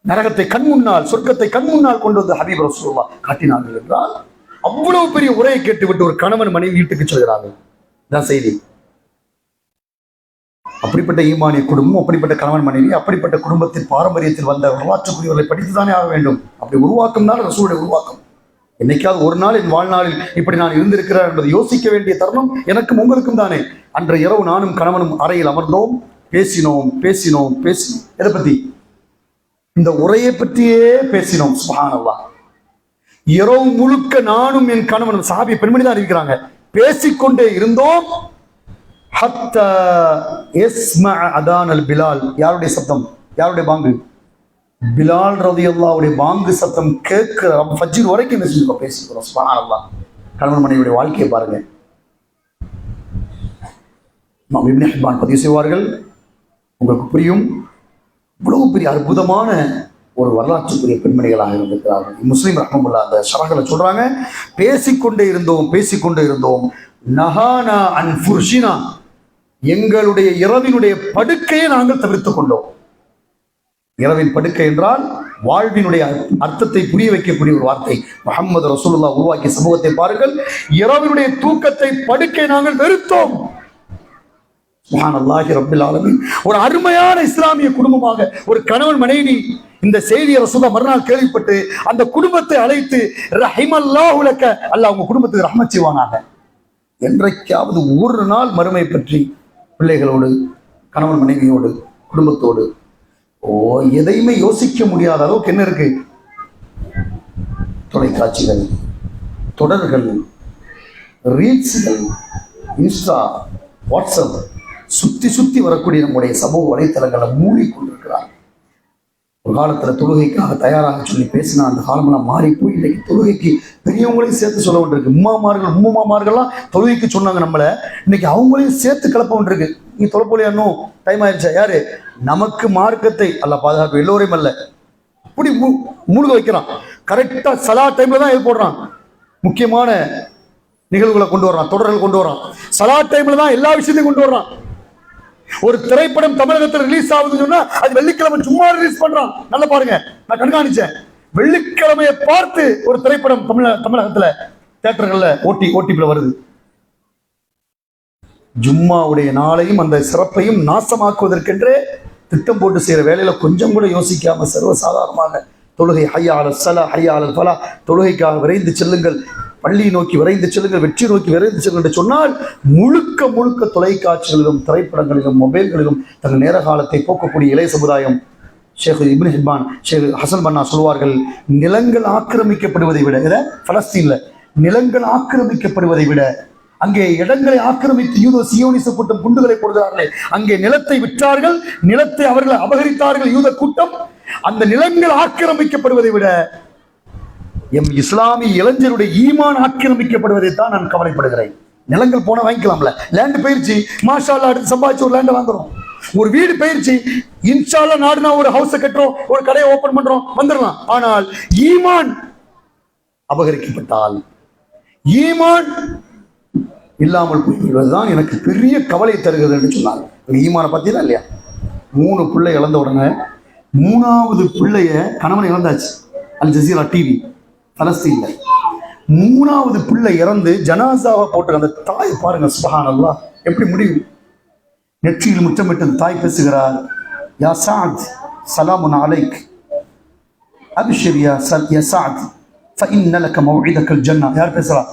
Speaker 1: நரகத்தை கண் முன்னால், சொர்க்கத்தை கண் முன்னால் கொண்டு வந்து ஹபீப் ரசூலுல்லாஹ் காட்டினார்கள் என்றால், அவ்வளவு பெரிய உரையை கேட்டுவிட்டு ஒரு கணவன் மனைவி வீட்டுக்கு சொல்கிறார்கள். இதான் செய்தி. அப்படிப்பட்ட ஈமானிய குடும்பம், அப்படிப்பட்ட கணவன் மனைவி, அப்படிப்பட்ட குடும்பத்தின் பாரம்பரியத்தில் வந்த வரலாற்றுக்குரியவர்களை படித்துதானே ஆக வேண்டும். அப்படி உருவாக்கம் தான் ரசூலுடைய உருவாக்கம். என்னைக்காவது ஒரு நாள் என் வாழ்நாளில் இப்படி நான் இருந்திருக்கிறேன் என்பதை யோசிக்க வேண்டிய தருணம் எனக்கும் உங்களுக்கும் தானே. அன்றைய இரவு நானும் கணவனும் அறையில் அமர்ந்தோம், பேசினோம். எதை பத்தி? இந்த உரையை பற்றியே பேசினோம். சுப்ஹானல்லாஹ். இரவு முழுக்க நானும் என் கணவனும், சஹாபி பெண்மணி தான் அறிவிக்கிறாங்க, பேசிக்கொண்டே இருந்தோம். ஹத்தா யஸ்மஅ அதான் அல் பிலால். யாருடைய சத்தம்? யாருடைய பாங்கு? பிலால் ரலியல்லாஹுடைய பாங்கு சத்தம் கேட்கிற ஃபஜ்ர் வரைக்கும் பேசிக்கிறோம். சுப்ஹானல்லாஹ். கணவன் மனைவியுடைய வாழ்க்கையை பாருங்க. இமாம் இப்னு ஹிப்பான் பதிவு செய்வார்கள், உங்களுக்கு புரியும், இவ்வளவு பெரிய அற்புதமான ஒரு வரலாற்றுக்குரிய பெண்மணிகளாக இருந்திருக்கிறார்கள். முஸ்லிம் ரஹ்மத்துல்லாஹ் அந்த ஷரஹ்ல சொல்றாங்க, பேசிக்கொண்டே இருந்தோம். நஹானா அன் ஃபுர்ஷினா, எங்களுடைய இரவினுடைய படுக்கையை நாங்கள் தவிர்த்துக் கொண்டோம். இரவின் படுக்கை என்றால் வாழ்வினுடைய அர்த்தத்தை புரிய வைக்கக்கூடிய ஒரு வார்த்தை. முஹம்மது ரசூலுல்லாஹ் உருவாக்கிய சமூகத்தை பாருங்கள். இரவினுடைய தூக்கத்தை, படுக்கை நாங்கள் வெறுத்தோம். சுப்ஹானல்லாஹி ரப்பில் ஆலமீன். ஒரு அருமையான இஸ்லாமிய குடும்பமாக ஒரு கணவன் மனைவி இந்த செய்தியை ரசூலுல்லாஹ் மறுநாள் கேள்விப்பட்டு அந்த குடும்பத்தை அழைத்து, ரஹிமல்லாஹு லக்க, அல்லாஹ் உங்க குடும்பத்துக்கு ரஹ்மத் செய்வானாக. என்றைக்காவது ஒரு நாள் மறுமை பற்றி பிள்ளைகளோடு, கணவன் மனைவியோடு, குடும்பத்தோடு எதையுமே யோசிக்க முடியாத அளவுக்கு என்ன இருக்கு? தொலைக்காட்சிகள், தொடர்கள், ரீல்ஸ்கள், இன்ஸ்டா, வாட்ஸ்அப், சுத்தி வரக்கூடிய நம்முடைய சமூக வலைத்தளங்களை மூடிக்கொண்டிருக்கிறார். ஒரு காலத்துல தொழுகைக்காக தயாராக சொல்லி பேசினா அந்த காலமெல்லாம் மாறி போய் இன்னைக்கு தொழுகைக்கு பெரியவங்களையும் சேர்த்து சொல்ல வேண்டியிருக்கு. உம்மாமார்கள்லாம் தொழுகைக்கு சொன்னாங்க நம்மளை, இன்னைக்கு அவங்களையும் சேர்த்து கிளப்ப வேண்டியிருக்கு. நீ தொலைப்போலியா, இன்னும் டைம் ஆயிடுச்சா? யாரு? நமக்கு மார்க்கத்தை அல்லாஹ் பாதுகாப்பு, எல்லோரையும் அல்ல, அப்படி மூழ்க வைக்கிறான். கரெக்டா சலா டைம்ல தான் இது போடுறான். முக்கியமான நிகழ்வுகளை கொண்டு வர்றான், தொடர்கள் கொண்டு வர்றான். சலா டைம்ல தான் எல்லா விஷயத்தையும் கொண்டு வர்றான். ஒரு திரைப்படம் தமிழகத்தில் ரிலீஸ் ஆகுதுன்னு சொன்னா அது வெள்ளிக்கிழமை சும்மா ரிலீஸ் பண்றான். நல்லா பாருங்க, நான் கண்காணிச்சேன். வெள்ளிக்கிழமையை பார்த்து ஒரு திரைப்படம் தமிழகத்துல தியேட்டர்கள்ல ஓடிபில வருது. ஜும்மாவுடைய நாளையும் அந்த சிறப்பையும் நாசமாக்குவதற்கென்றே திட்டம் போட்டு செய்யற வேலையில கொஞ்சம் கூட யோசிக்காம சர்வசாதாரணமாக தொழுகை ஹய்யா அலல் ஸலா ஹய்யா அலல் ஃபலா, தொழுகைக்காக விரைந்து செல்லுங்கள், பள்ளியை நோக்கி விரைந்து செல்லுங்கள், வெற்றி நோக்கி விரைந்து செல்லுங்கள் என்று சொன்னால் முழுக்க தொலைக்காட்சிகளிலும் திரைப்படங்களிலும் மொபைல்களிலும் தங்கள் நேர காலத்தை போக்கக்கூடிய இளைய சமுதாயம். ஷேக் இப்னு ஹிப்பான், ஷேக் ஹசன் பன்னா சொல்வார்கள், நிலங்கள் ஆக்கிரமிக்கப்படுவதை விட, பலஸ்தீன்ல நிலங்கள் ஆக்கிரமிக்கப்படுவதை விட, அங்கே இடங்களை ஆக்கிரமித்து யூத சியோனிச கூட்டம் குண்டுகளை போடுகிறார்களே, அங்கே நிலத்தை விற்றார்கள், நிலத்தை அவர்கள் அபகரித்தார்கள் யூத கூட்டம். அந்த நிலங்கள் ஆக்கிரமிக்கப்படுவதை விட எம் இஸ்லாமிய இளைஞருடைய ஈமான் ஆக்கிரமிக்கப்படுவதை தான் நான் கவலைப்படுகிறேன். நிலங்கள் போன வாங்கிக்கலாம்ல, லேண்ட் பயிற்சி மாஷா அல்லாஹ், அடுத்து சம்பாதிச்சு ஒரு லேண்டை வாங்குறோம், ஒரு வீடு பயிற்சி இன்ஷா அல்லாஹ் நாடுனா ஒரு ஹவுஸை கட்டுறோம், ஒரு கடையை ஓபன் பண்றோம், வந்துடலாம். ஆனால் ஈமான் அபகரிக்கப்பட்டால், ஈமான் இல்லாமல் போய்விடுவதுதான் எனக்கு பெரிய கவலை தருகிறது என்று சொன்னாங்க. ஈமானை பார்த்தீங்கன்னா இல்லையா, 3 பிள்ளை இழந்த உடனே 3வது பிள்ளைய கணவனை இழந்தாச்சு. அல் ஜசீரா டிவி பலஸ்தீன்ல 3வது பிள்ளை இறந்து ஜனாசாவை போட்டு அந்த தாய் பாருங்க, சுப்ஹானல்லாஹ், எப்படி முடியும். நெற்றியில் முத்தமிட்டு தாய் பேசுகிறார், யா சாத் சலாமுன் அலைக் அபிஷிர் யா சாத் ஃபஇன்ன லக மவ்இதக்கல் ஜன்னா. யார் பேசுறா?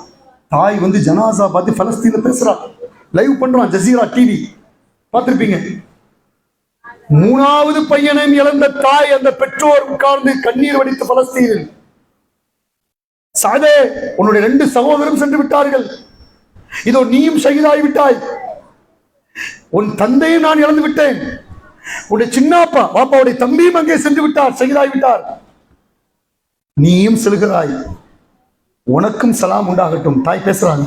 Speaker 1: தாய் வந்து ஜனாசா பார்த்து பலஸ்தீன்ல பேசுறா, லைவ் பண்றான் ஜசீரா டிவி, பார்த்திருப்பீங்க. 3வது பையனையும் இழந்த தாய், அந்த பெற்றோர் உட்கார்ந்து கண்ணீர் வடித்து பலஸ்தீனில், சாதே உன்னுடைய 2 சகோதரரும் சென்று விட்டார்கள், இதோ நீயும் ஷஹீதாகி விட்டாய், உன் தந்தையும் நான் இழந்து விட்டேன், உன்னுடைய சின்னப்பா பாப்பாவுடைய தம்பியும் அங்கே சென்று விட்டார், ஷஹீதாகி விட்டார், நீயும் செல்கிறாய், உனக்கும் சலாம் உண்டாகட்டும். தாய் பேசுறாங்க,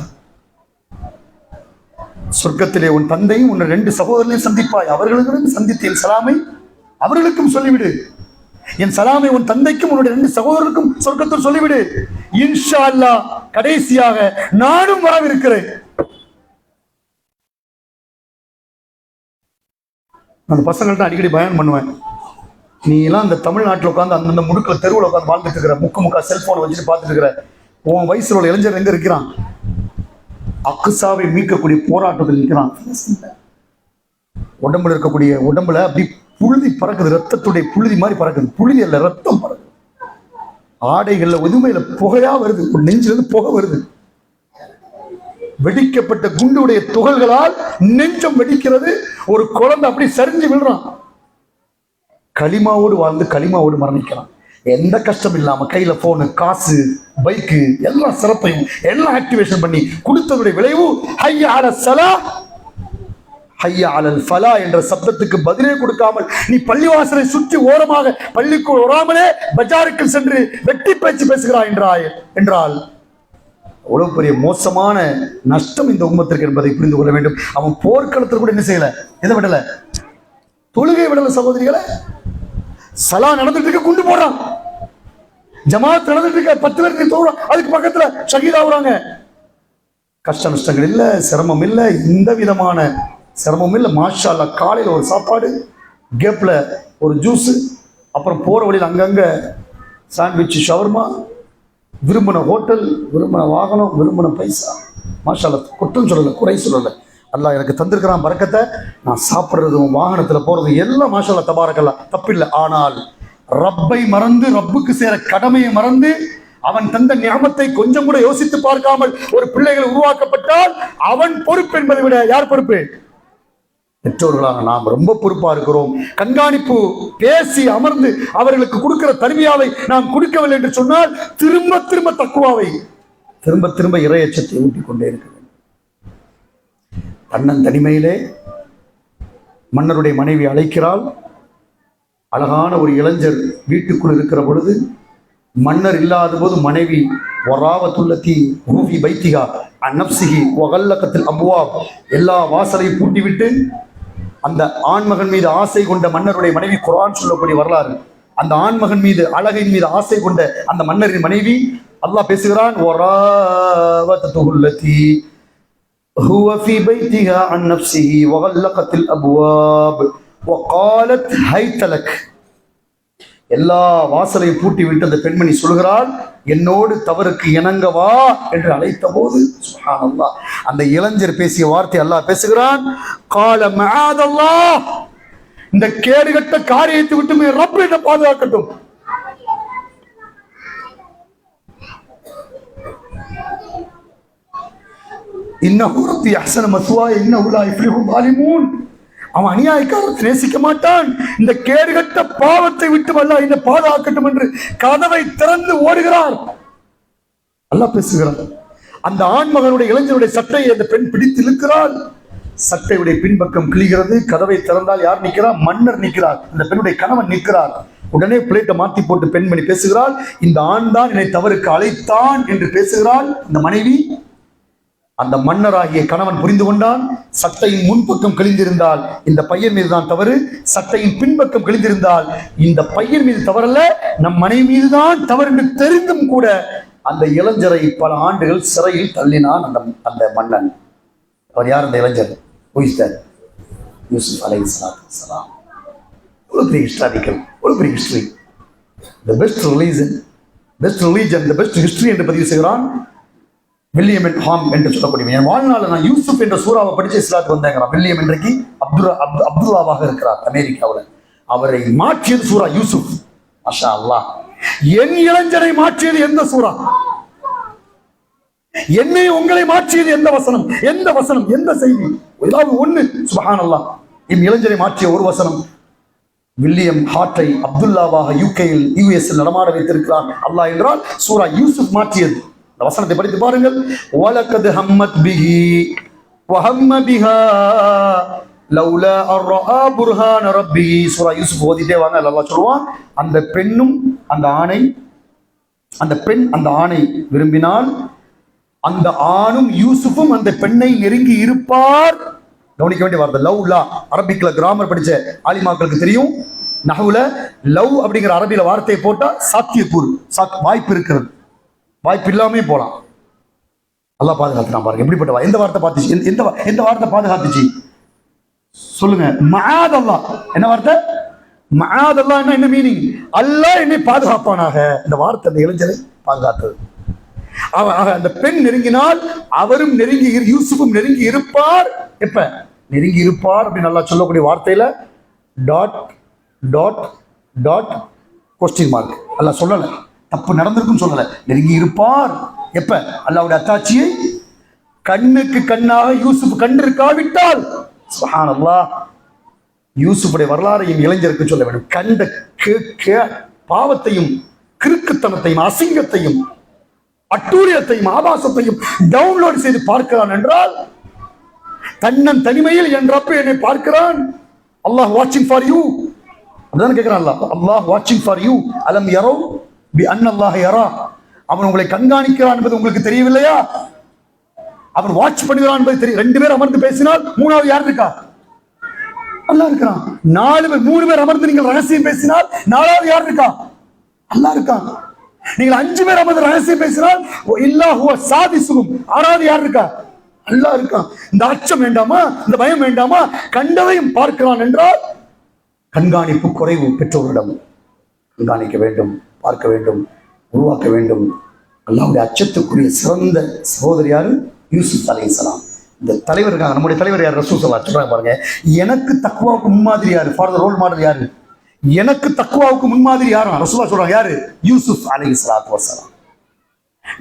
Speaker 1: சொர்க்கத்திலே உன் தந்தையும் உன் 2 சகோதரர்களையும் சந்திப்பாய், அவர்களுக்கும் சந்தித்து என் சலாமை அவர்களுக்கும் சொல்லிவிடு, என் சலாமை உன் தந்தைக்கும் உன்னுடைய 2 சகோதரருக்கும் சொர்க்கத்தில் சொல்லிவிடு, இன்ஷா அல்லாஹ் கடைசியாக நானும் வரவிருக்கிறேன். அந்த பசங்கள்ட்ட அடிக்கடி பயன் பண்ணுவேன், நீ எல்லாம் அந்த தமிழ்நாட்டில் உட்காந்து அந்தந்த முடுக்கில் தெருவில் உட்காந்து வாழ்ந்துட்டு இருக்கிற, முக்கா செல்போனை வச்சுட்டு பார்த்துட்டு இருக்கிற உன் வயசுல உள்ள இளைஞர் எங்க இருக்கிறான்? அக்ஸாவை மீட்கக்கூடிய போராட்டத்தில் இருக்கிறான். உடம்புல இருக்கக்கூடிய உடம்புல அப்படி புழுதி பறக்குது, ரத்தத்துடைய புழுதி மாதிரி பறக்குது, புழுதி அல்ல ரத்தம் பறக்குது, ஆடைகள்ல உதுமையில புகையா வருது, ஒரு நெஞ்சிலிருந்து புகை வருது, வெடிக்கப்பட்ட குண்டுடைய துகள்களால் நெஞ்சம் வெடிக்கிறது, ஒரு குழந்தை அப்படி சரிஞ்சு விழுறான், களிமாவோடு வாழ்ந்து களிமாவோடு மரணிக்கிறான். எந்த கஷ்டம் இல்லாம கையில போனு, காசு, பைக்கு, எல்லா சிறப்பையும் எல்லாம் ஆக்டிவேஷன் பண்ணி கொடுத்ததுடைய விளைவு ஹய்யா அலல் ஸலா ஹய்யா அலல் ஃபலா என்ற சப்தத்துக்கு பதிலே கொடுக்காமல் நீ பள்ளிவாசலை சுற்றி ஓரமாக பள்ளிக்குள் வராமலே பஜாருக்கு சென்று வெட்டி பேச்சு பேசுகிறாய் என்றால் அவ்வளவு பெரிய மோசமான நஷ்டம் இந்த உம்மத்திற்கு என்பதை புரிந்து கொள்ள வேண்டும். அவன் போர்க்களத்தில் கூட என்ன செய்யல, எதை விடல, தொழுகை விடல. சகோதரிகளை, சலா நடந்துட்டு இருக்க குண்டு போடுறான், ஜமாத் நடந்துட்டு இருக்க 10 பேருக்கு தோறும், அதுக்கு பக்கத்துல ஷஹீதாவுறாங்க. கஷ்ட நஷ்டங்கள் இல்ல, சிரமம் இல்ல, எந்த விதமான சிரமம் இல்ல. மாஷா அல்லாஹ், காலையில் ஒரு சாப்பாடு, கேப்ல ஒரு ஜூஸ், அப்புறம் போற வழியில் அங்கங்க சாண்ட்விச், ஷவர்மா, விரும்பின ஹோட்டல், விரும்பின வாகனம், விரும்பின பைசா. மாஷா அல்லாஹ், குற்றம் சொல்லலை, குறை சொல்லலை. அல்லாஹ் எனக்கு தந்திருக்கிறான் பரக்கத்தை, நான் சாப்பிட்றதும் வாகனத்துல போறதும் எல்லாம் மாஷா அல்லாஹ் தபாரக்கல்லாஹ், தப்பில்லை. ஆனால் ரப்பை மறந்து, ரப்புக்கு சேர கடமையை மறந்து, அவன் தந்த நியமத்தை கொஞ்சம் கூட யோசித்து பார்க்காமல் ஒரு பிள்ளைகள் உருவாக்கப்பட்டால் அவன் பொறுப்பு என்பதை விட யார் பொறுப்பு? பெற்றோர்களான நாம் ரொம்ப பொறுப்பா இருக்கிறோம். கண்காணிப்பு, பேசி அமர்ந்து அவர்களுக்கு கொடுக்கிற தர்பியாவை நாம் கொடுக்கவில்லை என்று சொன்னால் திரும்ப திரும்ப தக்குவாவை, திரும்ப திரும்ப இறையச்சத்தை ஊட்டிக் கொண்டே இருக்க வேண்டும். தன்னன் தனிமையிலே மன்னருடைய மனைவி அழைக்கிறாள். அழகான ஒரு இளைஞர் வீட்டுக்குள் இருக்கிற பொழுது, மன்னர் இல்லாத போது மனைவி வராவத்துல்லத்தி ரூஃபி பைத்திகா அந்நப்சிகி வகல்லகத்தில் அபுவாப், எல்லா வாசலையும் பூட்டிவிட்டு அந்த ஆண்மகன் மீது ஆசை கொண்ட மன்னருடைய மனைவி, குர்ஆன் சொல்லக்கூடிய வரலாறு, அந்த ஆண்மகன் மீது, அழகின் மீது ஆசை கொண்ட அந்த மன்னரின் மனைவி, அல்லாஹ் பேசுகிறான், வராவத்துல்லத்தி هو في بيتها عن نفسه وغلقت الابواب وقالت هيت لك. எல்லா வாசலையும் பூட்டி விட்டு அந்த பெண்மணி சொல்கிறாள், என்னோடு தவறுக்கு இணங்கவா என்று அழைத்த போது சுப்ஹானல்லாஹ், அந்த இளைஞர் பேசிய வார்த்தை அல்லாஹ் பேசுகிறான், கால மஆதல்லாஹ், இந்த கேடுகட்ட காரியத்தை விட்டு ரப் என்னை பாதுகாக்கட்டும். இன்னஹு ரப்பி அஹ்ஸன மத்வாய இன்னஹு லா யுஃப்லிஹுல் ஸாலிமூன். அவன் அநியாயக்காரத்தை நேசிக்க மாட்டான். இந்த கேடுகட்ட பாவத்தை விட்டு அல்லாஹ் என்னை பாதுகாக்கட்டும் என்று கதவை திறந்து ஓடுகிறார். அல்லாஹ் பேசுகிறார். அந்த ஆண்மகனுடைய இளைஞனுடைய சட்டையை அந்த பெண் பிடித்து இழுக்கிறாள். சட்டையுடைய பின்பக்கம் கிழிகிறது. கதவை திறந்தால் யார் நிற்கிறார்? மன்னர் நிற்கிறார். அந்த பெண்ணுடைய கணவன் நிற்கிறார். உடனே பிளேட்டை மாற்றி போட்டு பெண்மணி பேசுகிறாள், இந்த ஆண் தான் என்னை தவறுக்கு அழைத்தான் என்று பேசுகிறாள். அந்த மனைவி, அந்த மன்னராகிய கணவன் புரிந்து கொண்டான். சட்டையின் முன்பக்கம் கிழிந்திருந்தால் இந்த பையன் மீது தான் தவறு, சட்டையின் பின்பக்கம் கிழிந்திருந்தால் இந்த பையன் மீது தவறல்ல, நம் மனைவி மீது தான் தவறு என்று தெரிந்தும் கூட அந்த இளைஞரை பல ஆண்டுகள் சிறையில் தள்ளினான் அந்த மன்னன். அவர் யார்? அந்த இளைஞர் யூசுப் அலைஹிஸ்ஸலாம். ஒரு பெரிய ஹிஸ்டாரிக்கல், ஒரு பெரிய history. The best religion, the best history என்று பதிவு செய்கிறான் வில்லியம் ஹாம் என்று சொல்லக்கூடிய. என் வாழ்நாள் நான் யூசுப் என்ற சூறாவை படிச்சு இஸ்லாத்துக்கு வந்தேங்கிறான். வில்லியம் இன்றைக்கு அப்துல்லாவாக இருக்கிறார் அமெரிக்காவில். அவரை மாற்றியது சூரா யூசுப். மாஷா அல்லாஹ். என் இளைஞரை மாற்றியது எந்த சூரா? என்னை உங்களை மாற்றியது எந்த வசனம்? எந்த வசனம்? எந்த செய்தி? ஏதாவது ஒண்ணு. சுப்ஹானல்லாஹ். என் இளைஞரை மாற்றிய ஒரு வசனம். வில்லியம் ஹார்ட்டை அப்துல்லாவாக யுஎஸ் நடமாட வைத்திருக்கிறான் அல்லாஹ் என்றால் சூரா யூசுப் மாற்றியது. இந்த வசனத்தை படித்து பாருங்கள். வலகத் ஹம்மத் பிஹி வஹம்ம பிஹா லௌலா அர்ரா புர்ஹான ரப்பிஹி. சூரா யூசுப் ஓதிட்டே வாங்க. அல்லாஹ் சொல்வான், அந்த பெண்ணும் அந்த ஆணை, அந்த பெண் அந்த ஆணை விரும்பினால் அந்த ஆணும் யூசுஃபும் அந்த பெண்ணை நெருங்கி இருப்பார். கவனிக்க வேண்டிய வார்த்தை லவ்லா. அரபிக்ல கிராமர் படிச்ச ஆலிமாக்களுக்கு தெரியும், நஹ்வுல லவ் அப்படிங்கிற அரபியில வார்த்தையை போட்டா சாத்தியக்கூறு, வாய்ப்பு இருக்கிறது, வாய்ப்பு இல்லாமே போலாம். அல்லாஹ் பாதுகாத்துறான் பாருங்க. எப்படிப்பட்ட எந்த வார்த்தை பார்த்துச்சு? எந்த வார்த்தை பாதுகாத்துச்சு சொல்லுங்க? மஆதல்லாஹ். என்ன வார்த்தை? மஆதல்லாஹ். என்ன மீனிங்? அல்லாஹ் என்னை பாதுகாப்பானாக. இந்த வார்த்தை அந்த இளைஞரை பாதுகாத்தது. அந்த பெண் நெருங்கினால் அவரும் நெருங்கி, யூசுஃபும் நெருங்கி இருப்பார். எப்ப நெருங்கி இருப்பார் அப்படின்னு நல்லா சொல்லக்கூடிய வார்த்தையில dot dot dot question mark. Allah சொல்லல, தப்பு நடந்திருக்கும் சொல்லல, நெருங்கி இருப்பார். எப்ப? அல்லாஹ்வுடைய அத்தாட்சியை கண்ணுக்கு கண்ணாக யூசுப் கண்டிருக்காவிட்டால். சுப்ஹானல்லாஹ். யூசுஃபுடைய வரலாறையும் இளைஞருக்கு சொல்ல வேண்டும். கண்ட பாவத்தையும் கிறுக்குத்தனத்தையும் அசிங்கத்தையும் அட்டூழியத்தையும் ஆபாசத்தையும் டவுன்லோட் செய்து பார்க்கிறான் என்றால் தன்னன் தனிமையில் என் ரப்பு என்னை பார்க்கிறான். அல்லாஹ் வாட்சிங் ஃபார் யூ. அதான் கேட்கிறான் அல்லாஹ். அல்லாஹ் வாட்சிங் ஃபார் யூ அலம் யரவ் பி அன்னல்லாஹ் யரா. அவன் உங்களை கண்காணிக்கிறான் என்பது உங்களுக்கு தெரியவில்லையா? அவன் வாட்ச் பண்ணுகிறான் என்பது தெரியும். 2 பேர் அமர்ந்து பேசினால் 3வது யார் இருக்கா? அல்லாஹ் இருக்கிறான். 3 பேர் அமர்ந்து நீங்கள் ரகசியம் பேசினால் 4வது யார் இருக்கா? அல்லாஹ் இருக்கான். நீங்கள் 5 பேர் அமர்ந்து ரகசியம் பேசினால் இல்லாஹுவ சாதிசுகும் 6வது யார் இருக்கா? அல்லாஹ் இருக்கான். இந்த அச்சம் வேண்டாமா? இந்த பயம் வேண்டாமா? கண்டதையும் பார்க்கிறான் என்றால் கண்காணிப்பு குறைவு. பெற்றோரிடம் கண்காணிக்க வேண்டும், பார்க்க வேண்டும், உருவாக்க வேண்டும். அல்லாஹ்வுடைய அச்சத்துக்குரிய சிறந்த சகோதரி யாரு? யூசுப் அலைஹிஸ்ஸலாம். இந்த தலைவருக்காக நம்முடைய தலைவர் யார்? ரசூல் ஸல்லல்லாஹு அலைஹி வஸல்லம். பாருங்க, எனக்கு தக்வாவுக்கு முன்மாதிரி யாரு? ஃபார் த ரோல் மாடல் யாரு? எனக்கு தக்வாவுக்கு முன்மாதிரி யாரும்? ரசூலுல்லாஹ் சொல்றாங்க. யாரு? யூசுப் அலைஹிஸ்ஸலாத்து வஸலாம்.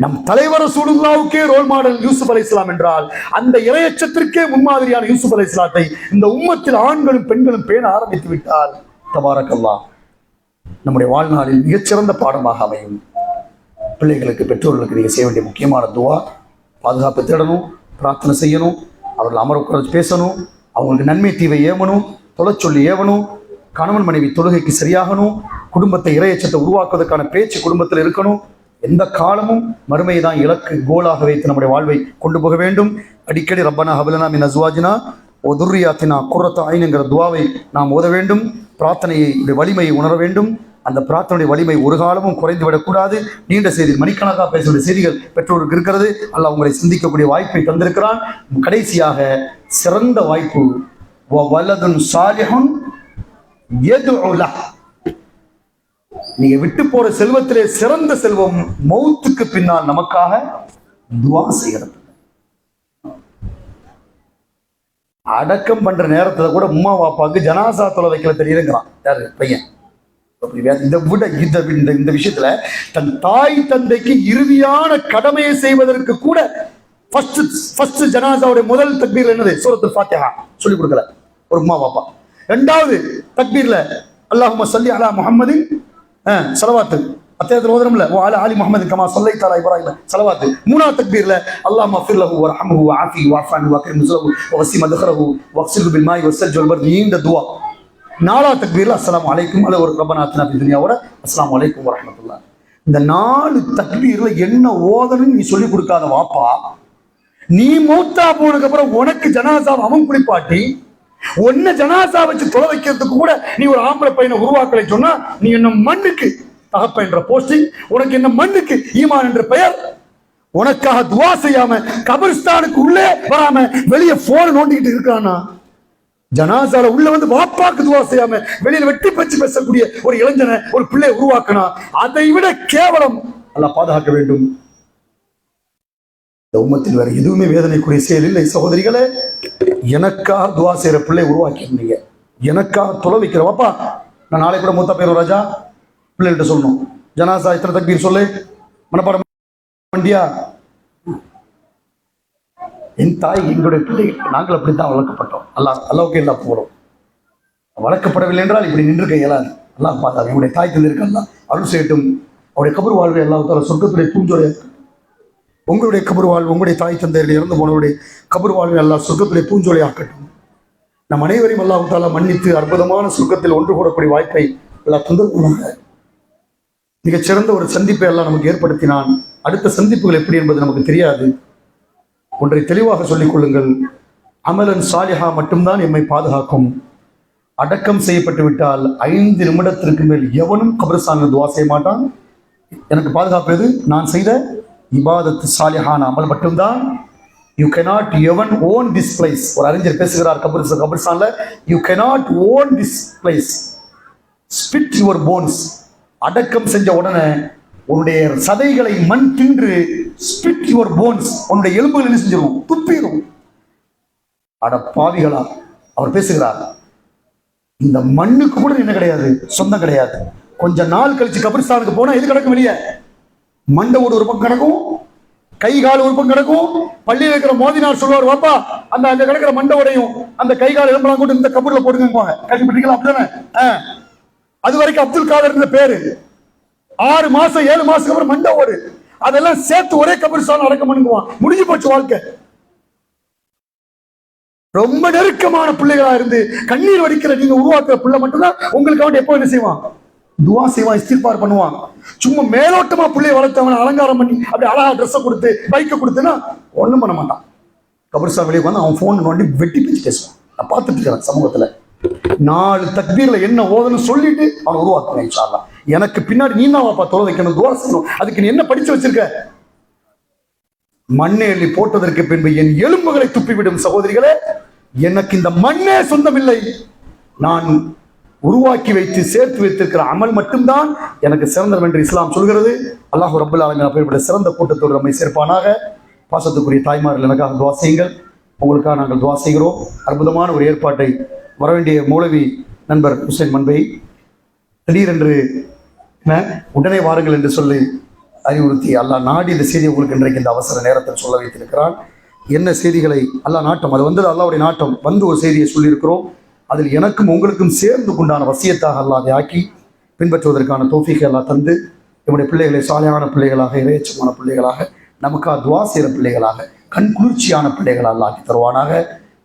Speaker 1: நம் தலைவர் ரசூலுல்லாஹ்வுக்கே ரோல் மாடல் யூசுப் அலைஹிஸ்ஸலாம் என்றால் அந்த இறையச்சத்திற்கே முன்மாதிரியான யூசுப் அலைஹிஸ்ஸலாத்தை இந்த உம்மத்தில் ஆண்களும் பெண்களும் பேண ஆரம்பித்து விட்டால் தபாரக்கல்லாஹ் நம்முடைய வாழ்நாளில் மிகச்சிறந்த பாடமாக அமையும். பிள்ளைகளுக்கு, பெற்றோர்களுக்கு நீங்க செய்ய வேண்டிய முக்கியமான துவா, பாதுகாப்பு தேடணும், பிரார்த்தனை செய்யணும், அவர்கள் அமர உட்கார பேசணும், அவங்களுக்கு நன்மை தீவை ஏவணும், தொலைச்சொல்லி ஏவணும், கணவன் மனைவி தொழுகைக்கு சரியாகணும், குடும்பத்தை இறையச்சத்தை உருவாக்குவதற்கான பேச்சு குடும்பத்தில் இருக்கணும். எந்த காலமும் மறுமையை தான் இலக்கு, கோலாக வைத்து நம்முடைய வாழ்வை கொண்டு போக வேண்டும். அடிக்கடி ரப்பனா ஹப்லனா மின் அஸ்வாஜினா வ துர்ரியாத்தினா குர்ரத்த ஐன் என்கிற துவாவை நாம் ஓத வேண்டும். பிரார்த்தனையை வலிமையை உணர வேண்டும். அந்த பிரார்த்தனையுடைய வலிமை ஒரு காலமும் குறைந்து விடக்கூடாது. நீண்ட செய்தி, மணிக்கணக்காக பேச வேண்டிய செய்திகள் பெற்றோருக்கு இருக்கிறது. அல்லாஹ் உங்களை சிந்திக்கக்கூடிய வாய்ப்பை தந்திருக்கிறான். கடைசியாக சிறந்த வாய்ப்பு, வலதுன் சாலிஹுன் யதுஉ லஹ். நீங்க விட்டு போற செல்வத்திலே சிறந்த செல்வம் மௌத்துக்கு பின்னால் நமக்காக துஆ செய்கிறது. அடக்கம் பண்ற நேரத்துல கூட உம்மா வாப்பாக்கு ஜனாசா தொலை வைக்கல தெரியுதுங்கிறான் யாரு பையன். இந்த விஷயத்துல தன் தாய் தந்தைக்கு இறுதியான கடமையை செய்வதற்கு கூட ஜனாசாவுடைய முதல் தக்பீர் என்னது? சூரத்துல் ஃபாத்திஹா சொல்லி கொடுக்கல ஒரு உம்மா வாப்பா. இரண்டாவது தக்பீர்ல அல்லாஹும்ம ஸல்லி அலா முஹம்மதின் ஸலவாத்து அத்தியாயத்தில் ஓதுறோம்ல, வ அலா ஆலி முஹம்மதின் கமா ஸல்லைத அலா இப்ராஹீம் ஸலவாத்து. மூணாவது தக்பீர்ல அல்லாஹும்ம ஃபிர் லஹு வர்ஹம்ஹு வஆஃபிஹி வஅஃபு அன்ஹு வக்ரிம் நுஸுலஹு வஸி மத்ஹரஹு வக்ஸில்ஹு பில் மாஇ வஸ்ஸல்ஜி வல் பர்த். நீண்ட துஆ. நாலாவது தக்பீர்ல அஸ்ஸலாமு அலைக்கும் அல்ல ஒரு ரப்பனா ஆத்தினா ஃபித் துன்யாவோட அஸ்ஸலாமு அலைக்கும் வரஹ்மத்துல்லாஹ். இந்த 4 தக்பீர்ல என்ன ஓதணும்னு நீ சொல்லி கொடுக்காத வாப்பா, நீ மௌத்தா போனதுக்கு அப்புறம் உனக்கு ஜனாசா அவன் குளிப்பாட்டி ஒன்ன ஜனாசா வச்சு தொலை வைக்கிறதுக்கு கூட நீ ஒரு ஆம்பளை பையனை உருவாக்கலை சொன்னா, நீ என்ன மண்ணுக்கு தகப்ப என்ற போஸ்டிங், உனக்கு என்ன மண்ணுக்கு ஈமான் என்ற பெயர், உனக்காக துவா செய்யாம கபரிஸ்தானுக்கு உள்ளே வராம வெளியே போன் நோண்டிக்கிட்டு இருக்கானா, ஜனாசால உள்ள வந்து வாப்பாக்கு துவா செய்யாம வெளியில வெட்டி பச்சு பேசக்கூடிய ஒரு இளைஞனை ஒரு பிள்ளையை உருவாக்கணும். அதை விட கேவலம் அல்லாஹ் பாதுகாக்க வேண்டும். இந்த உம்மத்தில் வேற எதுவுமே வேதனைக்குரிய செயல் இல்லை சகோதரிகளே. எனக்காக துவா செய்யற பிள்ளை உருவாக்கிருந்தீங்க, எனக்காக தொலை வைக்கிற வாப்பா. நான் நாளை கூட மூத்தா பேர் ராஜா பிள்ளைகிட்ட சொல்லணும், ஜனாசா இத்தனை தக்பீர் சொல்லு, மனப்பாடம் வண்டியா. என் தாய் எங்களுடைய பிள்ளைகள், நாங்கள் அப்படித்தான் வளர்க்கப்பட்டோம். அல்லாவுக்கு எல்லாம் போறோம். வளர்க்கப்படவில்லை என்றால் இப்படி நின்று இயலாது. அல்லாஹ் பார்த்தா என்னுடைய தாய் தந்திருக்கலாம் அருள் செய்யட்டும். அவருடைய கபர் வாழ்வை அல்லாஹ் சொர்க்கத்துடைய பூஞ்சோலையா, உங்களுடைய கபர் வாழ்வு, உங்களுடைய தாய் தந்தையர்கள் இறந்து போனவருடைய கபர் வாழ்வை அல்லாஹ் சொர்க்கத்துடைய பூஞ்சோலை ஆக்கட்டும். நம் அனைவரையும் அல்லாஹ் தாலா மன்னித்து அற்புதமான சொர்க்கத்தில் ஒன்று கூடக்கூடிய வாய்ப்பை அல்லாஹ் தந்திருக்கிறாங்க. மிகச்சிறந்த ஒரு சந்திப்பை எல்லாம் நமக்கு ஏற்படுத்தினான். அடுத்த சந்திப்புகள் எப்படி என்பது நமக்கு தெரியாது. ஒன்றை தெளிவாக சொல்லிக் கொள்ளுங்கள், அமலன் சாலிஹா மட்டும்தான் எம்மை பாதுகாக்கும். அடக்கம் செய்யப்பட்டு விட்டால் 5 நிமிடத்திற்கு மேல் எவனும் கபர்ஸ்தானில் துவா செய்ய மாட்டான். எனக்கு பாதுகாப்பது நான் செய்த இபாதத்து சாலிஹான அமல் மட்டும்தான். You cannot even own this place. ஒரு அறிஞர் பேசுகிறார் கபர்ஸ்தான்ல, you cannot own this place. spit your bones. அடக்கம் செஞ்ச உடனே உன்னுடைய சதைகளை மண் தின்று ஸ்பிட் யுவர் போன்ஸ், உன்னுடைய எலும்புகள் என்ன செஞ்சிடும்? துப்பிடும். அட பாவிகளா, அவர் பேசுகிறார். இந்த மண்ணுக்கு கூட என்ன கிடையாது, சொந்தம் கிடையாது. கொஞ்ச நாள் கழிச்சு கபரிஸ்தானுக்கு போனா எது கிடக்கும்? வெளியே மண்டை ஓடு ஒரு பக்கம் கிடக்கும், கை கால் ஒரு பக்கம் கிடக்கும். பள்ளியில் இருக்கிற மோதினார் சொல்லுவார், வாப்பா அந்த அங்க கிடக்கிற மண்டை உடையும் அந்த கை கால் எலும்பெல்லாம் கூட இந்த கபூர்ல போடுங்க, கட்டிப்பட்டீங்களா? அப்படிதானே? அது வரைக்கும் அப்துல் காதர் இருந்த பேரு. 6 மாசம் 7 மாசத்துக்கு அப்புறம் மண்டை ஓடு அதெல்லாம் சேர்த்து ஒரே கபரிஸ்தான் அடக்கம் பண்ணுவான். முடிஞ்சு போச்சு வாழ்க்கை. ரொம்ப நெருக்கமான பிள்ளைகளா இருந்து கண்ணீர் வடிக்கிற நீங்க உருவாக்குற பிள்ளை மட்டும்தான் உங்களுக்கு எப்போ என்ன செய்வான்? துவா செய்வான், இஸ்திக்பார் பண்ணுவான். சும்மா மேலோட்டமா பிள்ளைய வளர்த்தவன அலங்காரம் பண்ணி அப்படி அழகா ட்ரெஸ்ஸை கொடுத்து பைக்கை கொடுத்துன்னா ஒண்ணும் பண்ண மாட்டான். கபரிஸ்தான் வெளியே வந்து அவன் போன் நோண்டி வெட்டி பிச்சு பேசுவான். நான் பார்த்துட்டு இருக்கிறேன் சமூகத்துல. 4 தக்பீர்ல என்ன ஓதணும் சொல்லிட்டு அவன் உருவாக்குவேன். இன்ஷா அல்லாஹ் எனக்கு பின்னாடி நீ தான் வாப்பா தொலை வைக்கணும், துவா செய்யணும். அதுக்கு நீ என்ன படிச்சு வச்சிருக்க? மண்ணை எள்ளி போட்டதற்கு பின்பு என் எலும்புகளை துப்பிவிடும் சகோதரிகளே. எனக்கு இந்த மண்ணே சொந்தமில்லை. நான் உருவாக்கி வைத்து சேர்த்து வைத்திருக்கிற அமல் மட்டும்தான் எனக்கு சிறந்தது என்று இஸ்லாம் சொல்கிறது. அல்லாஹ் ரப்பல் ஆலமீன் அப்படிப்பட்ட சிறந்த கூட்டத்தோடு நம்மை சேர்ப்பானாக. பாசத்துக்குரிய தாய்மார்கள் எனக்காக துவா செய்யுங்கள். உங்களுக்காக நாங்கள் துவா செய்கிறோம். அற்புதமான ஒரு ஏற்பாட்டை வரவேண்டிய மௌலவி நண்பர் ஹுசைன் மன்பை திடீரென்று உடனே வாருங்கள் என்று சொல்லி அறிவுறுத்தி அல்லாஹ் நாடி இந்த செய்தியை உங்களுக்கு இன்றைக்கு இந்த அவசர நேரத்தில் சொல்ல வைத்திருக்கிறான். என்ன செய்திகளை அல்லாஹ் நாட்டம், அது வந்தது அல்லாஹ்வுடைய நாட்டம். வந்து ஒரு செய்தியை சொல்லியிருக்கிறோம். அதில் எனக்கும் உங்களுக்கும் சேர்ந்து கொண்டான வசியத்தாக அல்லாஹ் அதை ஆக்கி பின்பற்றுவதற்கான தௌஃபீக்கை அல்லாஹ் தந்து நம்முடைய பிள்ளைகளை சாலையான பிள்ளைகளாக, இறையச்சமான பிள்ளைகளாக, நமக்காக துவா செய்கிற பிள்ளைகளாக, கண் குளிர்ச்சியான பிள்ளைகளை அல்லாஹ் ஆக்கி தருவானாக.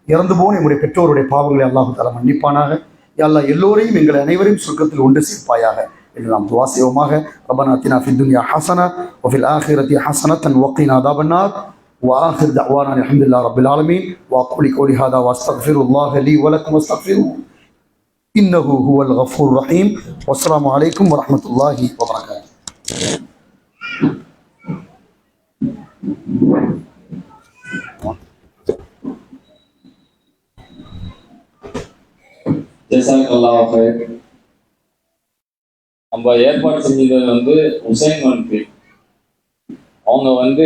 Speaker 1: இறந்து போன நம்முடைய பெற்றோருடைய பாவங்களை அல்லாஹ் தஆலா மன்னிப்பானாக. யா அல்லாஹ் எல்லோரையும் எங்களை அனைவரையும் சொர்க்கத்தில் ஒன்று சேர்ப்பாயாக என்று நாம் துவா செய்வோமாக. ரப்பனா ஆத்தினா ஃபித் துன்யா ஹஸனா வ ஃபில் ஆখিরাতি ஹஸனத்தன் வ கினா அஸாபன்னார். وآخر دعوانا الحمد لله رب العالمين. وأقول قولي هذا وأستغفر الله لي ولكم واستغفروه. இன்னஹு ஹுவல் கஃபூர் ரஹீம். வஸ்ஸலாமு அலைக்கும் வரஹ்மத்துல்லாஹி வபரகாத்துஹு.
Speaker 2: ஜஸாக்கல்லாஹு ஹைர். நம்ம ஏற்பாடு செஞ்சது உசைன் மன்ஃபி. அவங்க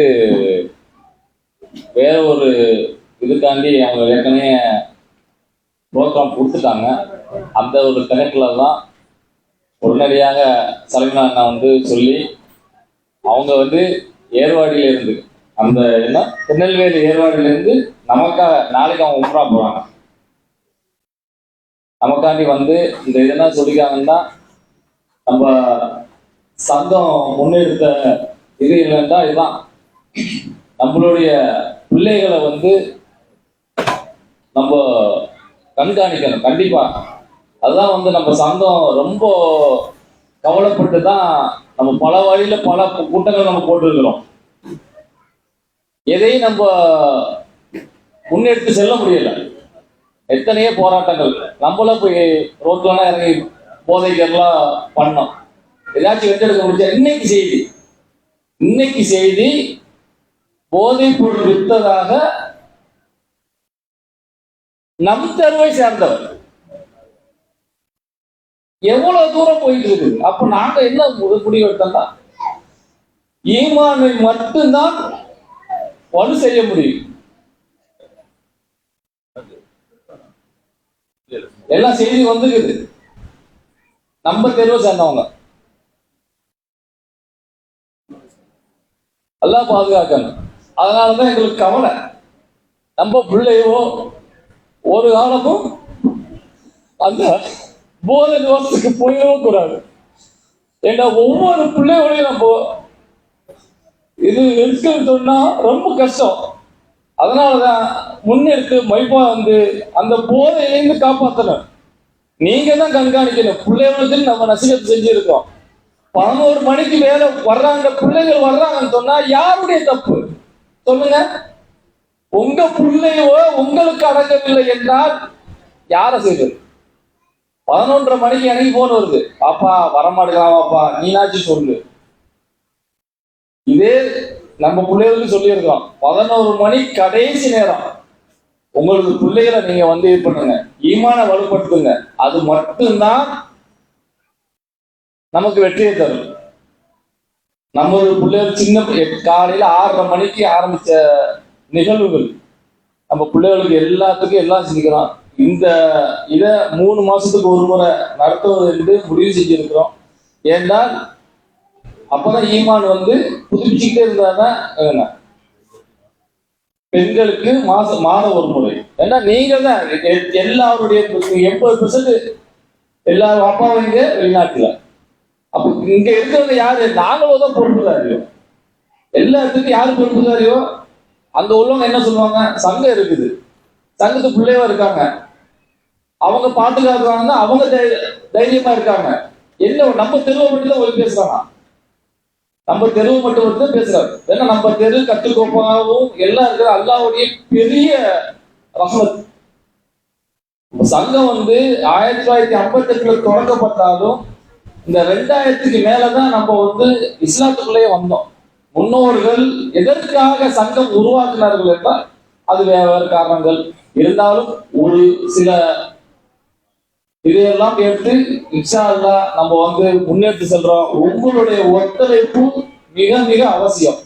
Speaker 2: வேற ஒரு இதுக்காண்டி அவங்க ஏற்கனவே ப்ரோக்ராம் கொடுத்துட்டாங்க. அந்த ஒரு கணக்குல தான் உடனடியாக சலீனா அண்ணா சொல்லி அவங்க ஏர்வாடியிலிருந்து அந்த என்ன திருநெல்வேலி ஏர்வாடியிலிருந்து நமக்காக நாளைக்கு அவங்க உம்ரா போறாங்க. நமக்காண்டி இந்த இதெல்லாம் சொல்லிக்காங்கன்னா நம்ம சங்கம் முன்னெடுத்த இது இல்லைன்னா இதுதான் நம்மளுடைய பிள்ளைகளை நம்ம கண்காணிக்கணும் கண்டிப்பா. அதுதான் நம்ம சங்கம் ரொம்ப கவலைப்பட்டு தான் நம்ம பல வழியில பல கூட்டங்கள் நம்ம போட்டிருக்கிறோம். எதையும் நம்ம முன்னெடுத்து செல்ல முடியல. எத்தனையோ போராட்டங்கள் நம்மள போய் ரோட்லாம் இறங்கி போதைகள்லாம் பண்ணோம். ஏதாச்சும் வெட்டெடுக்க முடிஞ்சா இன்னைக்கு செய்தி போதைப் பொருள் விற்றதாக நம் தெருவை சேர்ந்தவர் எவ்வளவு தூரம் போயிட்டு இருக்குது. அப்ப நாங்க என்ன முடிவு எடுத்தோம்னா ஈமானை மட்டும்தான் வலு செய்ய முடியும். எல்லாம் செய்தி வந்துக்குது. நம்ம தெருவை சேர்ந்தவங்க எல்லாம் பாதுகாக்கணும். அதனாலதான் எங்களுக்கு கவலை. நம்ம பிள்ளையோ ஒரு காலமும் அந்த போதை தோசத்துக்கு போயிடவும் கூடாது. ஏன்னா ஒவ்வொரு பிள்ளையோடையும் நம்ம இது இருக்குன்னு சொன்னா ரொம்ப கஷ்டம். அதனாலதான் முன்னெடுத்து மைப்பா அந்த போதையிலேருந்து காப்பாற்றணும். நீங்க தான் கண்காணிக்கணும். பிள்ளைகளுக்கு நம்ம நசிகத்து செஞ்சிருக்கோம். 11 மணிக்கு மேல வர்றாங்க பிள்ளைகள் வர்றாங்கன்னு சொன்னா யாருடைய தப்பு சொல்லுங்க? உங்க பிள்ளையோ உங்களுக்கு அடங்கவில்லை என்றால் யார செய்வது? 11:30 மணிக்கு எனக்கு போன் வருது, பாப்பா வரமாட்டேங்களாமாப்பா நீனாச்சு சொல்லு. இதே நம்ம பிள்ளைகளுக்கு சொல்லி இருக்கிறோம். 11 மணி கடைசி நேரம். உங்களுக்கு பிள்ளைகளை நீங்க இது பண்ணுங்க, ஈமான வலுப்படுத்துங்க. அது மட்டும்தான் நமக்கு வெற்றியை தரும். நம்ம பிள்ளைகள் சின்ன காலையில 6:30 மணிக்கு ஆரம்பிச்ச நிகழ்வுகள் நம்ம பிள்ளைகளுக்கு எல்லாத்துக்கும் எல்லாம் செஞ்சுக்கிறோம். இந்த இதை 3 மாசத்துக்கு ஒரு முறை நடத்துவது என்று முடிவு செஞ்சிருக்கிறோம். ஏன்னால் அப்பதான் ஈமான் புதுப்பிச்சுக்கிட்டே இருந்தாதான் பெண்களுக்கு மாத ஒரு முறை. ஏன்னா நீங்க தான் எல்லாருடைய 80% எல்லா அப்பாவும் இங்க வெளிநாட்டுல. அப்ப இங்க இருக்கிறது யாரு? நாங்களும் தான் பொறுப்புதாரியோ. எல்லாத்துக்கும் யாரு பொறுப்புதாரியோ அங்க உள்ளவங்க என்ன சொல்லுவாங்க? சங்கம் இருக்குது, சங்கத்து பிள்ளைவா இருக்காங்க, அவங்க பாட்டுக்காருவாங்கன்னா அவங்க தைரியமா இருக்காங்க. என்ன நம்ம தெருவை மட்டும் தான் போய் பேசுறாங்க. நம்ம தெருவு மட்டும் பேசுறாரு. ஏன்னா நம்ம தெரு கட்டுக்கோப்பாகவும் எல்லாம் இருக்கிற அல்லாஹ்வுடைய பெரிய ரஹ்மத். சங்கம் 1958 தொடங்கப்பட்டாலும் இந்த 2000க்கு மேலதான் நம்ம இஸ்லாத்துக்குள்ளேயே வந்தோம். முன்னோர்கள் எதற்காக சங்கம் உருவாக்கினார்கள் என்றால் அது வேறு காரணங்கள் இருந்தாலும் ஒரு சில இதையெல்லாம் எடுத்து இன்ஷா அல்லாஹ் நம்ம முன்னெடுத்து செல்றோம். உங்களுடைய ஒத்துழைப்பு மிக மிக அவசியம்.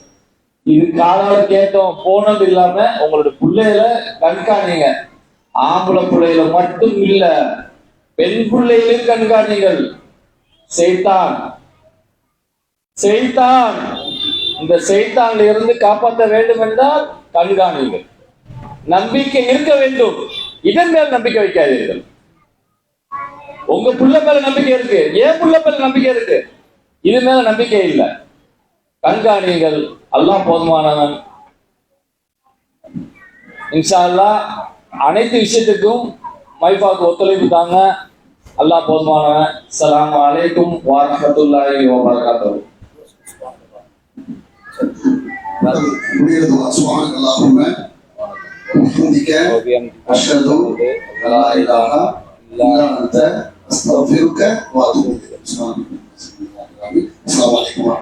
Speaker 2: இது காலால கேட்டோம் போனது இல்லாம உங்களுடைய பிள்ளைகளை கண்காணிங்க. ஆம்பளை பிள்ளைகளை மட்டும் இல்ல, பெண் பிள்ளைகளையும் கண்காணிங்கள். செய்தான் இந்த செய்தான்ல இருந்து காப்பாற்ற வேண்டும் என்றால் கண்காணிங்கள். நம்பிக்கை இருக்க வேண்டும். இதன் மேல் நம்பிக்கை வைக்காதீர்கள். உங்க புள்ள மேல நம்பிக்கை இருக்கு, ஏன் புள்ள மேல நம்பிக்கை இருக்கு, இது மேல நம்பிக்கை இல்லை. கண்காணிகள். அல்லாஹ் போதுமானவன். இன்ஷா அல்லாஹ் அனைத்து விஷயத்துக்கும் மைஃபாக்கு ஒத்துழைப்பு தாங்க. அல்லாஹ் போதுமானவன். அஸ்ஸலாமு அலைக்கும் வரஹ்மத்துல்லாஹி வபரகாத்துஹு.
Speaker 3: அஷ்ஹது அல்லா இலாஹா
Speaker 1: அஸ்தக்ஃபிருக்க வ அத்தூபு இலைக். அஸ்ஸலாமு அலைக்கும்.